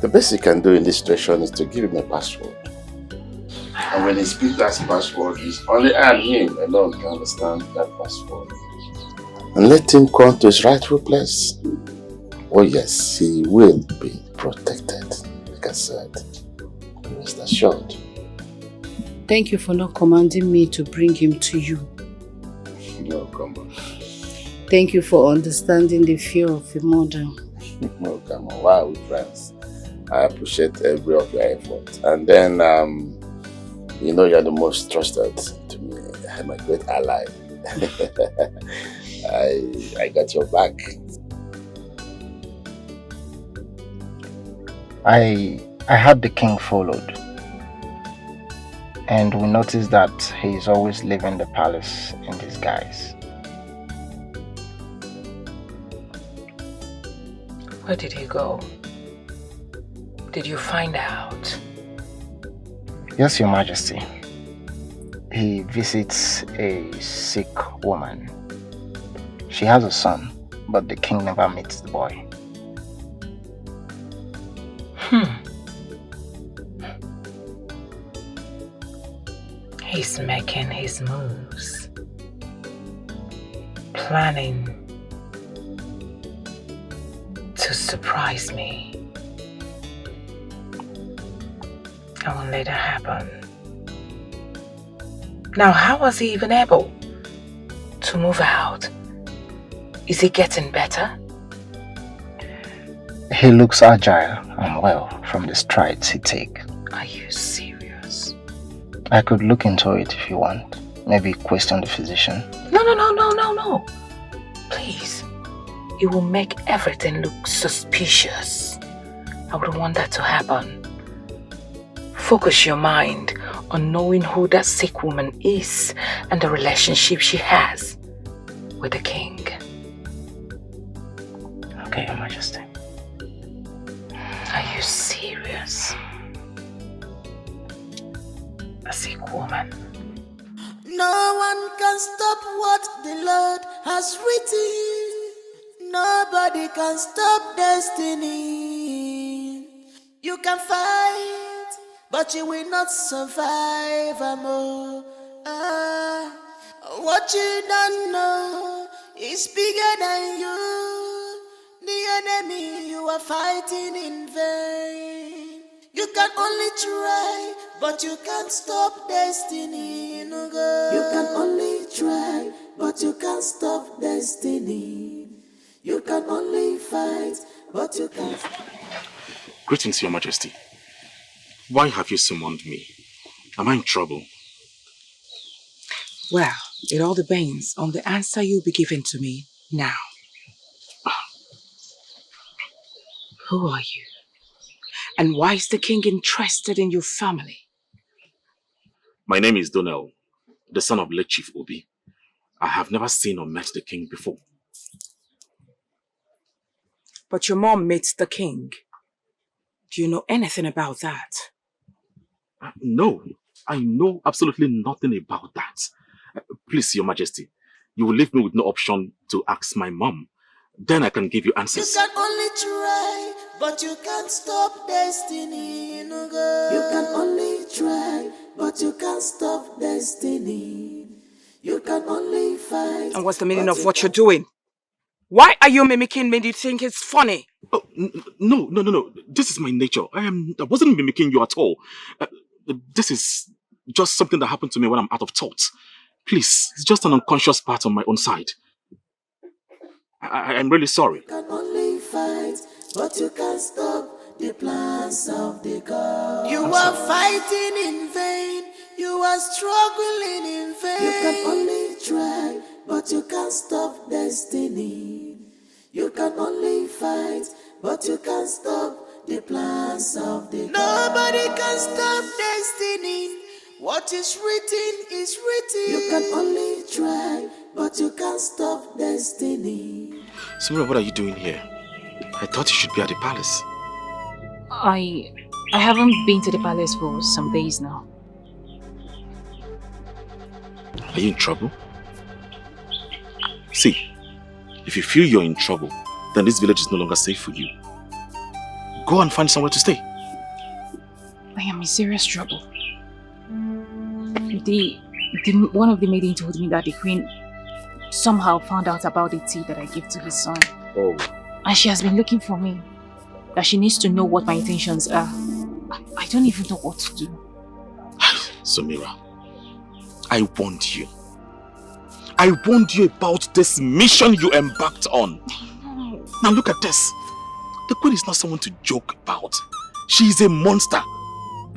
The best you can do in this situation is to give him a password. And when he speaks that password, it's only I and him alone can understand that password. And let him come to his rightful place. Oh yes, he will be protected, like I said. Rest assured. Thank you for not commanding me to bring him to you. No, come on. Thank you for understanding the fear of a mother. No, come on. Why are we friends? I appreciate every of your effort. And then, you know you're the most trusted to me. I'm a great ally. I got your back. I had the king followed. And we noticed that he is always leaving the palace in disguise. Where did he go? Did you find out? Yes, Your Majesty. He visits a sick woman. She has a son, but the king never meets the boy. He's making his moves. Planning to surprise me. I won't let that happen. Now, how was he even able to move out? Is he getting better? He looks agile and well from the strides he takes. Are you serious? I could look into it if you want. Maybe question the physician. No. Please. It will make everything look suspicious. I wouldn't want that to happen. Focus your mind on knowing who that sick woman is and the relationship she has with the king. Okay, Your Majesty. Are you serious? A sick woman. No one can stop what the Lord has written. Nobody can stop destiny. You can fight, but you will not survive, amor. What you don't know is bigger than you. The enemy you are fighting in vain. You can only try, but you can't stop destiny. No go. You can only try, but you can't stop destiny. You can only fight, but you can't. Greetings, Your Majesty. Why have you summoned me? Am I in trouble? Well, it all depends on the answer you'll be giving to me now. Who are you? And why is the king interested in your family? My name is Donell, the son of late Chief Obi. I have never seen or met the king before. But your mom meets the king. Do you know anything about that? No, I know absolutely nothing about that. Please, Your Majesty, you will leave me with no option to ask my mom. Then I can give you answers. You can only try, but you can't stop destiny. No go. You can only try, but you can't stop destiny. You can only fight. And what's the meaning of what you're doing? Why are you mimicking me? Do you think it's funny? Oh, no. This is my nature. I wasn't mimicking you at all. This is just something that happened to me when I'm out of thoughts. Please, it's just an unconscious part on my own side. I'm really sorry. You can only fight, but you can't stop the plans of the God. You are fighting in vain. You are struggling in vain. You can only try, but you can't stop destiny. You can only fight, but you can't stop the plans of the God. Nobody can stop destiny. What is written is written. You can only try, but you can't stop destiny. Samira, what are you doing here? I thought you should be at the palace. I haven't been to the palace for some days now. Are you in trouble? See, if you feel you're in trouble, then this village is no longer safe for you. Go and find somewhere to stay. I am in serious trouble. One of the maidens told me that the queen somehow found out about the tea that I gave to his son. Oh. And she has been looking for me. That she needs to know what my intentions are. I don't even know what to do. Samira, I warned you. I warned you about this mission you embarked on. Now look at this. The queen is not someone to joke about. She is a monster.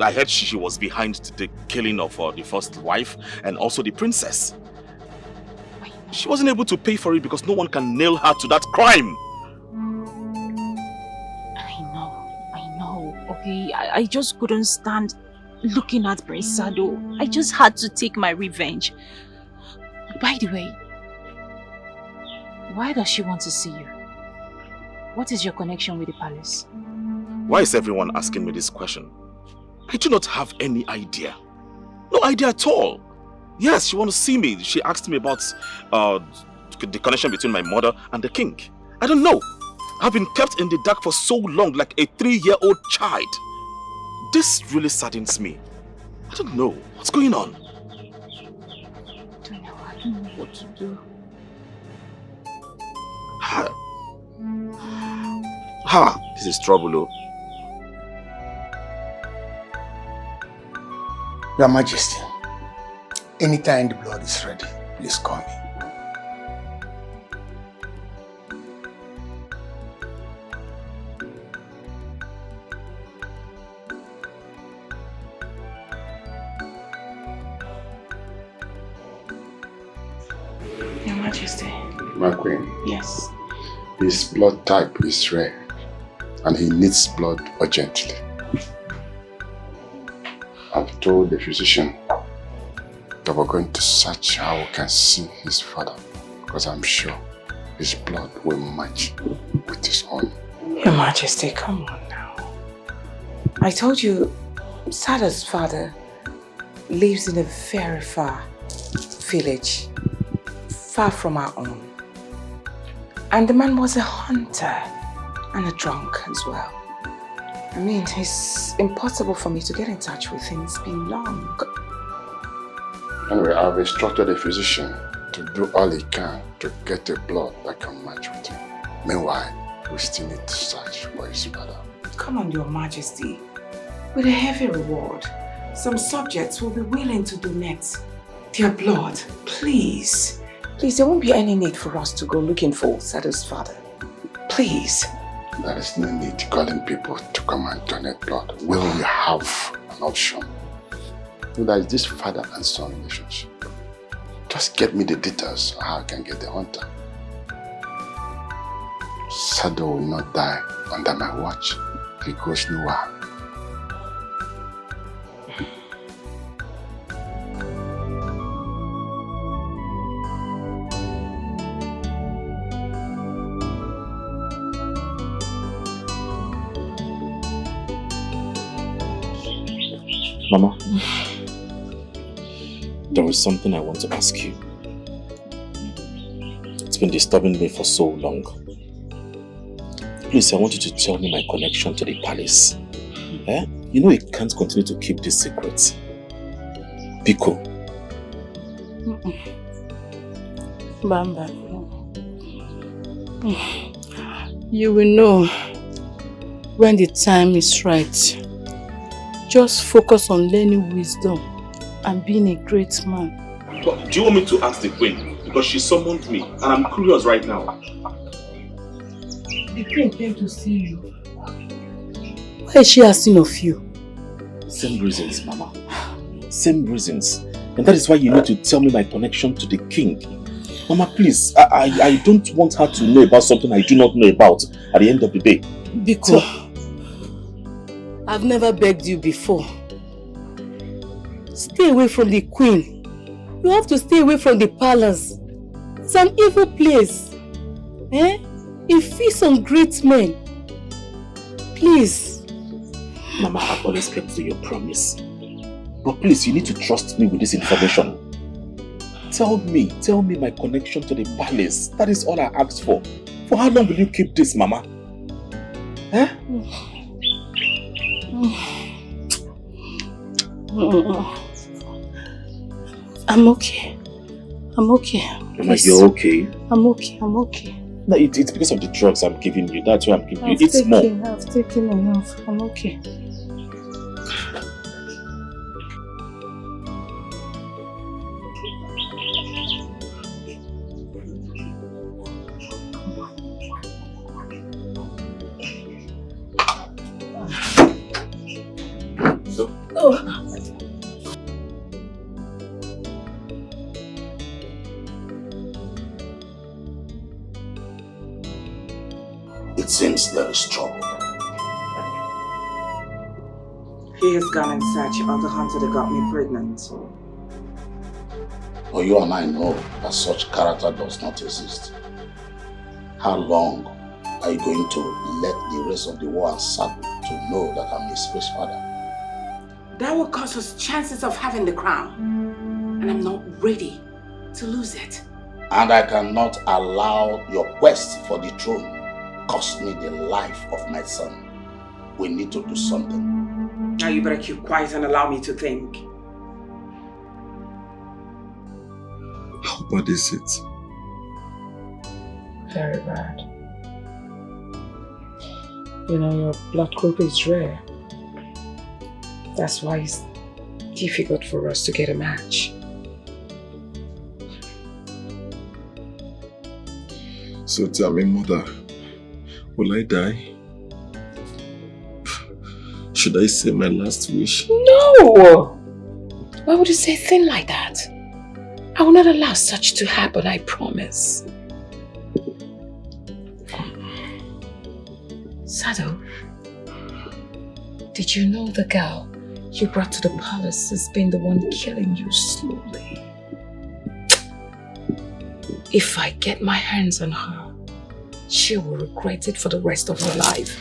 I heard she was behind the killing of the first wife and also the princess. She wasn't able to pay for it because no one can nail her to that crime. I know, okay? I just couldn't stand looking at Prince Sado. I just had to take my revenge. By the way, why does she want to see you? What is your connection with the palace? Why is everyone asking me this question? I do not have any idea. No idea at all. Yes, she wants to see me. She asked me about the connection between my mother and the king. I don't know. I've been kept in the dark for so long, like a 3-year-old child. This really saddens me. I don't know. What's going on? I don't know what to do. This is trouble, oh. Your Majesty, anytime the blood is ready, please call me. Your Majesty. My queen. Yes. His blood type is rare and he needs blood urgently. I've told the physician that we're going to search how we can see his father because I'm sure his blood will match with his own. Your Majesty, come on now. I told you Sado's father lives in a very far village, far from our own. And the man was a hunter and a drunk as well. I mean, it's impossible for me to get in touch with him. It's been long. Anyway, I've instructed the physician to do all he can to get a blood that can match with him. Meanwhile, we still need to search for his father. Come on, Your Majesty. With a heavy reward, some subjects will be willing to donate their blood. Please, Please, there won't be any need for us to go looking for Sado's father. Please. There is no need calling people to come and donate blood. We will have an option. There is this father and son relationship. Just get me the details of how I can get the hunter. Sado will not die under my watch. He goes nowhere. Mama, there is something I want to ask you. It's been disturbing me for so long. Please, I want you to tell me my connection to the palace. Eh? You know you can't continue to keep this secret. Biko. Bamba. You will know when the time is right. Just focus on learning wisdom and being a great man. But do you want me to ask the queen? Because she summoned me and I'm curious right now. The queen came to see you. Why is she asking of you? Same reasons, Mama. Same reasons. And that is why you need to tell me my connection to the king. Mama, please, I don't want her to know about something I do not know about at the end of the day. Because I've never begged you before. Stay away from the queen. You have to stay away from the palace. It's an evil place. Eh? It feasts on great men. Please. Mama, I've always kept to your promise. But please, you need to trust me with this information. Tell me my connection to the palace. That is all I asked for. For how long will you keep this, Mama? Huh? I'm okay. I'm okay. Mama, you're okay? I'm okay. I'm okay. No, it's because of the drugs I'm giving you. That's why I'm giving you. It's more. I've taken enough. I'm okay. It seems there is trouble. He has gone in search of the hunter that got me pregnant. But you and I know that such character does not exist. How long are you going to let the rest of the world and Sado to know that I'm his first father? That will cost us chances of having the crown. And I'm not ready to lose it. And I cannot allow your quest for the throne cost me the life of my son. We need to do something. Now you better keep quiet and allow me to think. How bad is it? Very bad. You know, your blood group is rare. That's why it's difficult for us to get a match. So tell me, Mother, will I die? Should I say my last wish? No! Why would you say a thing like that? I will not allow such to happen, I promise. Sado, did you know the girl you brought to the palace has been the one killing you slowly? If I get my hands on her, she will regret it for the rest of her life.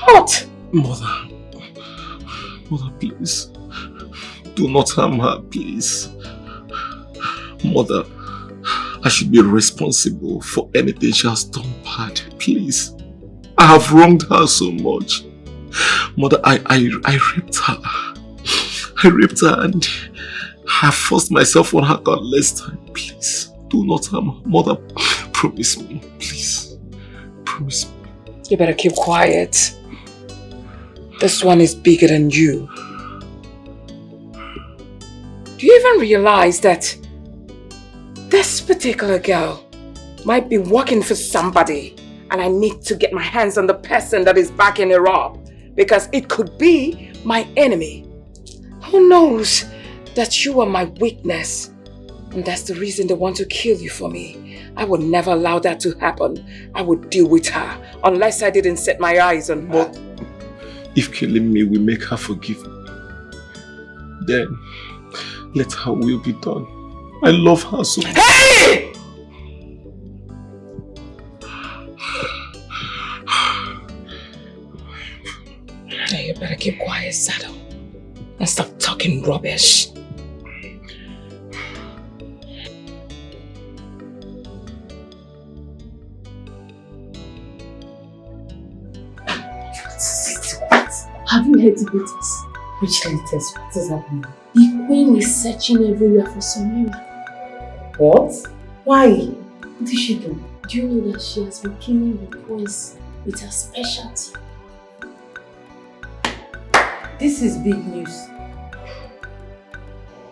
What? Mother, please. Do not harm her, please. Mother, I should be responsible for anything she has done bad. Please. I have wronged her so much. Mother, I raped her. I raped her and I forced myself on her countless times. Please, do not harm her. Mother, promise me, please. Promise me. You better keep quiet. This one is bigger than you. Do you even realize that This particular girl might be working for somebody, and I need to get my hands on the person that is backing her up, because it could be my enemy. Who knows that you are my weakness, and that's the reason they want to kill you for me. I would never allow that to happen. I would deal with her unless I didn't set my eyes on her. If killing me will make her forgive me, then let her will be done. I love her so much. Hey! Now you better keep quiet, Sado, and stop talking rubbish. Have you heard the latest? Which latest? What is happening? The queen is searching everywhere for Samira. What? Why? What did she do? Do you know that she has been killing the queens with her specialty? This is big news.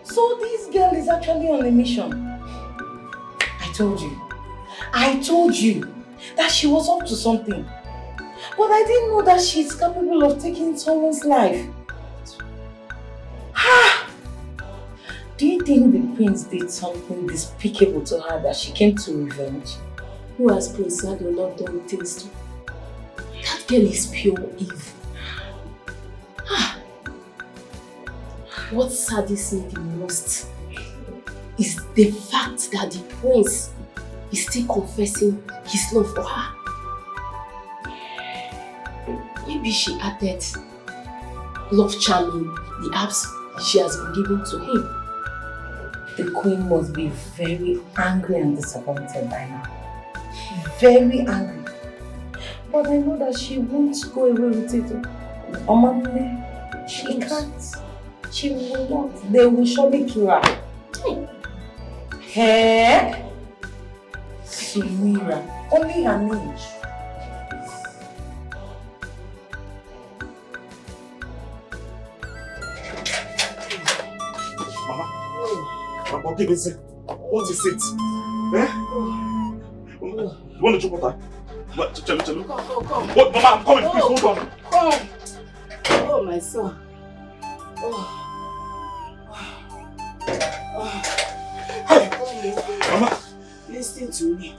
So this girl is actually on a mission. I told you that she was up to something. But I didn't know that she's capable of taking someone's life. Ha! Do you think the prince did something despicable to her that she came to revenge? Who has Prince Sado not done things to? That girl is pure evil. What saddens me the most is the fact that the prince is still confessing his love for her. Maybe she added love charming the apps she has been giving to him. The queen must be very angry and disappointed by now. Very angry. But I know that she won't go away with it. Omamune, she can't. She will not. They will surely kill her. Hey? Samira, only her age. Mama, give me a sec. What is it? Eh? You want to drink water? What? Chalo. Come. What? Mama, I'm coming. Please, hold on. Come. Oh, my son. Hey! Mama! Listen to me.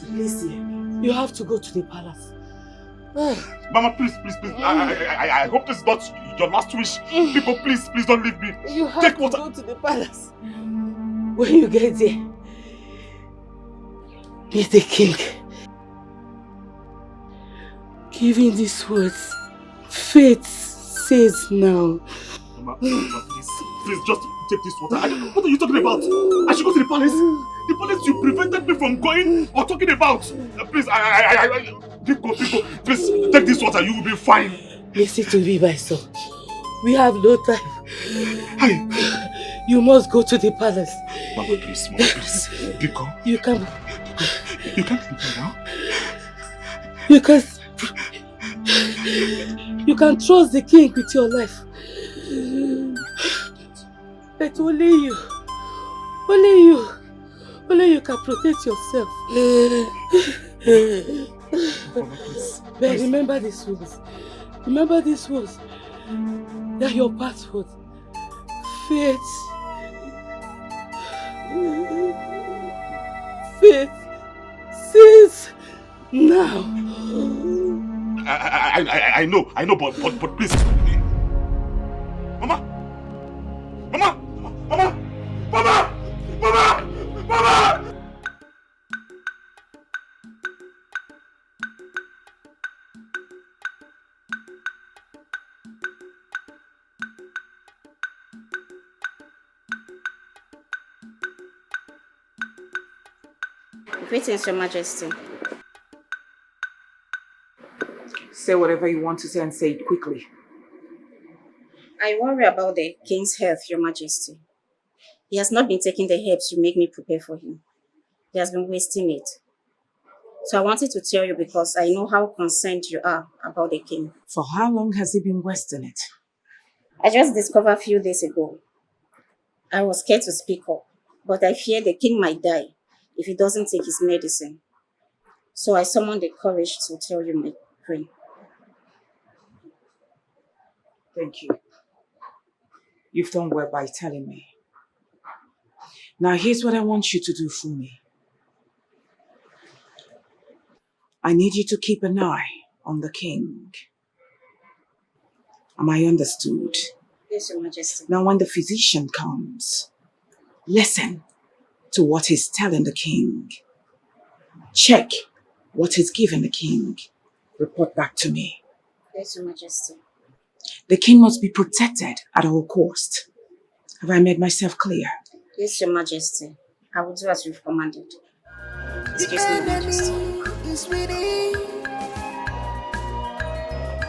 Listen. You have to go to the palace. Mama, please. I hope this is not your last wish. People, please don't leave me. You have Take to water. go to the palace. When you get there, meet the king. Give him these words. Fate says now. Mama, please, just take this water. What are you talking about? I should go to the palace. The palace you prevented me from going or talking about. Please, Pico, please take this water. You will be fine. Listen to me, my son. We have no time. You must go to the palace. Mama, please. Pico. You can't leave me now. You can trust the king with your life. But only you can protect yourself. But remember these words. They are your password. Faith says now. I know, but please. Mama! Greetings, Your Majesty. Say whatever you want to say and say it quickly. I worry about the king's health, Your Majesty. He has not been taking the herbs you make me prepare for him. He has been wasting it. So I wanted to tell you because I know how concerned you are about the king. For how long has he been wasting it? I just discovered a few days ago. I was scared to speak up, But I fear the king might die if he doesn't take his medicine. So I summoned the courage to tell you, my queen. Thank you. You've done well by telling me. Now here's what I want you to do for me. I need you to keep an eye on the king. Am I understood? Yes, Your Majesty. Now when the physician comes, listen to what he's telling the king. Check what he's giving the king. Report back to me. Yes, Your Majesty. The king must be protected at all costs. Have I made myself clear? Yes, Your Majesty. I will do as you've commanded. Excuse me, Your Majesty. Is winning.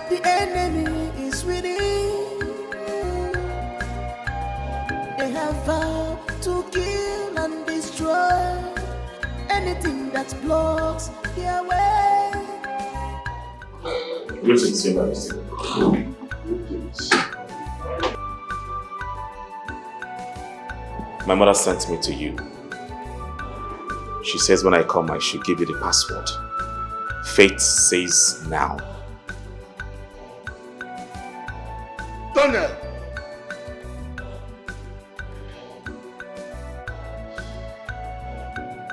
The enemy is winning. They have vowed to kill and destroy anything that blocks their way. Greetings, Your Majesty. My mother sent me to you. She says when I come, I should give you the password. Fate says now. Donell!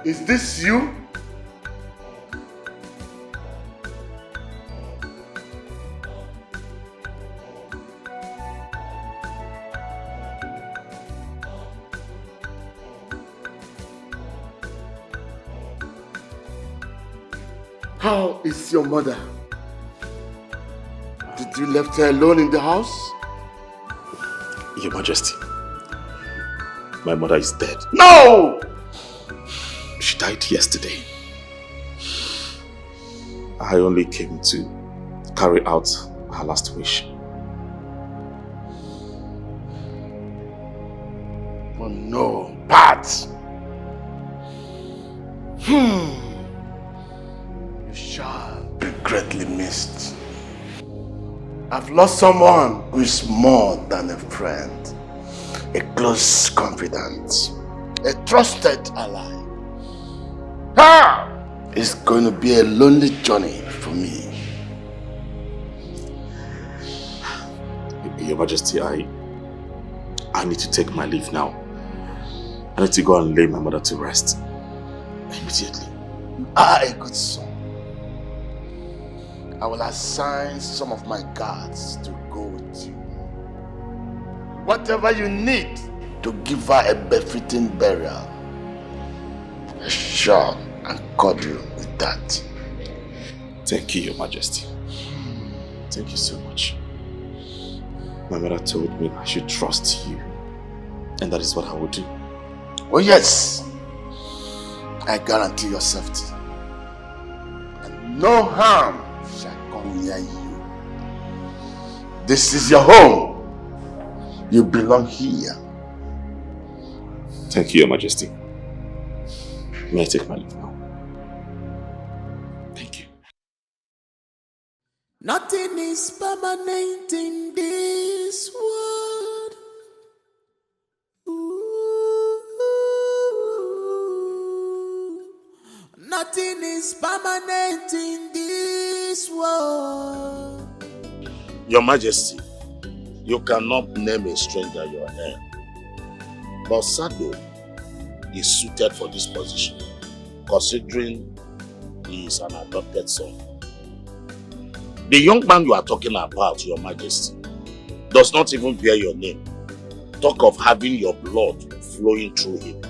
Is this you? How is your mother? Did you leave her alone in the house? Your Majesty, my mother is dead. No! She died yesterday. I only came to carry out her last wish. Oh no, Pat! You shall be greatly missed. I've lost someone who is more than a friend, a close confidant, a trusted ally. It's going to be a lonely journey for me. Your Majesty, I need to take my leave now. I need to go and lay my mother to rest immediately. You are a good son. I will assign some of my guards to go with you. Whatever you need to give her a befitting burial, I shall accord you with that. Thank you, Your Majesty. Thank you so much. My mother told me I should trust you, and that is what I will do. Oh yes, I guarantee your safety. And no harm shall come near you. This is your home. You belong here. Thank you, Your Majesty. May I take my leave now? Thank you. Nothing is permanent in this world. Nothing is permanent in this world. Your Majesty, you cannot name a stranger your heir. But Sado is suited for this position, considering he is an adopted son. The young man you are talking about, Your Majesty, does not even bear your name. Talk of having your blood flowing through him.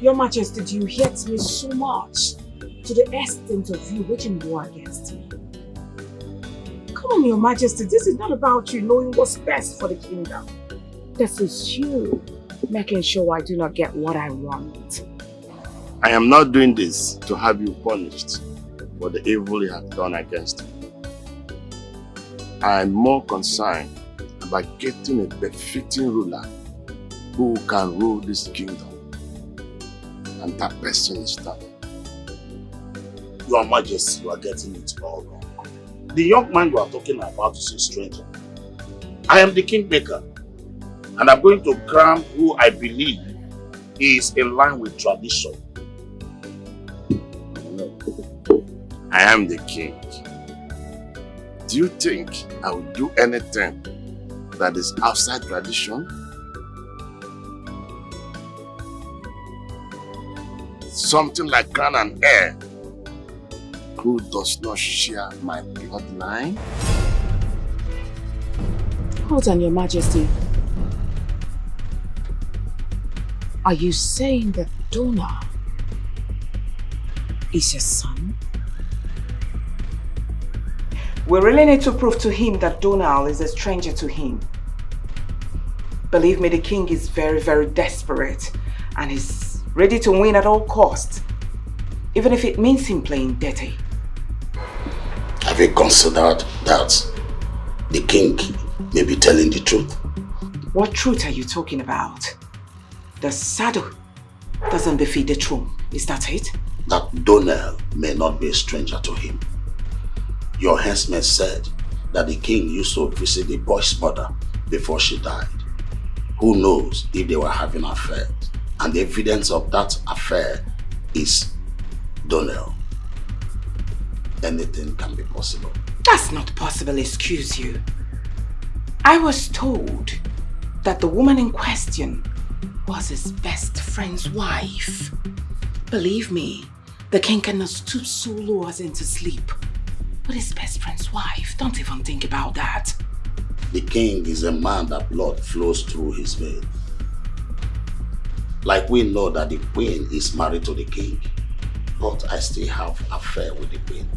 Your Majesty, you hate me so much to the extent of you waging war against me. Come on, Your Majesty, this is not about you knowing what's best for the kingdom. This is you making sure I do not get what I want. I am not doing this to have you punished for the evil you have done against me. I am more concerned about getting a befitting ruler who can rule this kingdom. And that person is Sado. Your Majesty, you are getting it all wrong. The young man you are talking about is a stranger. I am the kingmaker, and I'm going to crown who I believe is in line with tradition. No. I am the king. Do you think I will do anything that is outside tradition? Something like crown and heir, who does not share my bloodline? Hold on, Your Majesty. Are you saying that Donell is your son? We really need to prove to him that Donell is a stranger to him. Believe me, the king is very, very desperate and he's ready to win at all costs, even if it means him playing dirty. Have you considered that the king may be telling the truth? What truth are you talking about? The Sado doesn't befit the throne, is that it? That Donell may not be a stranger to him. Your henchman said that the king used to visit the boy's mother before she died. Who knows if they were having an affair? And the evidence of that affair is Donell. Anything can be possible. That's not possible, excuse you. I was told that the woman in question was his best friend's wife. Believe me, the king cannot stoop so low as into sleep with his best friend's wife. Don't even think about that. The king is a man that blood flows through his veins. Like we know that the queen is married to the king, but I still have an affair with the queen.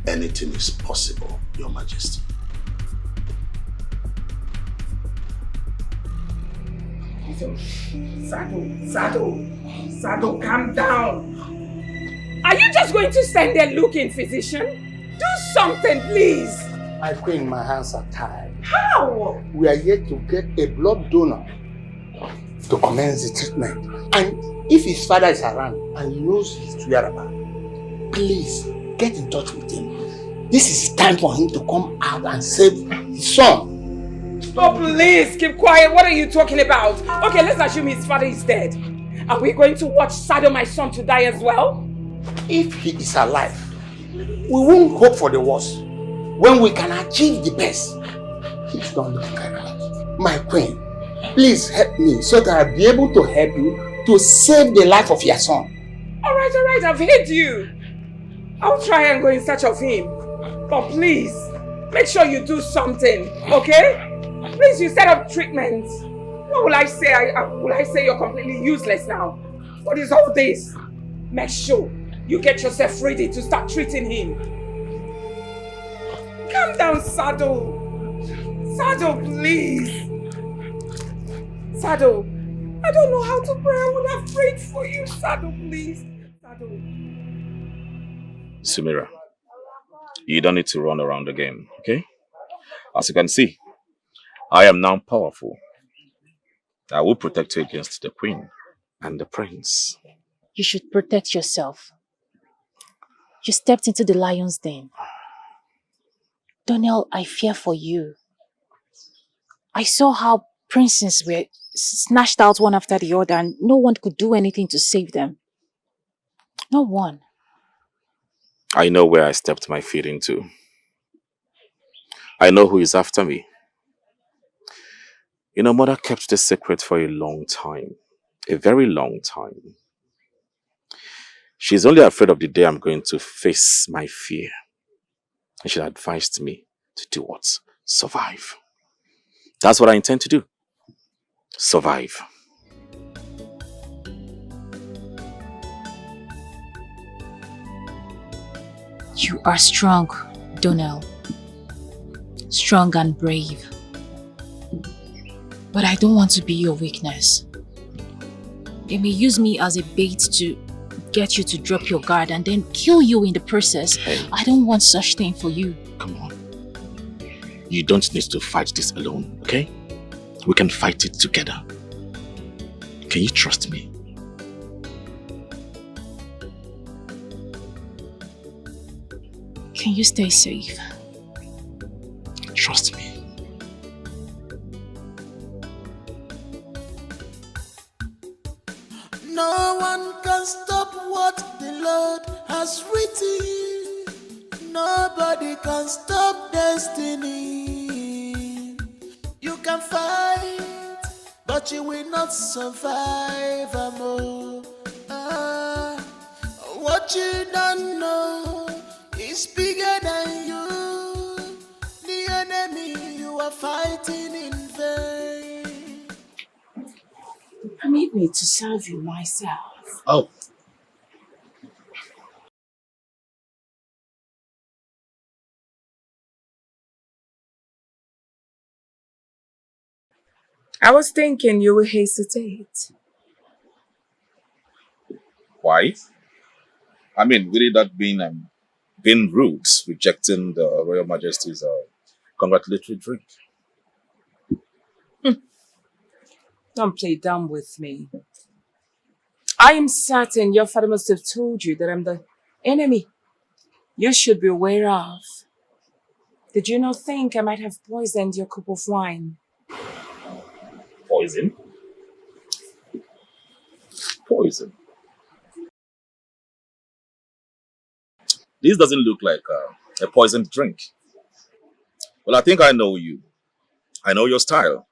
Anything is possible, Your Majesty. Sado, calm down. Are you just going to stand there looking, physician? Do something, please. My queen, my hands are tied. How? We are yet to get a blood donor to commence the treatment. And if his father is around and he knows his whereabouts, please get in touch with him. This is time for him to come out and save his son. Oh, please, keep quiet. What are you talking about? Okay, let's assume his father is dead. Are we going to watch Sado, my son, to die as well? If he is alive, we won't hope for the worst. When we can achieve the best, he's not looking around. My queen, please help me so that I'll be able to help you to save the life of your son. All right, I've heard you. I'll try and go in search of him. But please, make sure you do something, okay? Please, you set up treatment. What will I say? Will I say you're completely useless now? What is all this? Make sure you get yourself ready to start treating him. Calm down, Sado. Sado, please. Sado, I don't know how to pray. I would have prayed for you. Sado, please. Sado. Sumira, you don't need to run around the game, okay? As you can see, I am now powerful. I will protect you against the queen and the prince. You should protect yourself. You stepped into the lion's den. Donell, I fear for you. I saw how princes were snatched out one after the other and no one could do anything to save them. No one. I know where I stepped my feet into. I know who is after me. You know, Mother kept this secret for a long time. A very long time. She's only afraid of the day I'm going to face my fear. And she advised me to do what? Survive. That's what I intend to do. Survive. You are strong, Donell. Strong and brave. But I don't want to be your weakness. They may use me as a bait to get you to drop your guard and then kill you in the process. Hey. I don't want such thing for you. Come on. You don't need to fight this alone, okay? We can fight it together. Can you trust me? Can you stay safe? Trust me. Lord has written. Nobody can stop destiny. You can fight, but you will not survive. What you don't know is bigger than you. The enemy you are fighting in vain. Permit me to serve you myself. Oh. I was thinking you would hesitate. Why? I mean, really that being rude, rejecting the Royal Majesty's congratulatory drink. Don't play dumb with me. I am certain your father must have told you that I'm the enemy you should be aware of. Did you not think I might have poisoned your cup of wine? Poison? Poison? This doesn't look like a poisoned drink. Well, I think I know you. I know your style.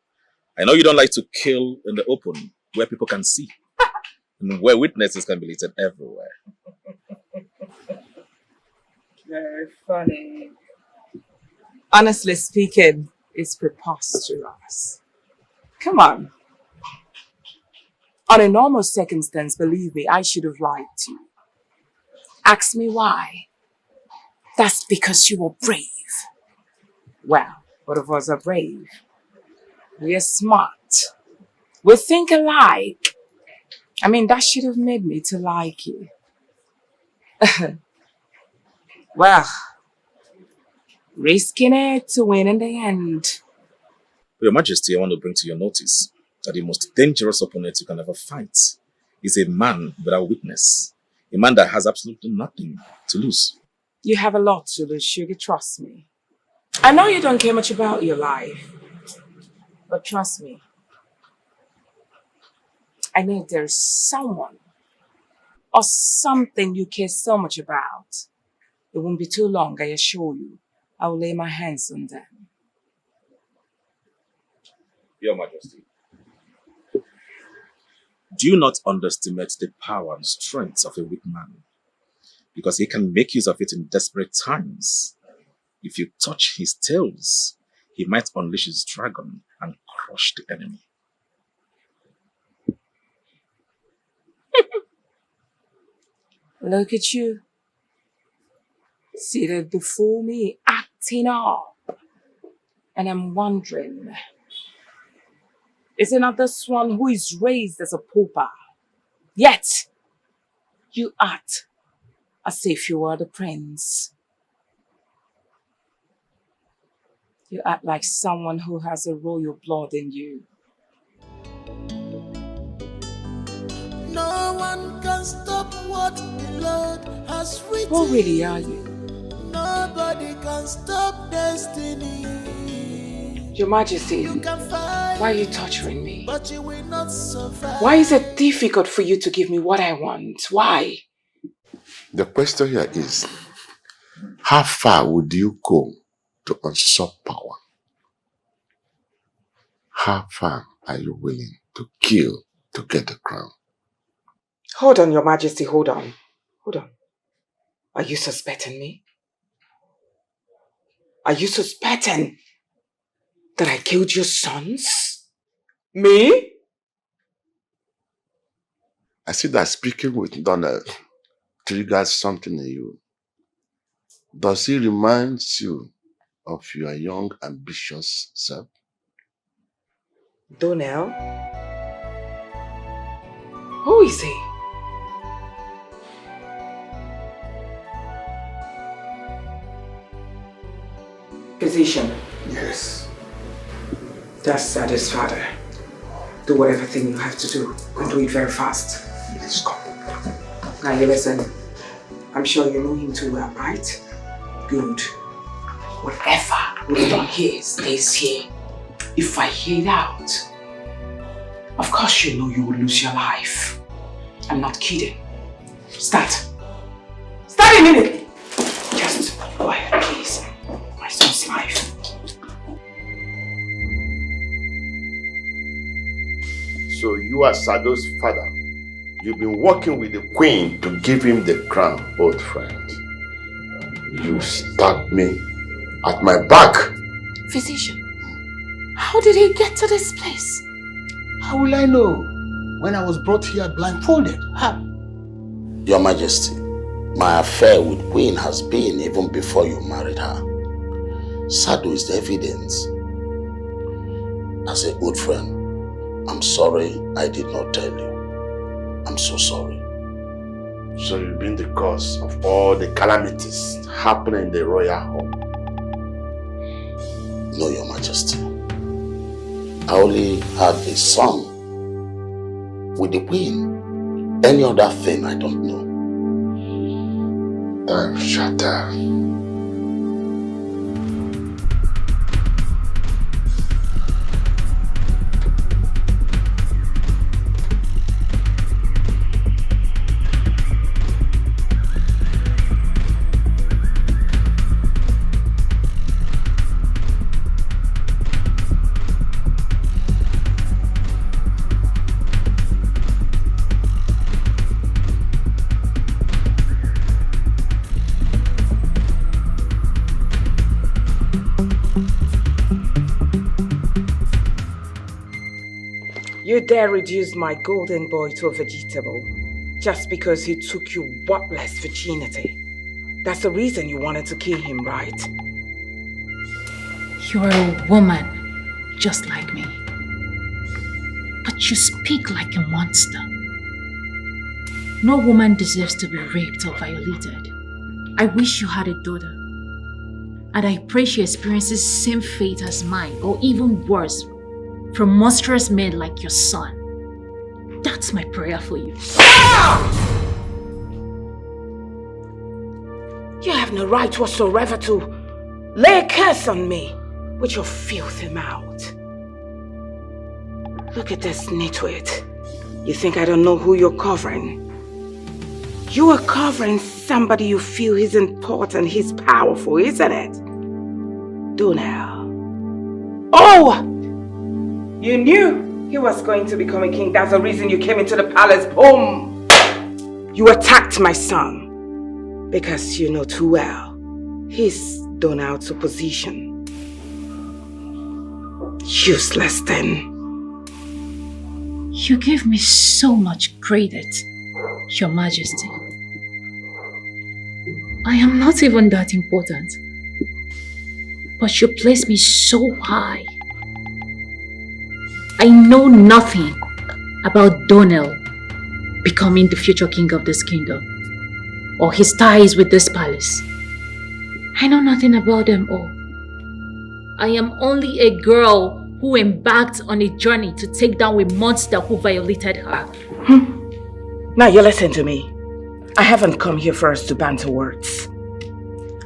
I know you don't like to kill in the open where people can see and where witnesses can be listed everywhere. Very funny. Honestly speaking, it's preposterous. Come on. On a normal circumstance, believe me, I should have lied to you. Ask me why. That's because you were brave. Well, both of us are brave. We are smart. We think alike. I mean, that should have made me to like you. Well, risking it to win in the end. Your Majesty, I want to bring to your notice that the most dangerous opponent you can ever fight is a man without witness. A man that has absolutely nothing to lose. You have a lot to lose, Sugar, trust me. I know you don't care much about your life, but trust me. I know there's someone or something you care so much about. It won't be too long, I assure you. I will lay my hands on them. Your Majesty, do not underestimate the power and strength of a weak man, because he can make use of it in desperate times. If you touch his tails, he might unleash his dragon and crush the enemy. Look at you, seated before me, acting up. And I'm wondering, is it not this one who is raised as a pauper? Yet, you act as if you were the prince. You act like someone who has a royal blood in you. No one can stop what the Lord has written. Who really are you? Nobody can stop destiny. Your Majesty, You can fight, why are you torturing me? but you will not survive. Why is it difficult for you to give me what I want? Why? The question here is, how far would you go to usurp power? How far are you willing to kill to get the crown? Hold on, Your Majesty, hold on. Hold on. Are you suspecting me? Are you suspecting that I killed your sons? Me? I see that speaking with Donell triggers something in you. Does he remind you of your young, ambitious self? Donell? Who is he? Physician. Yes. That's Sado's father. Do whatever thing you have to do, and do it very fast. Let's go. Now you listen. I'm sure you know him too well, right? Good. Whatever we've done here stays here. If I hear it out, of course you know you will lose your life. I'm not kidding. Start. minute. Just go ahead, please. My son's life. So you are Sado's father. You've been working with the queen to give him the crown, old friend. You stabbed me at my back. Physician, how did he get to this place? How will I know when I was brought here blindfolded? Your Majesty, my affair with Queen has been even before you married her. Sado is the evidence. As a good friend, I'm sorry I did not tell you. I'm so sorry. So you've been the cause of all the calamities happening in the royal home? No, Your Majesty. I only had a son with the queen. Any other thing I don't know. Time shut up. You dare reduce my golden boy to a vegetable just because he took your worthless virginity. That's the reason you wanted to kill him, right? You're a woman, just like me. But you speak like a monster. No woman deserves to be raped or violated. I wish you had a daughter. And I pray she experiences the same fate as mine, or even worse, from monstrous men like your son. That's my prayer for you. You have no right whatsoever to lay a curse on me with your filthy mouth. Look at this nitwit. You think I don't know who you're covering? You are covering somebody you feel is important, he's powerful, isn't it? Donell. Oh! You knew he was going to become a king. That's the reason you came into the palace. Boom! You attacked my son. Because you know too well, he's Donell's opposition. Useless then. You give me so much credit, Your Majesty. I am not even that important. But you place me so high. I know nothing about Donell becoming the future king of this kingdom, or his ties with this palace. I know nothing about them all. I am only a girl who embarked on a journey to take down a monster who violated her. Now you listen to me. I haven't come here for us to banter words.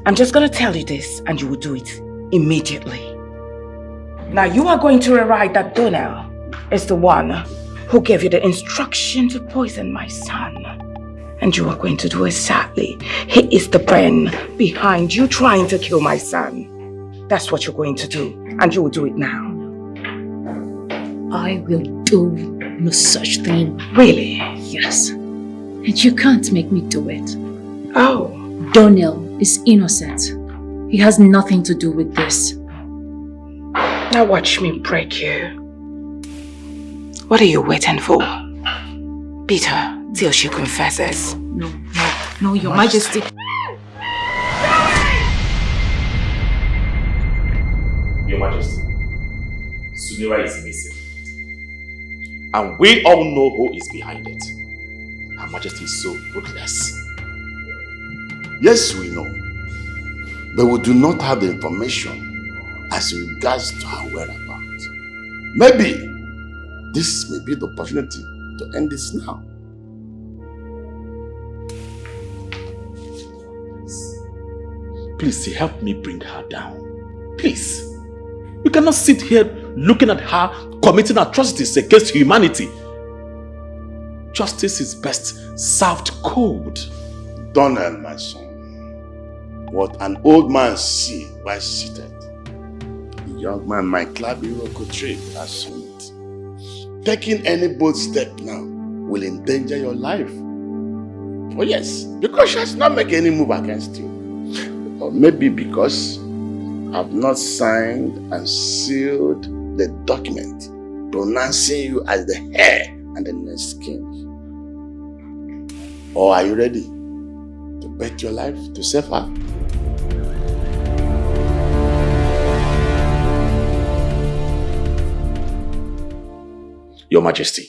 I'm just gonna tell you this and you will do it immediately. Now you are going to rewrite that Donell is the one who gave you the instruction to poison my son. And you are going to do exactly. He is the brain behind you trying to kill my son. That's what you're going to do. And you will do it now. I will do no such thing. Really? Yes. And you can't make me do it. Oh. Donell is innocent. He has nothing to do with this. Now watch me break you. What are you waiting for? Beat her till she confesses. No, Your Majesty. Your Majesty, Sunira is missing. And we all know who is behind it. Her Majesty is so ruthless. Yes, we know. But we do not have the information as regards to her whereabouts. Maybe this may be the opportunity to end this now. Please help me bring her down. Please. You cannot sit here looking at her committing atrocities against humanity. Justice is best served cold. Donell, my son, what an old man sees while seated, the young man might clap you a trick as soon. Taking any bold step now will endanger your life. Oh yes, because she has not made any move against you. Or maybe because I've not signed and sealed the document pronouncing you as the heir and the next king. Or are you ready to bet your life to save her? Your Majesty,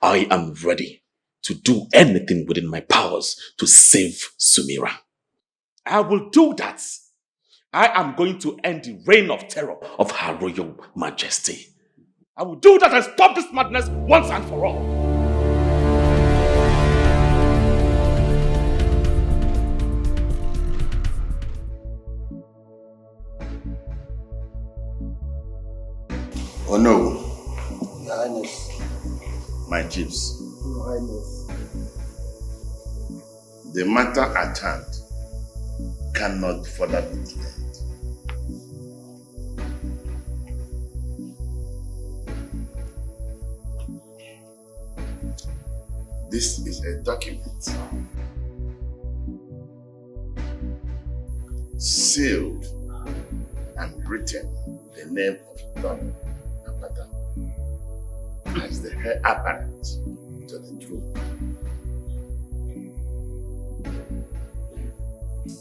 I am ready to do anything within my powers to save Sumira. I will do that. I am going to end the reign of terror of Her Royal Majesty. I will do that and stop this madness once and for all. Oh no. Your Highness. My chiefs. Your Highness. The matter at hand cannot further be delayed. This is a document sealed and written the name of Donell as the heir apparent to the throne.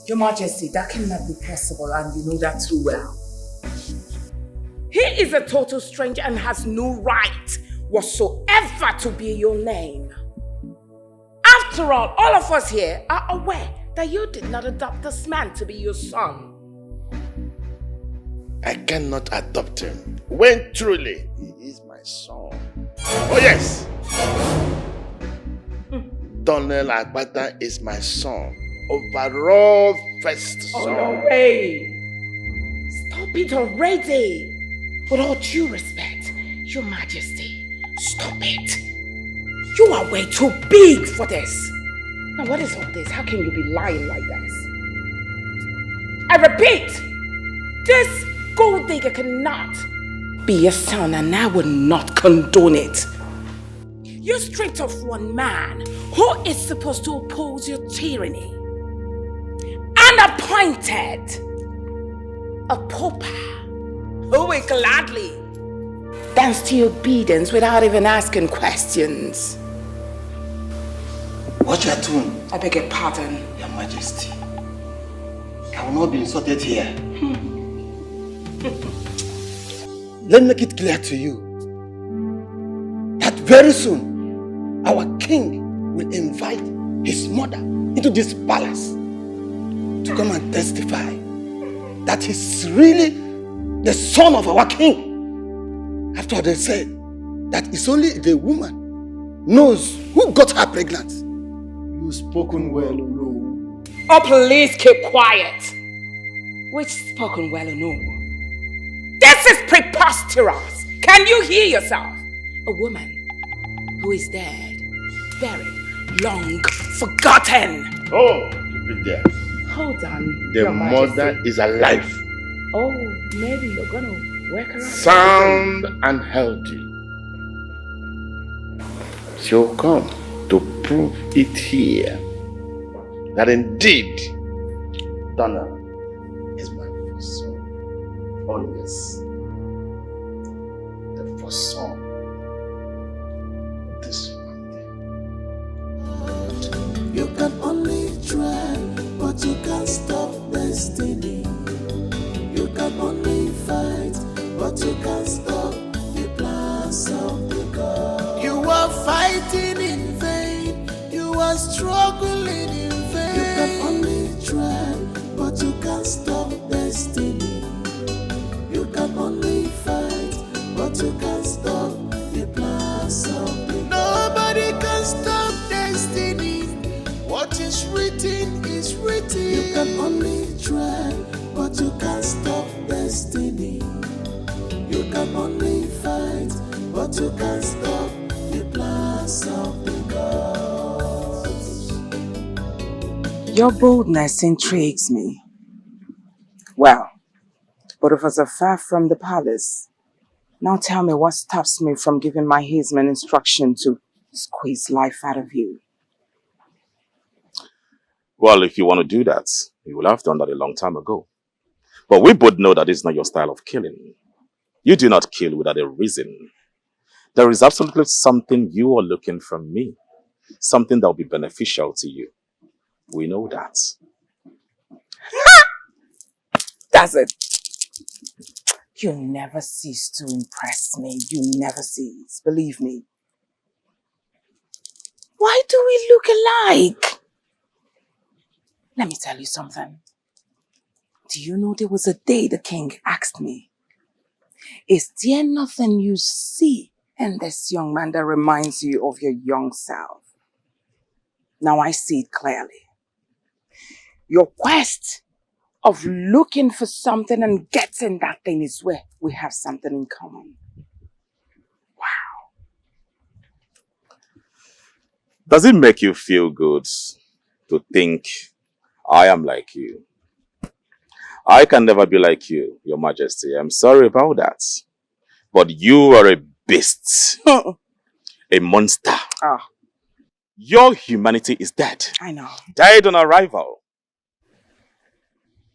Your Majesty, that cannot be possible, and you know that too well. He is a total stranger and has no right whatsoever to bear your name. After all of us here are aware that you did not adopt this man to be your son. I cannot adopt him when truly he is my son. Oh yes! Donell Agbata is my son. Overall first son. Oh no way! Stop it already! With all due respect, Your Majesty, stop it! You are way too big for this! Now what is all this? How can you be lying like this? I repeat! This gold digger cannot be your son, and I will not condone it. You're straight off one man who is supposed to oppose your tyranny. Unappointed, a pauper who will gladly dance to your obedience without even asking questions. Watch your tone. I beg your pardon. Your Majesty. I will not be insulted here. Let me make it clear to you that very soon our king will invite his mother into this palace to come and testify that he's really the son of our king. After all, they said that it's only the woman knows who got her pregnant. You've spoken well, no. Oh, please keep quiet. Which spoken well or no? This is preposterous. Can you hear yourself? A woman who is dead, buried, long forgotten. Oh, keep it there. Hold on. The mother is alive. Oh, maybe you're gonna work around. Sound and healthy. She'll come to prove it here that indeed Donell is my first son. Oh yes, the first son of this family. You can only try, but you can't stop destiny. You can only fight, but you can't stop the plans of the God. You are fighting in vain, you are struggling in vain. You can only try, but you can't stop destiny. You can only fight, but you can't stop the plans of the God. Nobody can stop destiny. What is written is written. You can only try, but you can't stop destiny. You can only fight, but you can't stop the plans of the gods. Your boldness intrigues me. Well, both of us are far from the palace. Now tell me what stops me from giving my headsman instruction to squeeze life out of you. Well, if you want to do that, you will have done that a long time ago. But we both know that it's not your style of killing. You do not kill without a reason. There is absolutely something you are looking from me. Something that will be beneficial to you. We know that. That's it. You never cease to impress me. You never cease. Believe me. Why do we look alike? Let me tell you something. Do you know there was a day the king asked me, is there nothing you see in this young man that reminds you of your young self? Now I see it clearly. Your quest of looking for something and getting that thing is where we have something in common. Does it make you feel good to think I am like you? I can never be like you, Your Majesty. I'm sorry about that. But you are a beast. A monster. Ah. Your humanity is dead. I know. Died on arrival.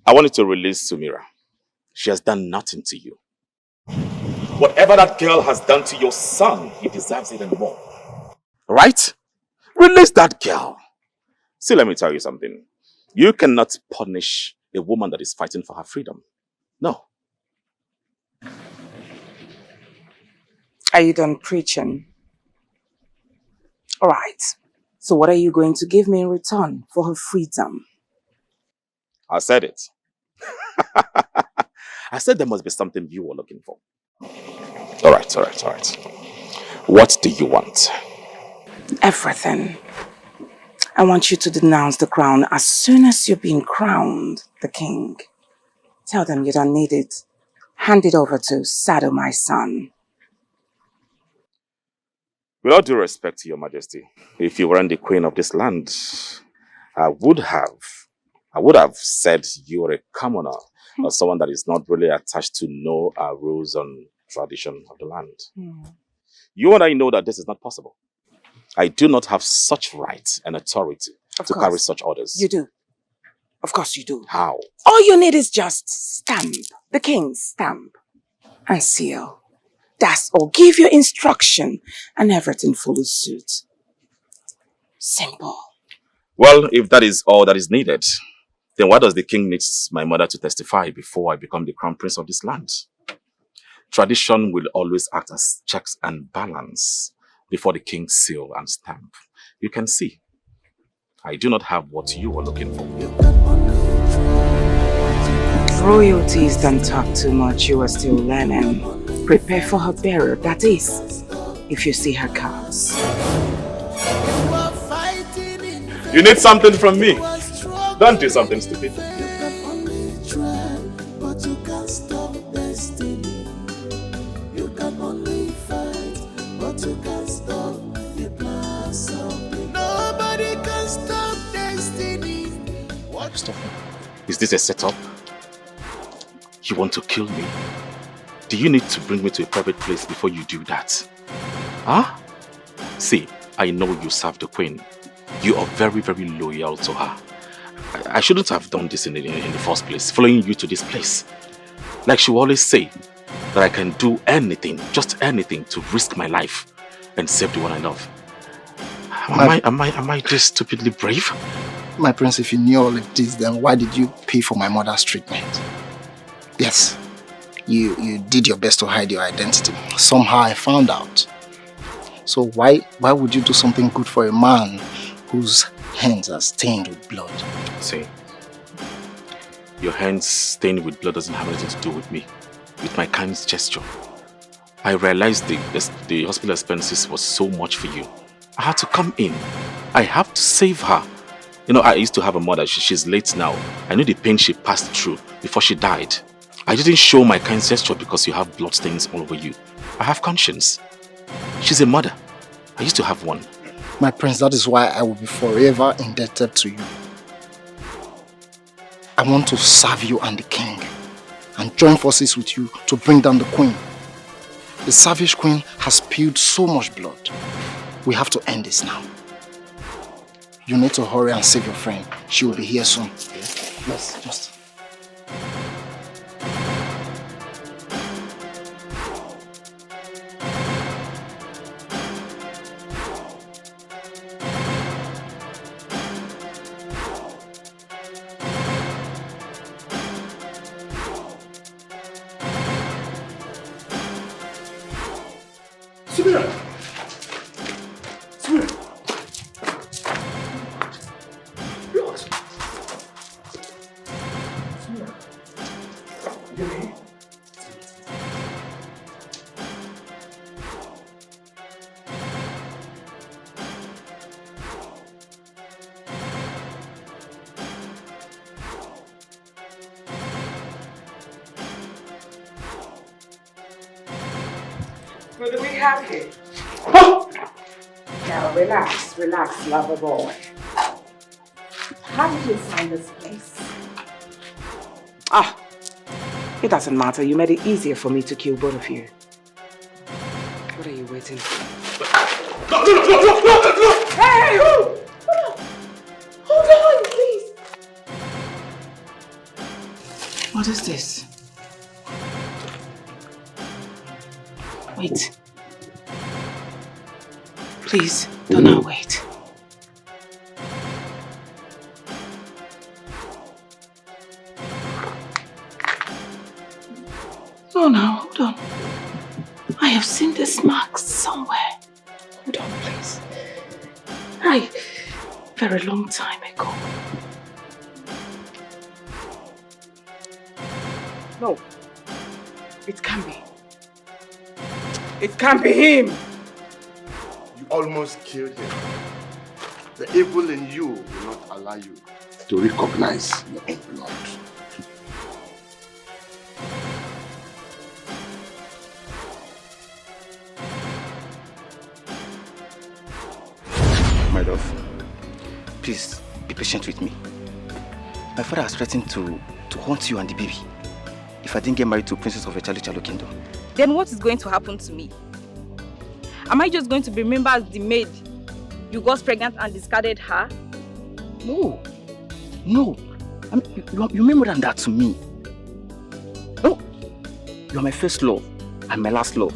I want you to release Sumira. She has done nothing to you. Whatever that girl has done to your son, he deserves even more. Right? Release that girl. See, let me tell you something. You cannot punish a woman that is fighting for her freedom. No. Are you done preaching? All right. So what are you going to give me in return for her freedom? I said it. I said there must be something you are looking for. All right. What do you want? Everything. I want you to denounce the crown as soon as you're being crowned the king. Tell them you don't need it. Hand it over to Sado, my son. With all due respect to Your Majesty, if you weren't the queen of this land, I would have said you were a commoner or someone that is not really attached to no rules and tradition of the land. You and I know that this is not possible. I do not have such right and authority to carry such orders. You do. Of course you do. How? All you need is just stamp. The king's stamp. And seal. That's all. Give your instruction and everything follows suit. Simple. Well, if that is all that is needed, then why does the king need my mother to testify before I become the crown prince of this land? Tradition will always act as checks and balance before the king's seal and stamp. You can see, I do not have what you are looking for. Royalties don't talk too much. You are still learning. Prepare for her burial. That is, if you see her cards. You need something from me. Don't do something stupid. But you can't stop destiny. You can only fight, but you can't stop the plans of the nobody can stop destiny. Stop. Is this a setup? You want to kill me? Do you need to bring me to a private place before you do that? Huh? See, I know you serve the queen. You are very, very loyal to her. I shouldn't have done this in the first place, following you to this place. Like she will always say, that I can do anything, just anything, to risk my life and save the one I love. Am I this stupidly brave? My prince, if you knew all of this, then why did you pay for my mother's treatment? Yes, you did your best to hide your identity. Somehow I found out. So why would you do something good for a man whose hands are stained with blood? See, your hands stained with blood doesn't have anything to do with me, with my kind gesture. I realized the hospital expenses was so much for you. I had to come in. I have to save her. You know, I used to have a mother. She's late now. I knew the pain she passed through before she died. I didn't show my kind gesture because you have bloodstains all over you. I have conscience. She's a mother. I used to have one. My prince, that is why I will be forever indebted to you. I want to serve you and the king and join forces with you to bring down the queen. The savage queen has spilled so much blood. We have to end this now. You need to hurry and save your friend. She will be here soon. Let's just... What do we have here? Now relax, lover boy. How did you find this place? It doesn't matter. You made it easier for me to kill both of you. What are you waiting for? No! Hey! Hold on, please. What is this? Wait. Please, Donell, wait. No, now, hold on. I have seen this mark somewhere. Hold on, please. Very long time ago. No. It can't be. It can't be him! You almost killed him. The evil in you will not allow you to recognize your own blood. My love, please be patient with me. My father has threatened to haunt you and the baby if I didn't get married to a princess of a Chalo kingdom. Then what is going to happen to me? Am I just going to be remembered as the maid you got pregnant and discarded her? No. I mean, you're more than that to me. No. You are my first love and my last love.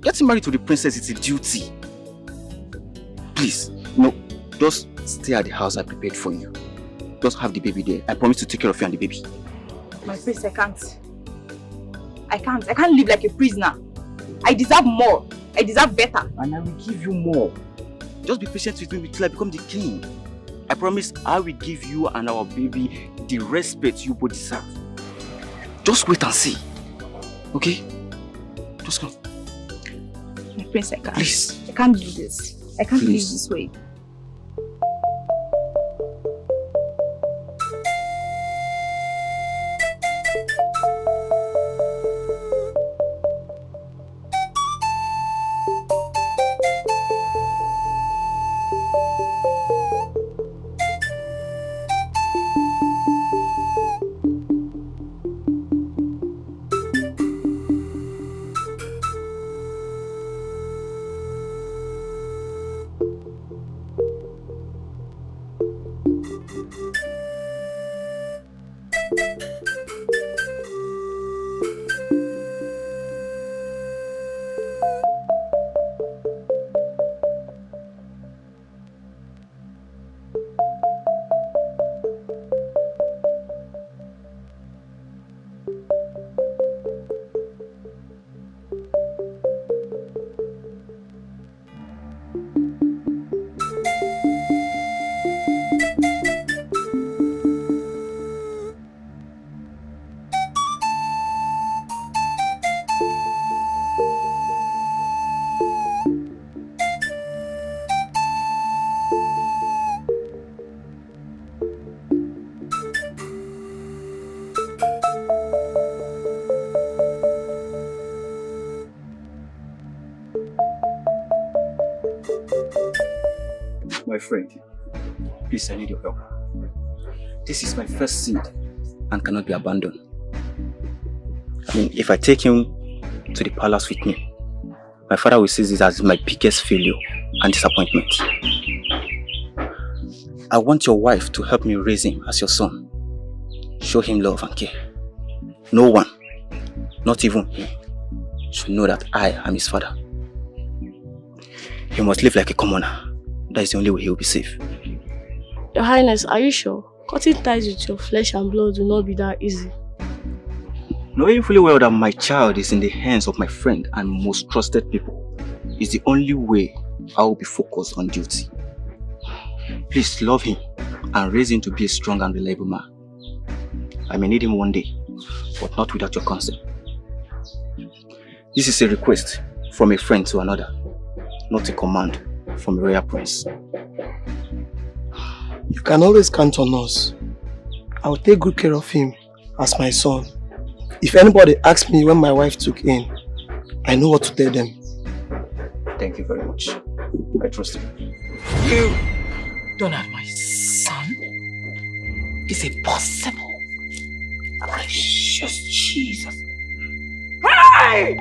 Getting married to the princess is a duty. Please, no, just stay at the house I prepared for you. Just have the baby there. I promise to take care of you and the baby. My prince, I can't. I can't live like a prisoner. I deserve more. I deserve better. And I will give you more. Just be patient with me till I become the king. I promise I will give you and our baby the respect you both deserve. Just wait and see. Okay? Just come. My prince, I can't. Please. I can't do this. I can't live Please. this way. My friend, please, I need your help. This is my first seed and cannot be abandoned. I mean, if I take him to the palace with me, my father will see this as my biggest failure and disappointment. I want your wife to help me raise him as your son. Show him love and care. No one, not even him, should know that I am his father. He must live like a commoner. That is the only way he will be safe. Your Highness, are you sure? Cutting ties with your flesh and blood will not be that easy. Knowing fully well that my child is in the hands of my friend and most trusted people is the only way I will be focused on duty. Please love him and raise him to be a strong and reliable man. I may need him one day, but not without your consent. This is a request from a friend to another, not a command from a royal prince. You can always count on us. I will take good care of him as my son. If anybody asks me when my wife took in, I know what to tell them. Thank you very much. I trust you. You, Donell, my son? Is it possible? Precious Jesus. Hey!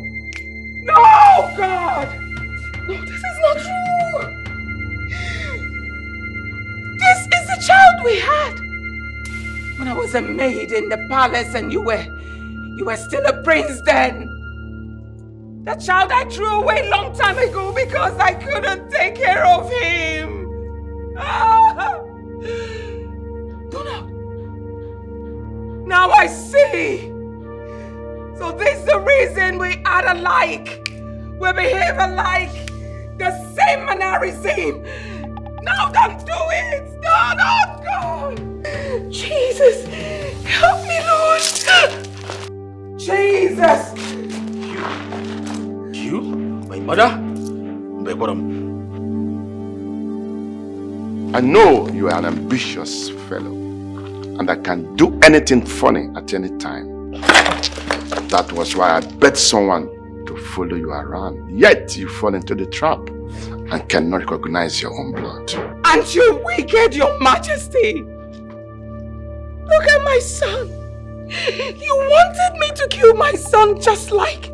No, God! No, this is not true! This is the child we had when I was a maid in the palace and you were still a prince then. The child I threw away a long time ago because I couldn't take care of him. Ah! Donell. Now I see. So this is the reason we act alike. We behave alike. The same mannerism. No, don't do it. No, not God. Jesus, help me, Lord. Jesus. You? My mother? My bottom. I know you are an ambitious fellow and I can do anything funny at any time. That was why I bet someone to follow you around. Yet you fall into the trap and cannot recognize your own blood. Aren't you wicked, your majesty? Look at my son. You wanted me to kill my son just like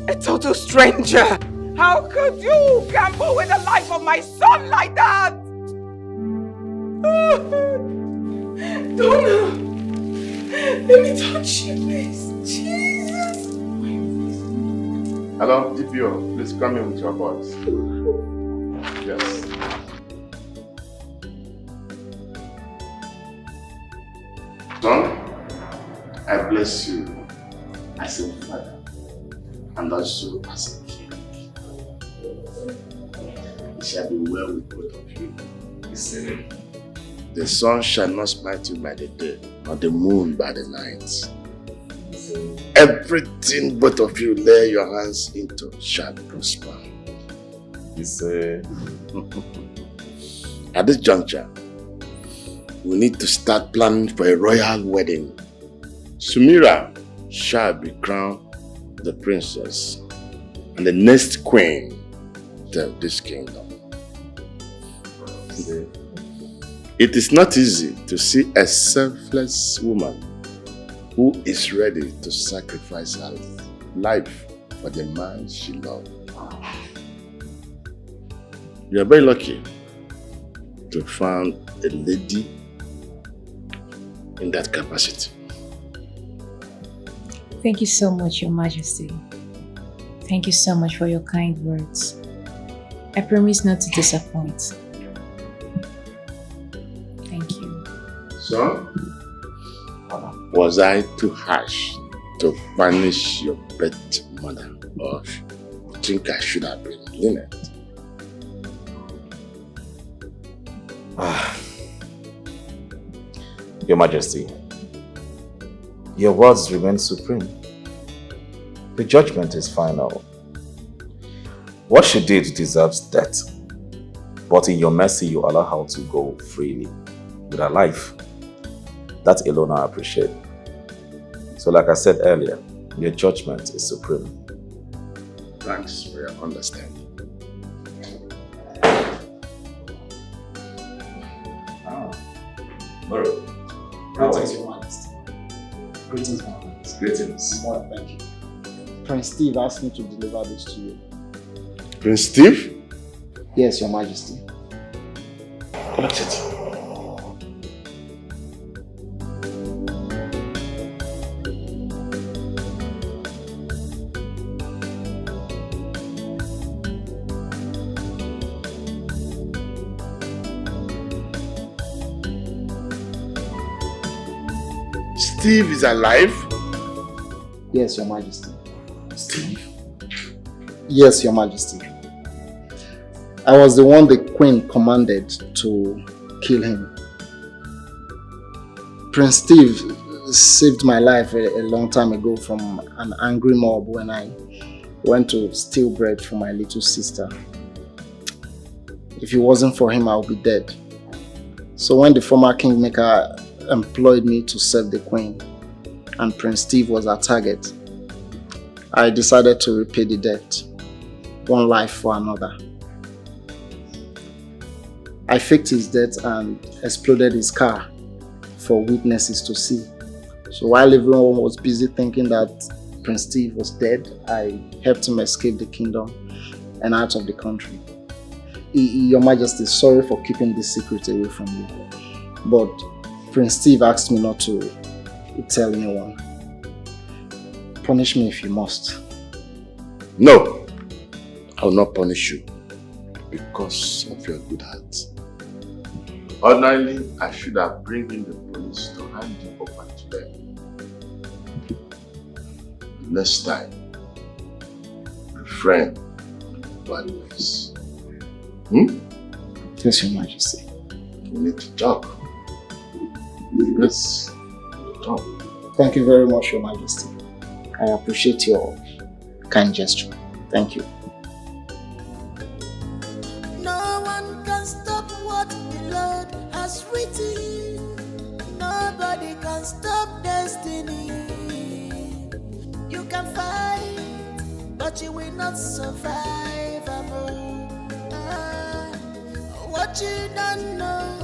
a total stranger. How could you gamble with the life of my son like that? Donell, let me touch you, please. Jesus. Hello, DPO, please come in with your boys. Yes. Son, I bless you as a father and also as a king. It shall be well with both of you. He said, the sun shall not smite you by the day, nor the moon by the night. Everything both of you lay your hands into shall prosper. He said, at this juncture, we need to start planning for a royal wedding. Sumira shall be crowned the princess and the next queen of this kingdom. It is not easy to see a selfless woman who is ready to sacrifice her life for the man she loves. You are very lucky to find a lady in that capacity. Thank you so much, Your Majesty. Thank you so much for your kind words. I promise not to disappoint. Thank you. So, was I too harsh to punish your pet mother, or you think I should have been lenient? Your Majesty, your words remain supreme. The judgment is final. What she did deserves death, but in your mercy you allow her to go freely with her life. That alone I appreciate. So like I said earlier, your judgment is supreme. Thanks for your understanding. Moro, Greetings, Your Majesty. Greetings, my Majesty. Greetings. More, thank you. Prince Steve asked me to deliver this to you. Prince Steve? Yes, Your Majesty. Collect it. Steve is alive? Yes, Your Majesty. Steve? Yes, Your Majesty. I was the one the Queen commanded to kill him. Prince Steve saved my life a long time ago from an angry mob when I went to steal bread for my little sister. If it wasn't for him, I would be dead. So when the former kingmaker employed me to serve the Queen and Prince Steve was our target, I decided to repay the debt, one life for another. I faked his death and exploded his car for witnesses to see. So while everyone was busy thinking that Prince Steve was dead, I helped him escape the kingdom and out of the country. Your Majesty, sorry for keeping this secret away from you, but Prince Steve asked me not to tell anyone. Punish me if you must. No, I will not punish you because of your good heart. Ordinarily, I should have bring in the police to hand you over to them. Next time, refrain bad ways. Yes, Your Majesty. We need to talk. Yes, talk. Thank you very much, Your Majesty. I appreciate your kind gesture. Thank you. No one can stop what the Lord has written. Nobody can stop destiny. You can fight, but you will not survive. What you don't know